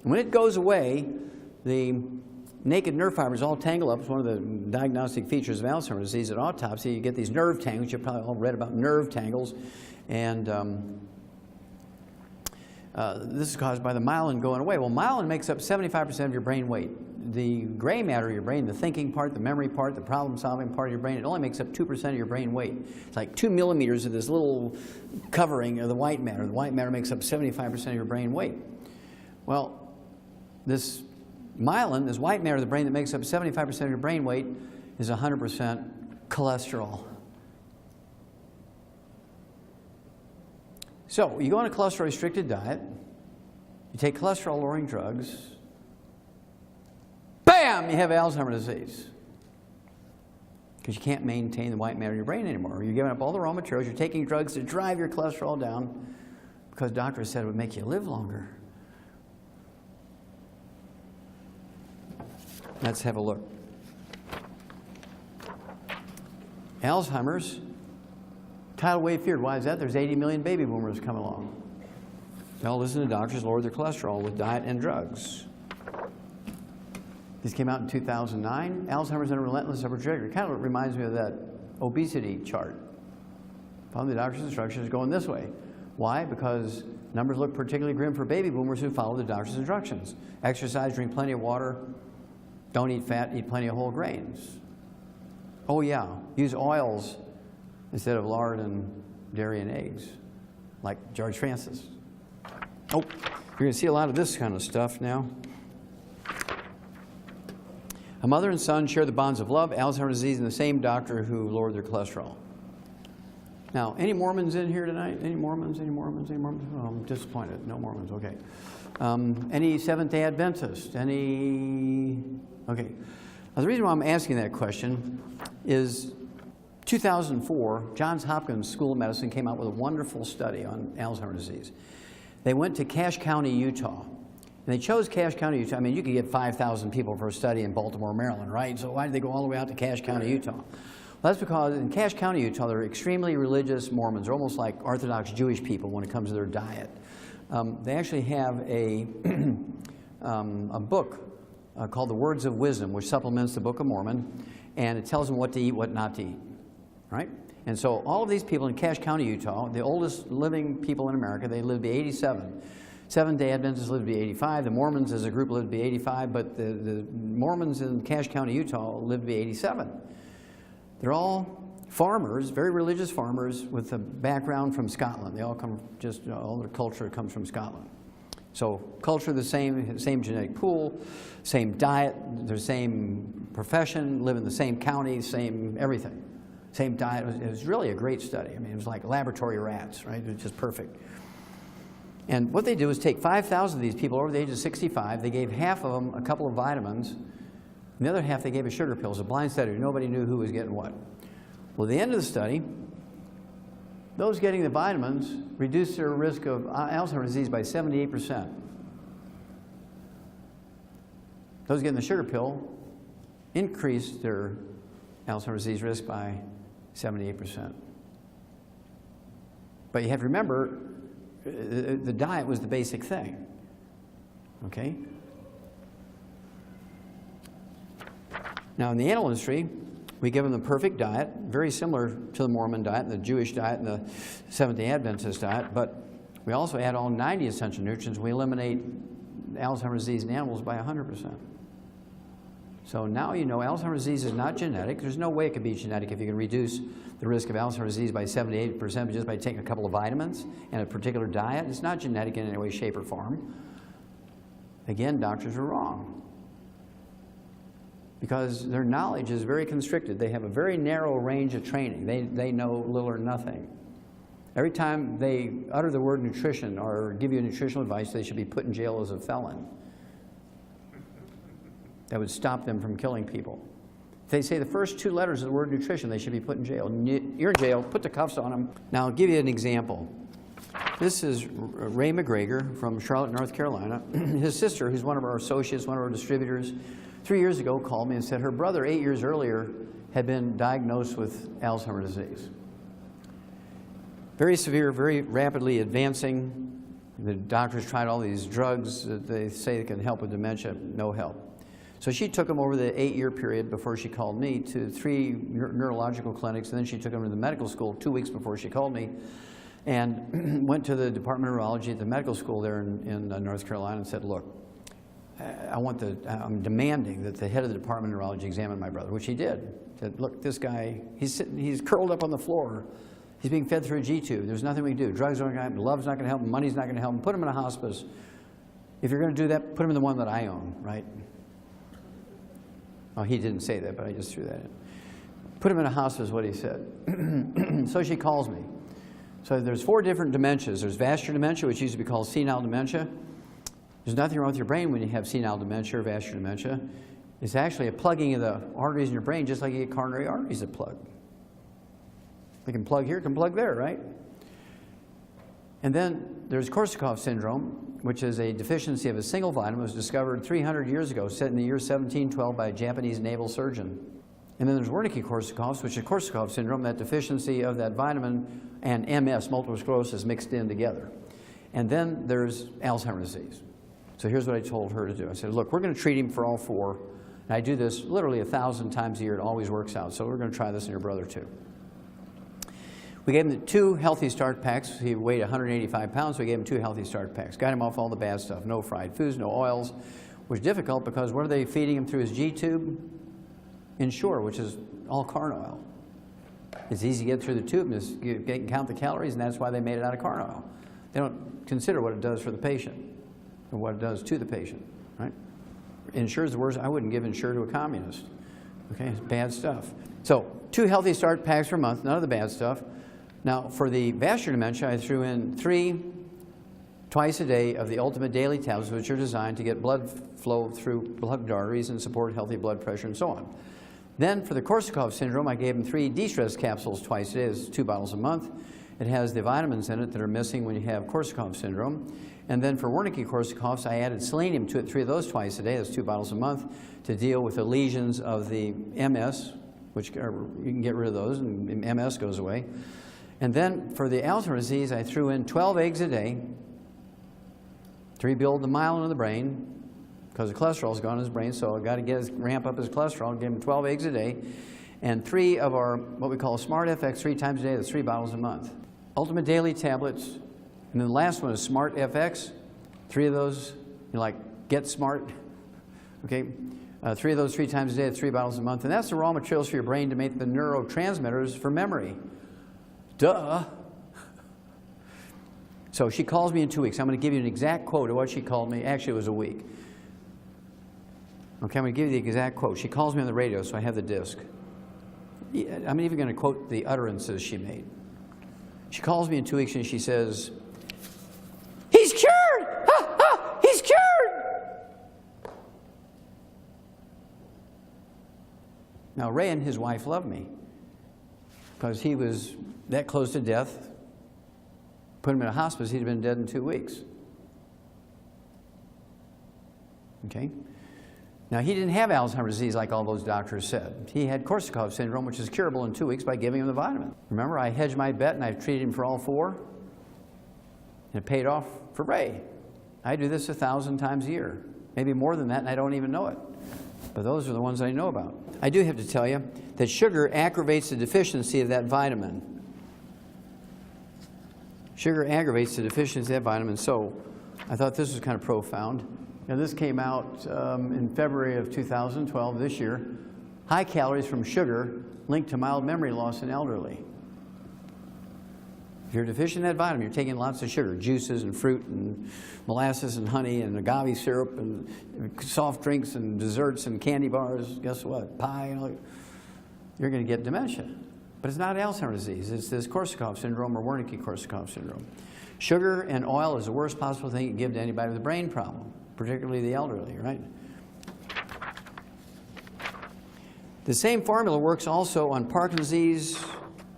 And when it goes away, the naked nerve fibers all tangle up. It's one of the diagnostic features of Alzheimer's disease. At autopsy, you get these nerve tangles. You've probably all read about nerve tangles. And This is caused by the myelin going away. Well, myelin makes up 75% of your brain weight. The gray matter of your brain, the thinking part, the memory part, the problem-solving part of your brain, it only makes up 2% of your brain weight. It's like 2 millimeters of this little covering of the white matter. The white matter makes up 75% of your brain weight. Well, this myelin, this white matter of the brain that makes up 75% of your brain weight, is 100% cholesterol. So you go on a cholesterol-restricted diet, you take cholesterol-lowering drugs, bam, you have Alzheimer's disease. Because you can't maintain the white matter in your brain anymore. You're giving up all the raw materials, you're taking drugs to drive your cholesterol down because doctors said it would make you live longer. Let's have a look. Alzheimer's, tidal wave feared. Why is that? There's 80 million baby boomers coming along. They all listen to doctors, lower their cholesterol with diet and drugs. This came out in 2009. Alzheimer's and a relentless upward trajectory. Kind of reminds me of that obesity chart. Following the doctor's instructions going this way. Why? Because numbers look particularly grim for baby boomers who follow the doctor's instructions. Exercise, drink plenty of water, don't eat fat, eat plenty of whole grains. Oh yeah, use oils instead of lard and dairy and eggs, like George Francis. Oh, you're going to see a lot of this kind of stuff now. A mother and son share the bonds of love, Alzheimer's disease, and the same doctor who lowered their cholesterol. Now, any Mormons in here tonight? Any Mormons? Any Mormons? Any Mormons? Oh, I'm disappointed. No Mormons. Okay. Any Seventh-day Adventists? Any? Okay. Now, the reason why I'm asking that question is 2004, Johns Hopkins School of Medicine came out with a wonderful study on Alzheimer's disease. They went to Cache County, Utah. And they chose Cache County, Utah. I mean, you could get 5,000 people for a study in Baltimore, Maryland, right? So why did they go all the way out to Cache County, Utah? Well, that's because in Cache County, Utah, they're extremely religious Mormons. They're almost like Orthodox Jewish people when it comes to their diet. They actually have a book called The Words of Wisdom, which supplements the Book of Mormon, and it tells them what to eat, what not to eat, right? And so all of these people in Cache County, Utah, the oldest living people in America, they live to be 87. Seventh-day Adventists live to be 85. The Mormons as a group live to be 85, but the Mormons in Cache County, Utah live to be 87. They're all farmers, very religious farmers with a background from Scotland. They all come just, all their culture comes from Scotland. So culture the same genetic pool, same diet, the same profession, live in the same county, same everything. Same diet. It was really a great study. I mean, it was like laboratory rats, right? It was just perfect. And what they do is take 5,000 of these people over the age of 65. They gave half of them a couple of vitamins. And the other half they gave a sugar pill. It was a blind study. Nobody knew who was getting what. Well, at the end of the study, those getting the vitamins reduced their risk of Alzheimer's disease by 78%. Those getting the sugar pill increased their Alzheimer's disease risk by 78%. But you have to remember, the diet was the basic thing, okay? Now, in the animal industry, we give them the perfect diet, very similar to the Mormon diet and the Jewish diet and the Seventh-day Adventist diet, but we also add all 90 essential nutrients. We eliminate Alzheimer's disease in animals by 100%. So now you know Alzheimer's disease is not genetic. There's no way it could be genetic if you can reduce the risk of Alzheimer's disease by 78% just by taking a couple of vitamins and a particular diet. It's not genetic in any way, shape, or form. Again, doctors are wrong because their knowledge is very constricted. They have a very narrow range of training. They know little or nothing. Every time they utter the word nutrition or give you nutritional advice, they should be put in jail as a felon. That would stop them from killing people. If they say the first two letters of the word nutrition, they should be put in jail. You're in jail, put the cuffs on them. Now, I'll give you an example. This is Ray McGregor from Charlotte, North Carolina. His sister, who's one of our associates, one of our distributors, 3 years ago called me and said her brother 8 years earlier had been diagnosed with Alzheimer's disease. Very severe, very rapidly advancing. The doctors tried all these drugs that they say can help with dementia, no help. So she took him over the 8-year period before she called me to 3 neurological clinics, and then she took him to the medical school 2 weeks before she called me. and went to the Department of Neurology at the medical school there in North Carolina and said, look, I'm demanding that the head of the Department of Neurology examine my brother, which he did. Said, look, this guy, he's curled up on the floor. He's being fed through a G-tube. There's nothing we can do. Drugs aren't going to help him. Love's not going to help him. Money's not going to help him. Put him in a hospice. If you're going to do that, put him in the one that I own, right? Oh, he didn't say that, but I just threw that in. Put him in a hospice, what he said. So she calls me. So there's 4 different dementias. There's vascular dementia, which used to be called senile dementia. There's nothing wrong with your brain when you have senile dementia or vascular dementia. It's actually a plugging of the arteries in your brain, just like you get coronary arteries that plug. They can plug here, can plug there, right? And then there's Korsakoff syndrome, which is a deficiency of a single vitamin. It was discovered 300 years ago, set in the year 1712 by a Japanese naval surgeon. And then there's Wernicke-Korsakoff's, which is Korsakoff syndrome, that deficiency of that vitamin and MS, multiple sclerosis, mixed in together. And then there's Alzheimer's disease. So here's what I told her to do. I said, look, we're going to treat him for all 4. And I do this literally 1,000 times a year. It always works out. So we're going to try this in your brother too. We gave him 2 healthy start packs. He weighed 185 pounds, so we gave him 2 healthy start packs. Got him off all the bad stuff. No fried foods, no oils, which is difficult because what are they feeding him through his G-tube? Ensure, which is all corn oil. It's easy to get through the tube and you can count the calories, and that's why they made it out of corn oil. They don't consider what it does for the patient or what it does to the patient, right? Ensure is the worst. I wouldn't give Ensure to a communist. Okay, it's bad stuff. So 2 healthy start packs per month, none of the bad stuff. Now, for the vascular dementia, I threw in 3 twice a day of the ultimate daily tablets, which are designed to get blood flow through plugged arteries and support healthy blood pressure and so on. Then for the Korsakoff syndrome, I gave him 3 de-stress capsules twice a day. It's 2 bottles a month. It has the vitamins in it that are missing when you have Korsakoff syndrome. And then for Wernicke-Korsakoff's, I added selenium to it, 3 of those twice a day. That's 2 bottles a month to deal with the lesions of the MS, which you can get rid of those and MS goes away. And then for the Alzheimer's disease, I threw in 12 eggs a day to rebuild the myelin in the brain, because the cholesterol's gone in his brain, so I've got to ramp up his cholesterol, give him 12 eggs a day, and 3 of our, what we call Smart FX 3 times a day, that's 3 bottles a month. Ultimate daily tablets, and then the last one is Smart FX, 3 of those, Get Smart, okay? 3 of those 3 times a day, that's 3 bottles a month, and that's the raw materials for your brain to make the neurotransmitters for memory. Duh. So she calls me in 2 weeks. I'm going to give you an exact quote of what she called me. Actually, it was a week. Okay, I'm going to give you the exact quote. She calls me on the radio, so I have the disc. I'm even going to quote the utterances she made. She calls me in 2 weeks and she says, "He's cured! Ha, ha, he's cured!" Now, Ray and his wife loved me because he was that close to death. Put him in a hospice, he'd have been dead in 2 weeks. Okay? Now, he didn't have Alzheimer's disease like all those doctors said. He had Korsakoff syndrome, which is curable in 2 weeks by giving him the vitamin. Remember, I hedged my bet and I treated him for all 4, and it paid off for Ray. I do this 1,000 times a year, maybe more than that, and I don't even know it. But those are the ones I know about. I do have to tell you that sugar aggravates the deficiency of that vitamin. Sugar aggravates the deficiency of that vitamin, so I thought this was kind of profound. Now, this came out in February of 2012, this year. High calories from sugar linked to mild memory loss in elderly. If you're deficient in that vitamin, you're taking lots of sugar, juices and fruit and molasses and honey and agave syrup and soft drinks and desserts and candy bars. Guess what? Pie and all. You're going to get dementia. But it's not Alzheimer's disease. It's this Korsakoff syndrome or Wernicke-Korsakoff syndrome. Sugar and oil is the worst possible thing you can give to anybody with a brain problem, particularly the elderly, right? The same formula works also on Parkinson's disease,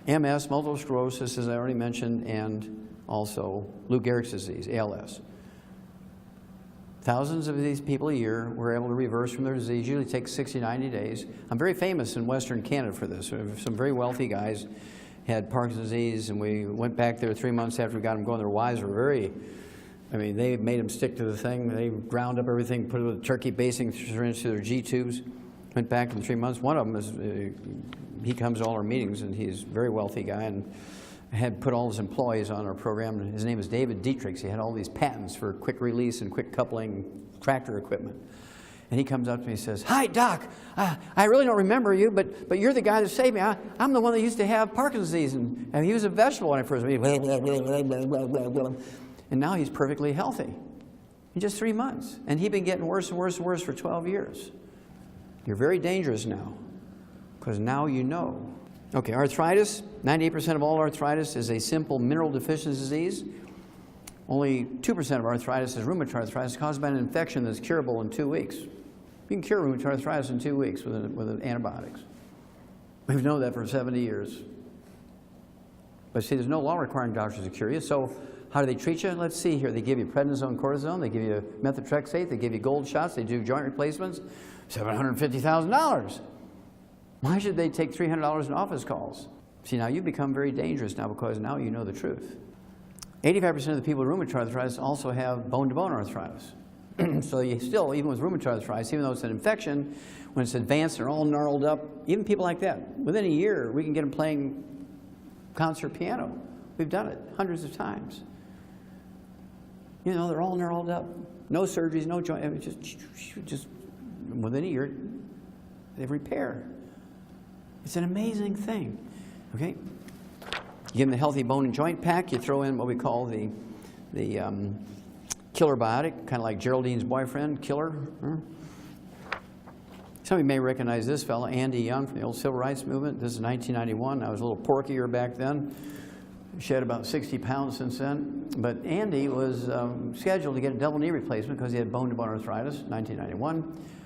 MS, multiple sclerosis, as I already mentioned, and also Lou Gehrig's disease, ALS. Thousands of these people a year were able to reverse from their disease. Usually takes 60, 90 days. I'm very famous in Western Canada for this. Some very wealthy guys had Parkinson's disease, and we went back there 3 months after we got them going. Their wives were very, they made them stick to the thing. They ground up everything, put it with a turkey basing syringe to their G-tubes. Went back in 3 months. One of them is, he comes to all our meetings, and he's a very wealthy guy, and had put all his employees on our program. His name is David Dietrichs. He had all these patents for quick release and quick coupling tractor equipment. And he comes up to me and says, "Hi, Doc. I really don't remember you, but you're the guy that saved me. I'm the one that used to have Parkinson's disease, and he was a vegetable when I first met him." And now he's perfectly healthy in just 3 months. And he'd been getting worse and worse and worse for 12 years. You're very dangerous now, because now you know. Okay, arthritis. 98% of all arthritis is a simple mineral deficiency disease. Only 2% of arthritis is rheumatoid arthritis caused by an infection that's curable in 2 weeks. You can cure rheumatoid arthritis in 2 weeks with antibiotics. We've known that for 70 years. But see, there's no law requiring doctors to cure you. So how do they treat you? Let's see here. They give you prednisone, cortisone. They give you methotrexate. They give you gold shots. They do joint replacements. $750,000. Why should they take $300 in office calls? See, now you've become very dangerous now because now you know the truth. 85% of the people with rheumatoid arthritis also have bone-to-bone arthritis. So you still, even with rheumatoid arthritis, even though it's an infection, when it's advanced and all gnarled up, even people like that, within a year, we can get them playing concert piano. We've done it hundreds of times. You know, they're all gnarled up. No surgeries, no joint, just within a year, they repair. It's an amazing thing, okay? You give them the healthy bone and joint pack. You throw in what we call the killer biotic, kind of like Geraldine's boyfriend, Killer. Some of you may recognize this fellow, Andy Young, from the old civil rights movement. This is 1991. I was a little porkier back then. Shed about 60 pounds since then. But Andy was scheduled to get a double knee replacement because he had bone-to-bone arthritis, 1991.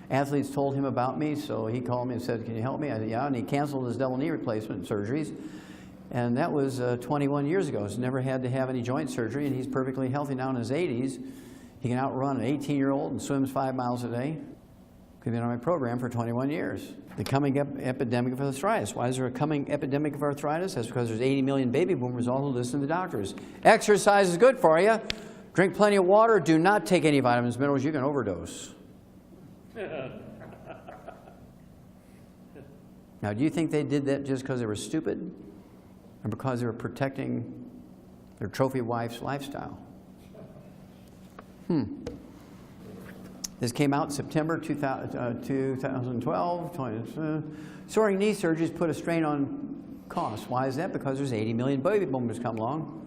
Athletes told him about me, so he called me and said, "Can you help me?" I said, "Yeah," and he canceled his double knee replacement surgeries. And that was 21 years ago. He's never had to have any joint surgery, and he's perfectly healthy now in his 80s. He can outrun an 18-year-old and swims 5 miles a day. He's been on my program for 21 years. The coming epidemic of arthritis. Why is there a coming epidemic of arthritis? That's because there's 80 million baby boomers all who listen to doctors. Exercise is good for you. Drink plenty of water. Do not take any vitamins, minerals. You can overdose. Now, do you think they did that just because they were stupid? Or because they were protecting their trophy wife's lifestyle? This came out in September 2012. Soaring knee surgeries put a strain on costs. Why is that? Because there's 80 million baby boomers come along.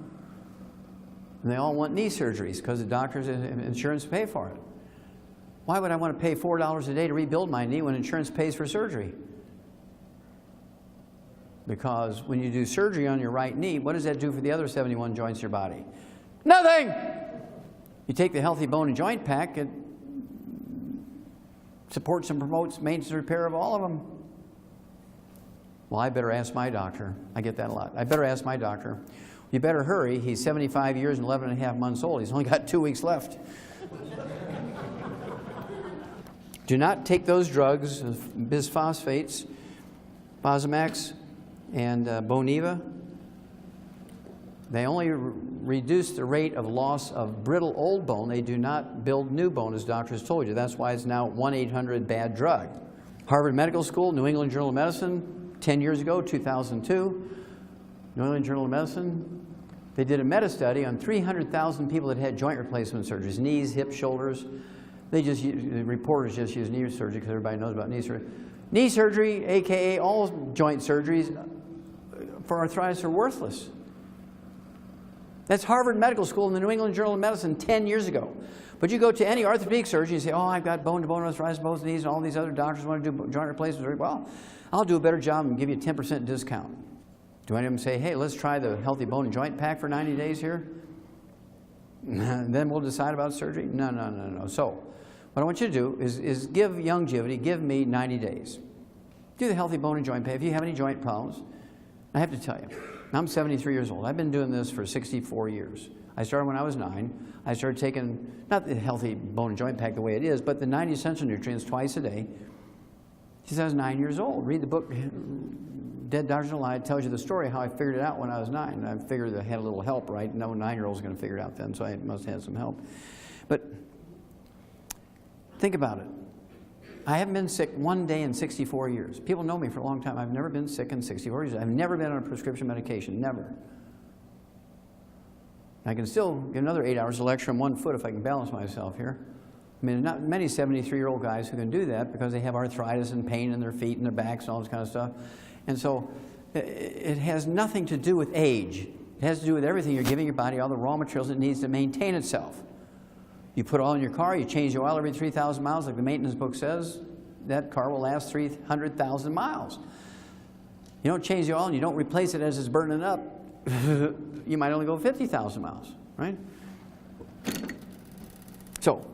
And they all want knee surgeries because the doctors and insurance pay for it. Why would I want to pay $4 a day to rebuild my knee when insurance pays for surgery? Because when you do surgery on your right knee, what does that do for the other 71 joints in your body? Nothing! You take the healthy bone and joint pack, it supports and promotes maintenance and repair of all of them. Well, I better ask my doctor. I get that a lot. I better ask my doctor. You better hurry. He's 75 years and 11 and a half months old. He's only got 2 weeks left. Do not take those drugs, bisphosphates, Fosamax, and Boniva. They only reduce the rate of loss of brittle old bone. They do not build new bone, as doctors told you. That's why it's now 1-800-BAD-DRUG. Harvard Medical School, New England Journal of Medicine, 10 years ago, 2002. New England Journal of Medicine, they did a meta-study on 300,000 people that had joint replacement surgeries, knees, hips, shoulders. The reporters just use knee surgery because everybody knows about knee surgery. Knee surgery, AKA all joint surgeries for arthritis, are worthless. That's Harvard Medical School and the New England Journal of Medicine 10 years ago. But you go to any orthopedic surgeon and say, "Oh, I've got bone-to-bone arthritis, both knees, and all these other doctors want to do joint replacement." Well, I'll do a better job and give you a 10% discount. Do any of them say, "Hey, let's try the healthy bone and joint pack for 90 days here? Then we'll decide about surgery"? No, no, no, no. So what I want you to do is give Youngevity, give me 90 days. Do the healthy bone and joint pack. If you have any joint problems, I have to tell you, I'm 73 years old. I've been doing this for 64 years. I started when I was 9. I started taking, not the healthy bone and joint pack the way it is, but the 90 essential nutrients twice a day since I was 9 years old. Read the book, Dead Doctors Don't Lie. It tells you the story how I figured it out when I was 9. I figured I had a little help, right? No 9-year-old was going to figure it out then, so I must have had some help. But think about it. I haven't been sick one day in 64 years. People know me for a long time. I've never been sick in 64 years. I've never been on a prescription medication, never. I can still get another 8 hours of lecture on one foot if I can balance myself here. I mean, not many 73-year-old guys who can do that because they have arthritis and pain in their feet and their backs and all this kind of stuff. And so it has nothing to do with age. It has to do with everything. You're giving your body all the raw materials it needs to maintain itself. You put oil in your car, you change the oil every 3,000 miles, like the maintenance book says, that car will last 300,000 miles. You don't change the oil and you don't replace it as it's burning up, you might only go 50,000 miles, right? So,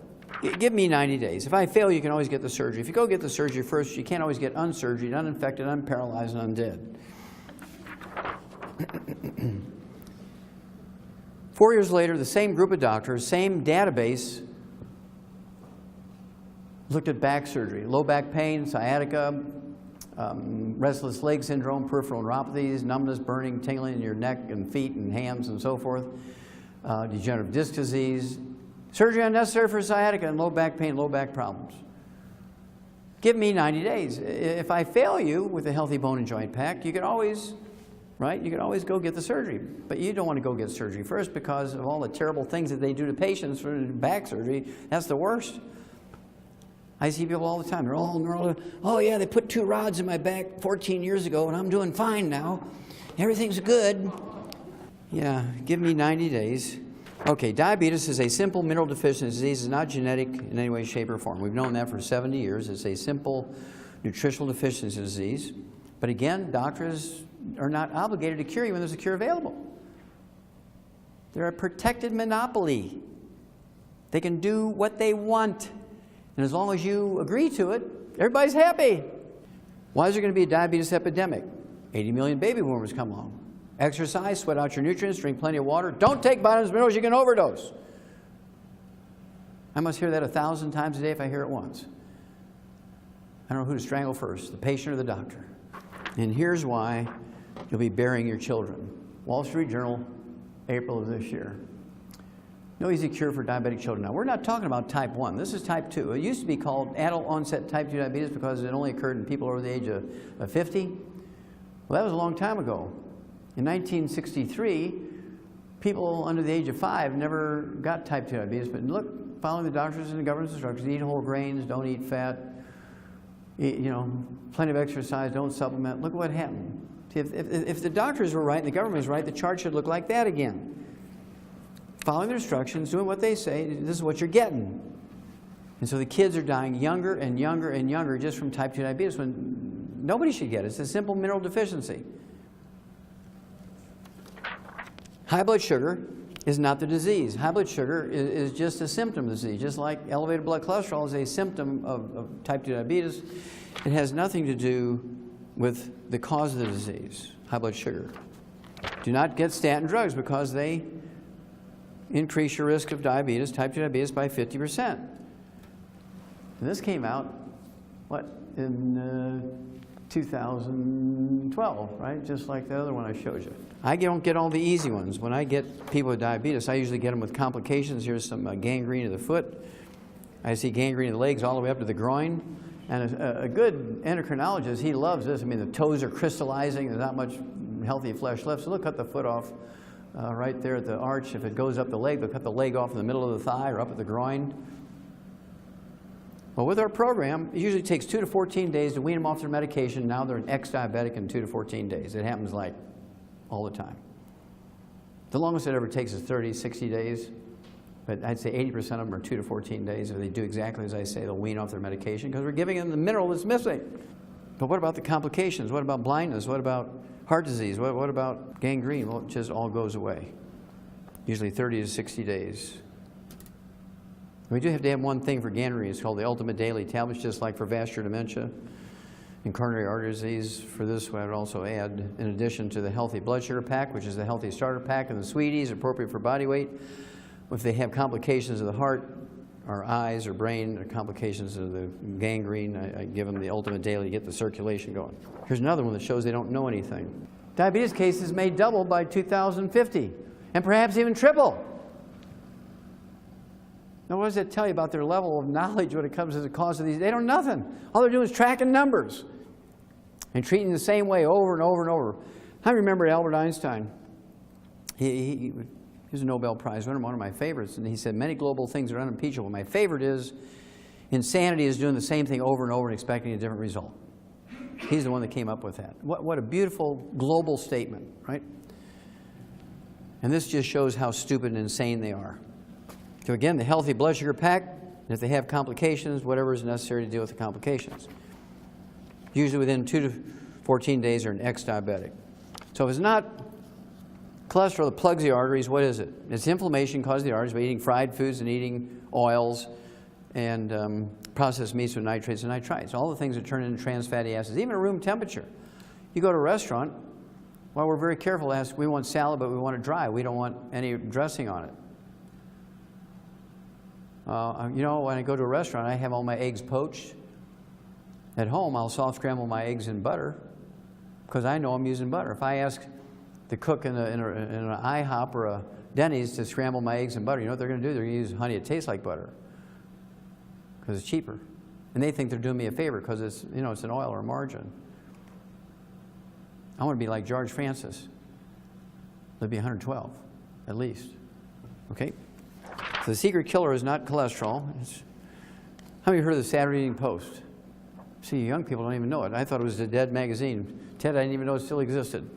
give me 90 days. If I fail, you can always get the surgery. If you go get the surgery first, you can't always get unsurgery, uninfected, unparalyzed, and undead. 4 years later, the same group of doctors, same database, looked at back surgery, low back pain, sciatica, restless leg syndrome, peripheral neuropathies, numbness, burning, tingling in your neck and feet and hands and so forth, degenerative disc disease, surgery unnecessary for sciatica and low back pain, low back problems. Give me 90 days. If I fail you with a healthy bone and joint pack, you can always, right? You can always go get the surgery. But you don't want to go get surgery first because of all the terrible things that they do to patients for back surgery. That's the worst. I see people all the time. They're all, oh yeah, they put 2 rods in my back 14 years ago and I'm doing fine now. Everything's good. Yeah, give me 90 days. Okay, diabetes is a simple mineral deficiency disease. It's not genetic in any way, shape, or form. We've known that for 70 years. It's a simple nutritional deficiency disease. But again, doctors are not obligated to cure you when there's a cure available. They're a protected monopoly. They can do what they want. And as long as you agree to it, everybody's happy. Why is there going to be a diabetes epidemic? 80 million baby boomers come along. Exercise, sweat out your nutrients, drink plenty of water. Don't take vitamins, minerals, you can overdose. I must hear that 1,000 times a day if I hear it once. I don't know who to strangle first, the patient or the doctor. And here's why you'll be burying your children. Wall Street Journal, April of this year. No easy cure for diabetic children. Now, we're not talking about type 1. This is type 2. It used to be called adult onset type 2 diabetes because it only occurred in people over the age of 50. Well, that was a long time ago. In 1963, people under the age of 5 never got type 2 diabetes. But look, following the doctors and the government's instructions, eat whole grains, don't eat fat, eat, plenty of exercise, don't supplement. Look what happened. If the doctors were right and the government was right, the chart should look like that again. Following their instructions, doing what they say, this is what you're getting. And so the kids are dying younger and younger and younger just from type 2 diabetes when nobody should get it. It's a simple mineral deficiency. High blood sugar is not the disease. High blood sugar is just a symptom of the disease. Just like elevated blood cholesterol is a symptom of type 2 diabetes, it has nothing to do with the cause of the disease, high blood sugar. Do not get statin drugs because they increase your risk of diabetes, type 2 diabetes, by 50%. And this came out, in 2012, right? Just like the other one I showed you. I don't get all the easy ones. When I get people with diabetes, I usually get them with complications. Here's some gangrene of the foot. I see gangrene of the legs all the way up to the groin. And a good endocrinologist, he loves this. I mean, the toes are crystallizing. There's not much healthy flesh left. So they'll cut the foot off right there at the arch. If it goes up the leg, they'll cut the leg off in the middle of the thigh or up at the groin. Well, with our program, it usually takes 2 to 14 days to wean them off their medication. Now they're an ex-diabetic in 2 to 14 days. It happens like all the time. The longest it ever takes is 30, 60 days. But I'd say 80% of them are 2 to 14 days. If they do exactly as I say, they'll wean off their medication because we're giving them the mineral that's missing. But what about the complications? What about blindness? What about heart disease? What about gangrene? Well, it just all goes away. Usually 30 to 60 days. We do have to have one thing for gangrene. It's called the Ultimate Daily Tablets, just like for vascular dementia and coronary artery disease. For this, I would also add, in addition to the Healthy Blood Sugar Pack, which is the Healthy Starter Pack, and the Sweeties, appropriate for body weight. If they have complications of the heart, or eyes, or brain, or complications of the gangrene, I give them the Ultimate Daily to get the circulation going. Here's another one that shows they don't know anything. Diabetes cases may double by 2050, and perhaps even triple. Now, what does that tell you about their level of knowledge when it comes to the cause of these? They don't know nothing. All they're doing is tracking numbers and treating the same way over and over and over. I remember Albert Einstein. He He's a Nobel Prize winner, one of my favorites, and he said, many global things are unimpeachable. My favorite is, insanity is doing the same thing over and over and expecting a different result. He's the one that came up with that. What a beautiful global statement, right? And this just shows how stupid and insane they are. So again, the healthy blood sugar pack, and if they have complications, whatever is necessary to deal with the complications. Usually within 2 to 14 days, they're an ex-diabetic. So if it's not cholesterol that plugs the arteries, what is it? It's inflammation caused the arteries by eating fried foods and eating oils and processed meats with nitrates and nitrites. All the things that turn into trans fatty acids, even at room temperature. You go to a restaurant, well, we're very careful to ask, we want salad, but we want it dry. We don't want any dressing on it. You know, when I go to a restaurant, I have all my eggs poached. At home, I'll soft scramble my eggs in butter because I know I'm using butter. If I ask the cook in an IHOP or a Denny's to scramble my eggs in butter, you know what they're going to do? They're going to use honey that tastes like butter because it's cheaper. And they think they're doing me a favor because it's, you know, it's an oil or a margarine. I want to be like George Francis. It'll be 112, at least. Okay? So the secret killer is not cholesterol. How many of you heard of the Saturday Evening Post? See, young people don't even know it. I thought it was a dead magazine. Ted, I didn't even know it still existed.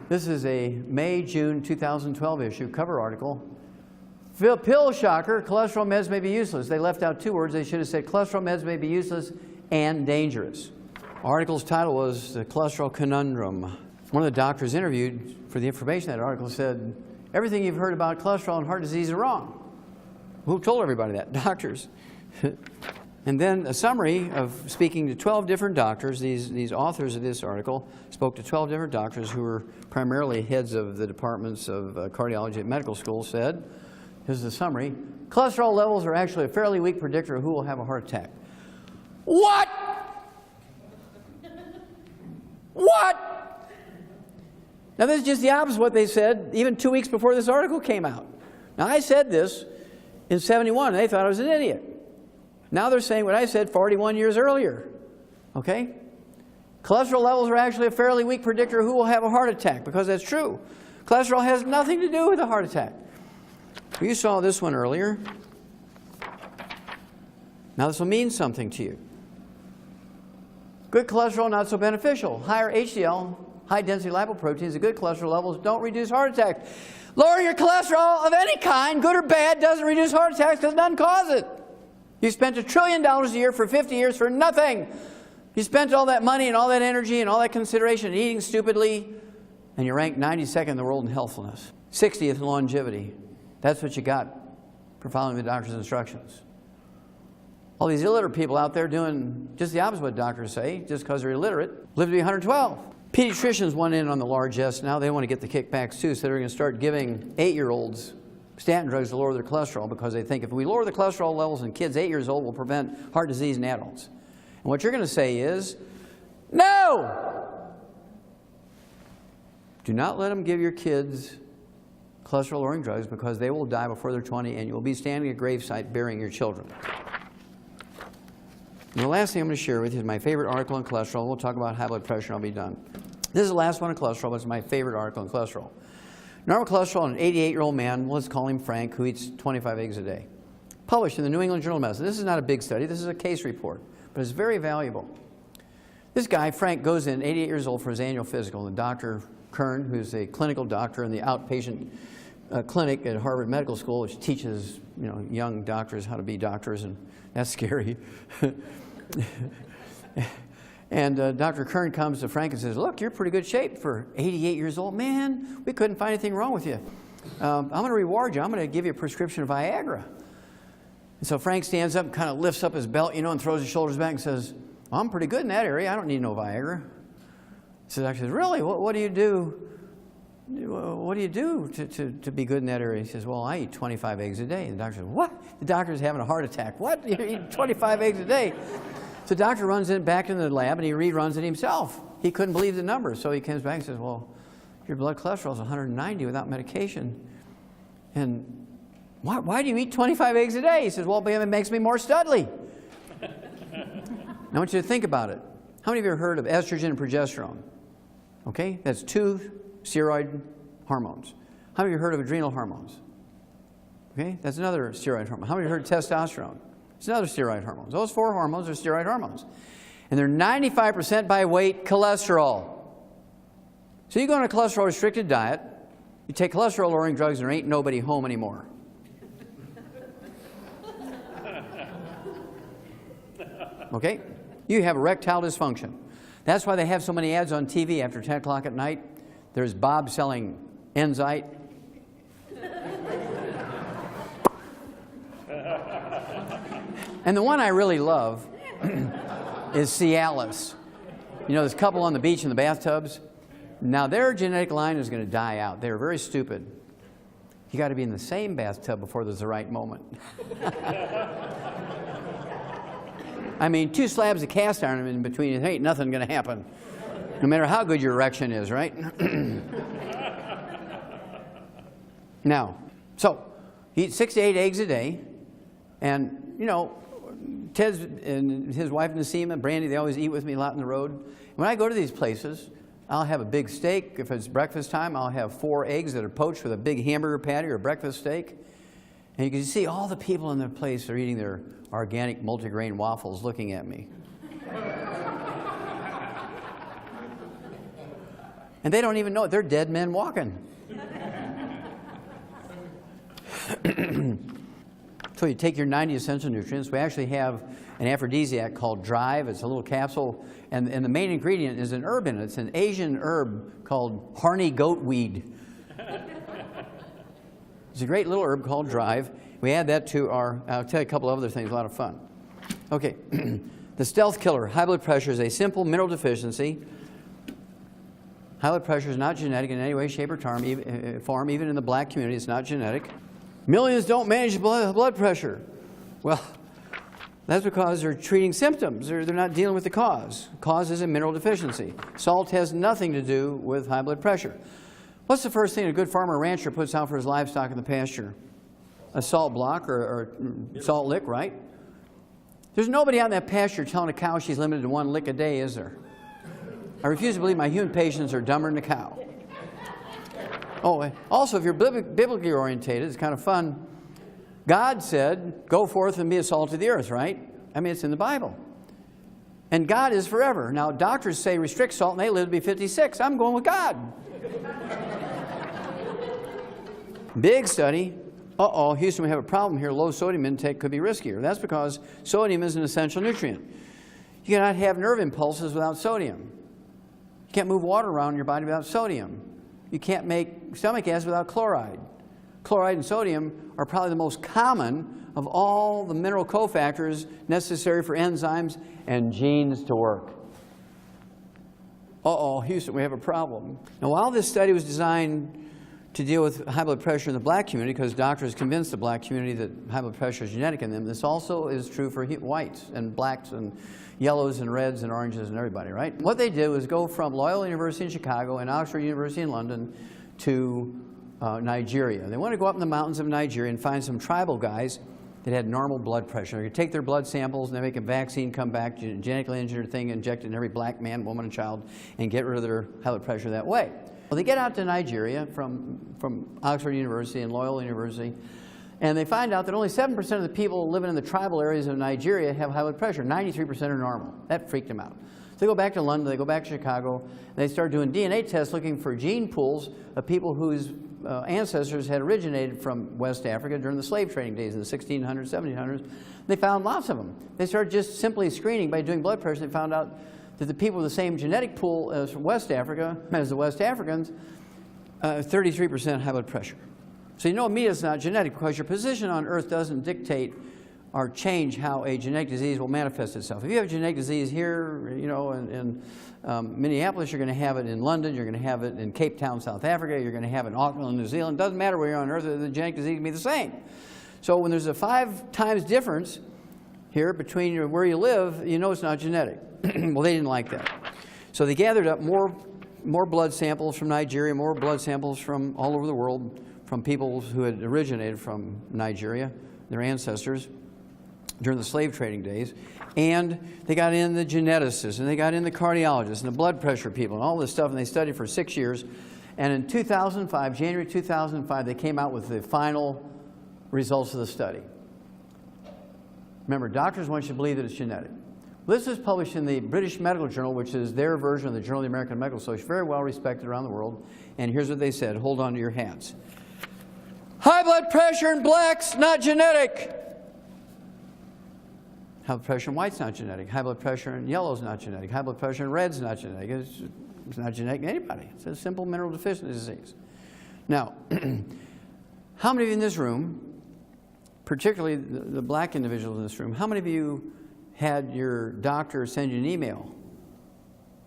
This is a May-June 2012 issue, cover article. Pill shocker, cholesterol meds may be useless. They left out 2 words. They should have said cholesterol meds may be useless and dangerous. Article's title was The Cholesterol Conundrum. One of the doctors interviewed for the information in that article said, everything you've heard about cholesterol and heart disease is wrong. Who told everybody that? Doctors. And then a summary of speaking to 12 different doctors. These authors of this article spoke to 12 different doctors who were primarily heads of the departments of cardiology at medical school, said, here's the summary, cholesterol levels are actually a fairly weak predictor of who will have a heart attack. What? What? Now this is just the opposite of what they said even 2 weeks before this article came out. Now I said this in '71, and they thought I was an idiot. Now they're saying what I said 41 years earlier. Okay? Cholesterol levels are actually a fairly weak predictor of who will have a heart attack, because that's true. Cholesterol has nothing to do with a heart attack. You saw this one earlier. Now this will mean something to you. Good cholesterol, not so beneficial. Higher HDL, high-density lipoproteins, the good cholesterol levels don't reduce heart attacks. Lower your cholesterol of any kind, good or bad, doesn't reduce heart attacks because none cause it. You spent $1 trillion a year for 50 years for nothing. You spent all that money and all that energy and all that consideration and eating stupidly, and you ranked 92nd in the world in healthfulness. 60th in longevity. That's what you got for following the doctor's instructions. All these illiterate people out there doing just the opposite of what doctors say, just because they're illiterate, live to be 112. Pediatricians want in on the largesse now. They want to get the kickbacks too, so they're going to start giving 8-year-olds statin drugs to lower their cholesterol, because they think if we lower the cholesterol levels in kids 8 years old, we'll prevent heart disease in adults. And what you're going to say is, no! Do not let them give your kids cholesterol-lowering drugs, because they will die before they're 20, and you will be standing at a gravesite burying your children. And the last thing I'm going to share with you is my favorite article on cholesterol. We'll talk about high blood pressure, and I'll be done. This is the last one on cholesterol, but it's my favorite article on cholesterol. Normal cholesterol in an 88-year-old man, let's call him Frank, who eats 25 eggs a day. Published in the New England Journal of Medicine. This is not a big study. This is a case report, but it's very valuable. This guy, Frank, goes in, 88 years old, for his annual physical. And Dr. Kern, who's a clinical doctor in the outpatient clinic at Harvard Medical School, which teaches young doctors how to be doctors, and that's scary. And Dr. Kern comes to Frank and says, look, you're in pretty good shape for 88 years old. Man, we couldn't find anything wrong with you. I'm going to reward you. I'm going to give you a prescription of Viagra. And so Frank stands up and kind of lifts up his belt, and throws his shoulders back and says, well, I'm pretty good in that area. I don't need no Viagra. So the doctor says, really? What do you do? What do you do to be good in that area? He says, well, I eat 25 eggs a day. And the doctor says, what? The doctor's having a heart attack. What? You eat 25 eggs a day? So the doctor runs back into the lab, and he reruns it himself. He couldn't believe the numbers. So he comes back and says, well, your blood cholesterol is 190 without medication. And why do you eat 25 eggs a day? He says, well, it makes me more studly. Now I want you to think about it. How many of you have heard of estrogen and progesterone? Okay, that's 2 steroid hormones. How many of you heard of adrenal hormones? Okay, that's another steroid hormone. How many of you heard of testosterone? It's another steroid hormone. Those 4 hormones are steroid hormones. And they're 95% by weight cholesterol. So you go on a cholesterol-restricted diet, you take cholesterol-lowering drugs, and there ain't nobody home anymore. Okay? You have erectile dysfunction. That's why they have so many ads on TV after 10 o'clock at night. There's Bob selling Enzyte. And the one I really love is Cialis. You know, this couple on the beach in the bathtubs? Now, their genetic line is going to die out. They're very stupid. You got to be in the same bathtub before there's the right moment. I mean, 2 slabs of cast iron in between, there ain't nothing going to happen. No matter how good your erection is, right? Now, so, eat 6 to 8 eggs a day. And, you know, Ted's and his wife Nasima and Brandy, they always eat with me a lot on the road. When I go to these places, I'll have a big steak. If it's breakfast time, I'll have 4 eggs that are poached with a big hamburger patty or breakfast steak. And you can see all the people in the place are eating their organic multigrain waffles looking at me. And they don't even know it. They're dead men walking. So you take your 90 essential nutrients. We actually have an aphrodisiac called Drive. It's a little capsule, and the main ingredient is an herb in it. It's an Asian herb called Harney goatweed. It's a great little herb called Drive. We add that to our, I'll tell you a couple of other things, a lot of fun. Okay, the stealth killer, high blood pressure, is a simple mineral deficiency. High blood pressure is not genetic in any way, shape, or form. Even in the black community, it's not genetic. Millions don't manage blood pressure. Well, that's because they're treating symptoms. They're not dealing with the cause. Cause is a mineral deficiency. Salt has nothing to do with high blood pressure. What's the first thing a good farmer or rancher puts out for his livestock in the pasture? A salt block or salt lick, right? There's nobody out in that pasture telling a cow she's limited to 1 lick a day, is there? I refuse to believe my human patients are dumber than a cow. Oh, also, if you're biblically orientated, it's kind of fun. God said, go forth and be a salt of the earth, right? I mean, it's in the Bible. And God is forever. Now, doctors say restrict salt and they live to be 56. I'm going with God. Big study. Uh-oh, Houston, we have a problem here. Low sodium intake could be riskier. That's because sodium is an essential nutrient. You cannot have nerve impulses without sodium. You can't move water around in your body without sodium. You can't make stomach acid without chloride. Chloride and sodium are probably the most common of all the mineral cofactors necessary for enzymes and genes to work. Uh-oh, Houston, we have a problem. Now, while this study was designed to deal with high blood pressure in the black community, because doctors convinced the black community that high blood pressure is genetic in them, this also is true for whites and blacks and yellows and reds and oranges and everybody, right? What they did was go from Loyola University in Chicago and Oxford University in London to Nigeria. They wanted to go up in the mountains of Nigeria and find some tribal guys that had normal blood pressure. They could take their blood samples and they make a vaccine come back, genetically engineered thing, inject it in every black man, woman, and child, and get rid of their high blood pressure that way. Well, they get out to Nigeria from Oxford University and Loyola University, and they find out that only 7% of the people living in the tribal areas of Nigeria have high blood pressure. 93% are normal. That freaked them out. So they go back to London, they go back to Chicago, and they start doing DNA tests looking for gene pools of people whose ancestors had originated from West Africa during the slave trading days in the 1600s, 1700s. They found lots of them. They started just simply screening by doing blood pressure. They found out that the people with the same genetic pool as West Africa, as the West Africans, 33% high blood pressure. So you know immediately it's not genetic because your position on Earth doesn't dictate or change how a genetic disease will manifest itself. If you have a genetic disease here, you know, in Minneapolis, you're going to have it in London, you're going to have it in Cape Town, South Africa, you're going to have it in Auckland, New Zealand. It doesn't matter where you're on Earth, the genetic disease can be the same. So when there's a 5 times difference here between where you live, you know it's not genetic. Well, they didn't like that. So they gathered up more blood samples from Nigeria, more blood samples from all over the world, from people who had originated from Nigeria, their ancestors, during the slave trading days. And they got in the geneticists, and they got in the cardiologists, and the blood pressure people, and all this stuff, and they studied for 6 years. And in 2005, January 2005, they came out with the final results of the study. Remember, doctors want you to believe that it's genetic. This is published in the British Medical Journal, which is their version of the Journal of the American Medical Association, very well respected around the world. And here's what they said. Hold on to your hats. High blood pressure in blacks, not genetic. High blood pressure in white's not genetic. High blood pressure in yellow's not genetic. High blood pressure in red's not genetic. It's not genetic in anybody. It's a simple mineral deficiency disease. Now, how many of you in this room, particularly the black individuals in this room, how many of you had your doctor send you an email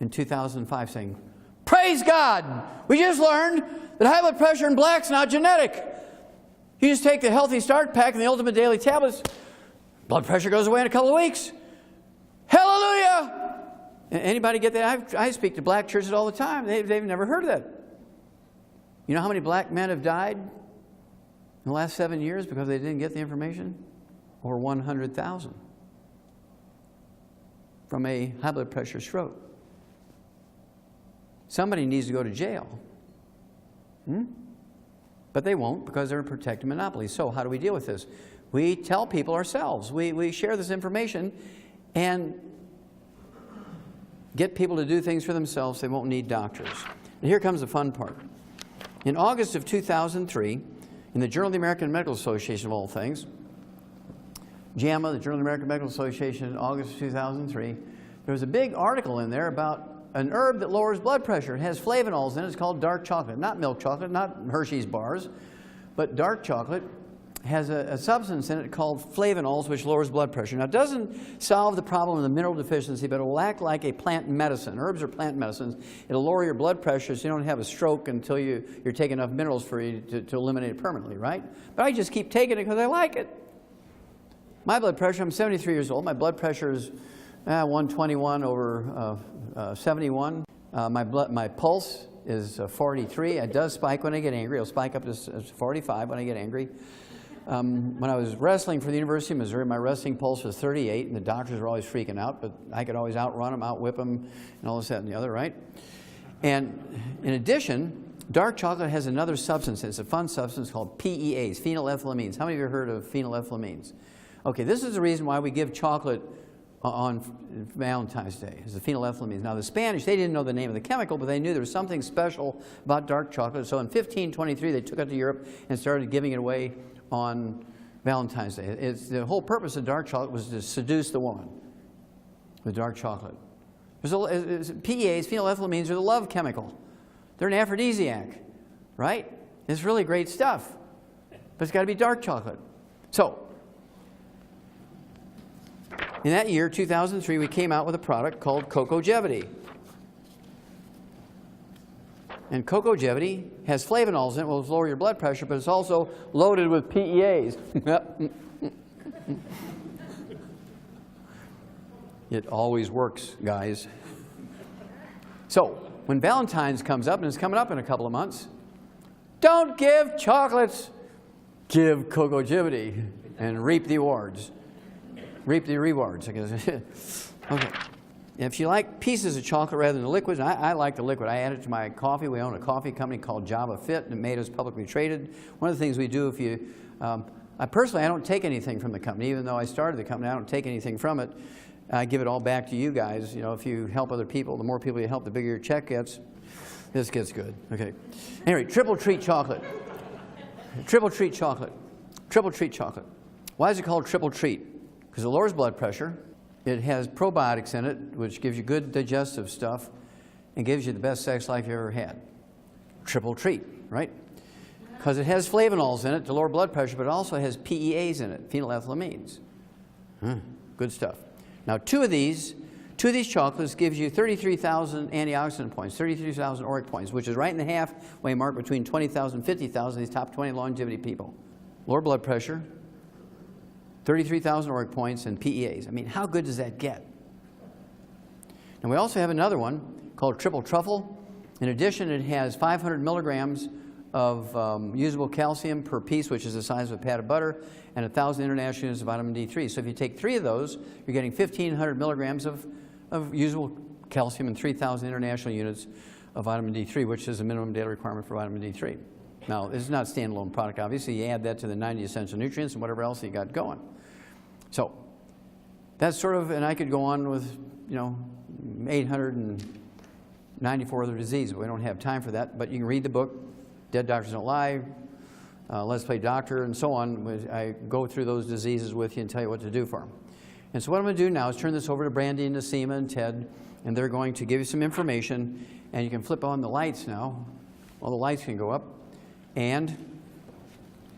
in 2005 saying, praise God, we just learned that high blood pressure in black's not genetic. You just take the Healthy Start Pack and the Ultimate Daily Tablets, blood pressure goes away in a couple of weeks. Hallelujah! Anybody get that? I speak to black churches all the time. They've never heard of that. You know how many black men have died in the last 7 years because they didn't get the information? Over 100,000 from a high blood pressure stroke. Somebody needs to go to jail. But they won't because they're a protected monopoly. So how do we deal with this? We tell people ourselves. We share this information and get people to do things for themselves. They won't need doctors. And here comes the fun part. In August of 2003, in the Journal of the American Medical Association, of all things, JAMA, the Journal of the American Medical Association, in August of 2003, there was a big article in there about an herb that lowers blood pressure. It has flavonols in it. It's called dark chocolate. Not milk chocolate, not Hershey's bars, but dark chocolate has a substance in it called flavonols, which lowers blood pressure. Now, it doesn't solve the problem of the mineral deficiency, but it will act like a plant medicine. Herbs are plant medicines. It'll lower your blood pressure so you don't have a stroke until you're taking enough minerals for you to eliminate it permanently, right? But I just keep taking it because I like it. My blood pressure, I'm 73 years old. My blood pressure is 121 over 71. My pulse is 43. It does spike when I get angry. It'll spike up to 45 when I get angry. When I was wrestling for the University of Missouri, my wrestling pulse was 38, and the doctors were always freaking out, but I could always outrun them, outwhip them, and all this, that, and the other, right? And in addition, dark chocolate has another substance. It's a fun substance called PEAs, phenylethylamines. How many of you have heard of phenylethylamines? Okay, this is the reason why we give chocolate on Valentine's Day, is the phenylethylamines. Now, the Spanish, they didn't know the name of the chemical, but they knew there was something special about dark chocolate. So in 1523, they took it to Europe and started giving it away on Valentine's Day. The whole purpose of dark chocolate was to seduce the woman with dark chocolate. PEAs, phenylethylamines, are the love chemical. They're an aphrodisiac, right? It's really great stuff, but it's got to be dark chocolate. So, in that year, 2003, we came out with a product called Cocogevity. And Cocogevity has flavonols in it, will lower your blood pressure, but it's also loaded with PEAs. It always works, guys. So, when Valentine's comes up, and it's coming up in a couple of months, don't give chocolates, give Cocogevity and reap the awards. Reap the rewards, I guess. Okay. If you like pieces of chocolate rather than the liquids, I like the liquid. I add it to my coffee. We own a coffee company called Java Fit, and it made us publicly traded. One of the things we do, if you, I don't take anything from the company, even though I started the company. I don't take anything from it. I give it all back to you guys. You know, if you help other people, the more people you help, the bigger your check gets. This gets good. Okay. Anyway, triple treat chocolate. Triple treat chocolate. Triple treat chocolate. Why is it called triple treat? Because it lowers blood pressure. It has probiotics in it, which gives you good digestive stuff and gives you the best sex life you ever had. Triple treat, right? Because it has flavonols in it to lower blood pressure, but it also has PEAs in it, phenylethylamines. Good stuff. Now, two of these chocolates gives you 33,000 antioxidant points, 33,000 ORAC points, which is right in the halfway mark between 20,000 and 50,000 of these top 20 longevity people. Lower blood pressure, 33,000 ORAC points, and PEAs. I mean, how good does that get? And we also have another one called Triple Truffle. In addition, it has 500 milligrams of usable calcium per piece, which is the size of a pat of butter, and 1,000 international units of vitamin D3. So if you take 3 of those, you're getting 1,500 milligrams of usable calcium and 3,000 international units of vitamin D3, which is a minimum daily requirement for vitamin D3. Now, this is not a standalone product, obviously. You add that to the 90 essential nutrients and whatever else you got going. So that's sort of, and I could go on with, 894 other diseases. We don't have time for that, but you can read the book, Dead Doctors Don't Lie, Let's Play Doctor, and so on. I go through those diseases with you and tell you what to do for them. And so what I'm going to do now is turn this over to Brandy and Nasima and Ted, and they're going to give you some information, and you can flip on the lights now. Well, the lights can go up, and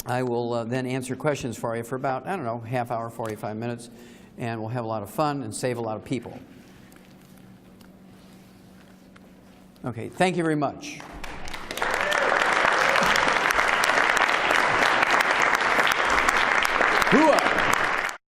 I will then answer questions for you for about, I don't know, half hour, 45 minutes, and we'll have a lot of fun and save a lot of people. Okay, thank you very much. Hooah!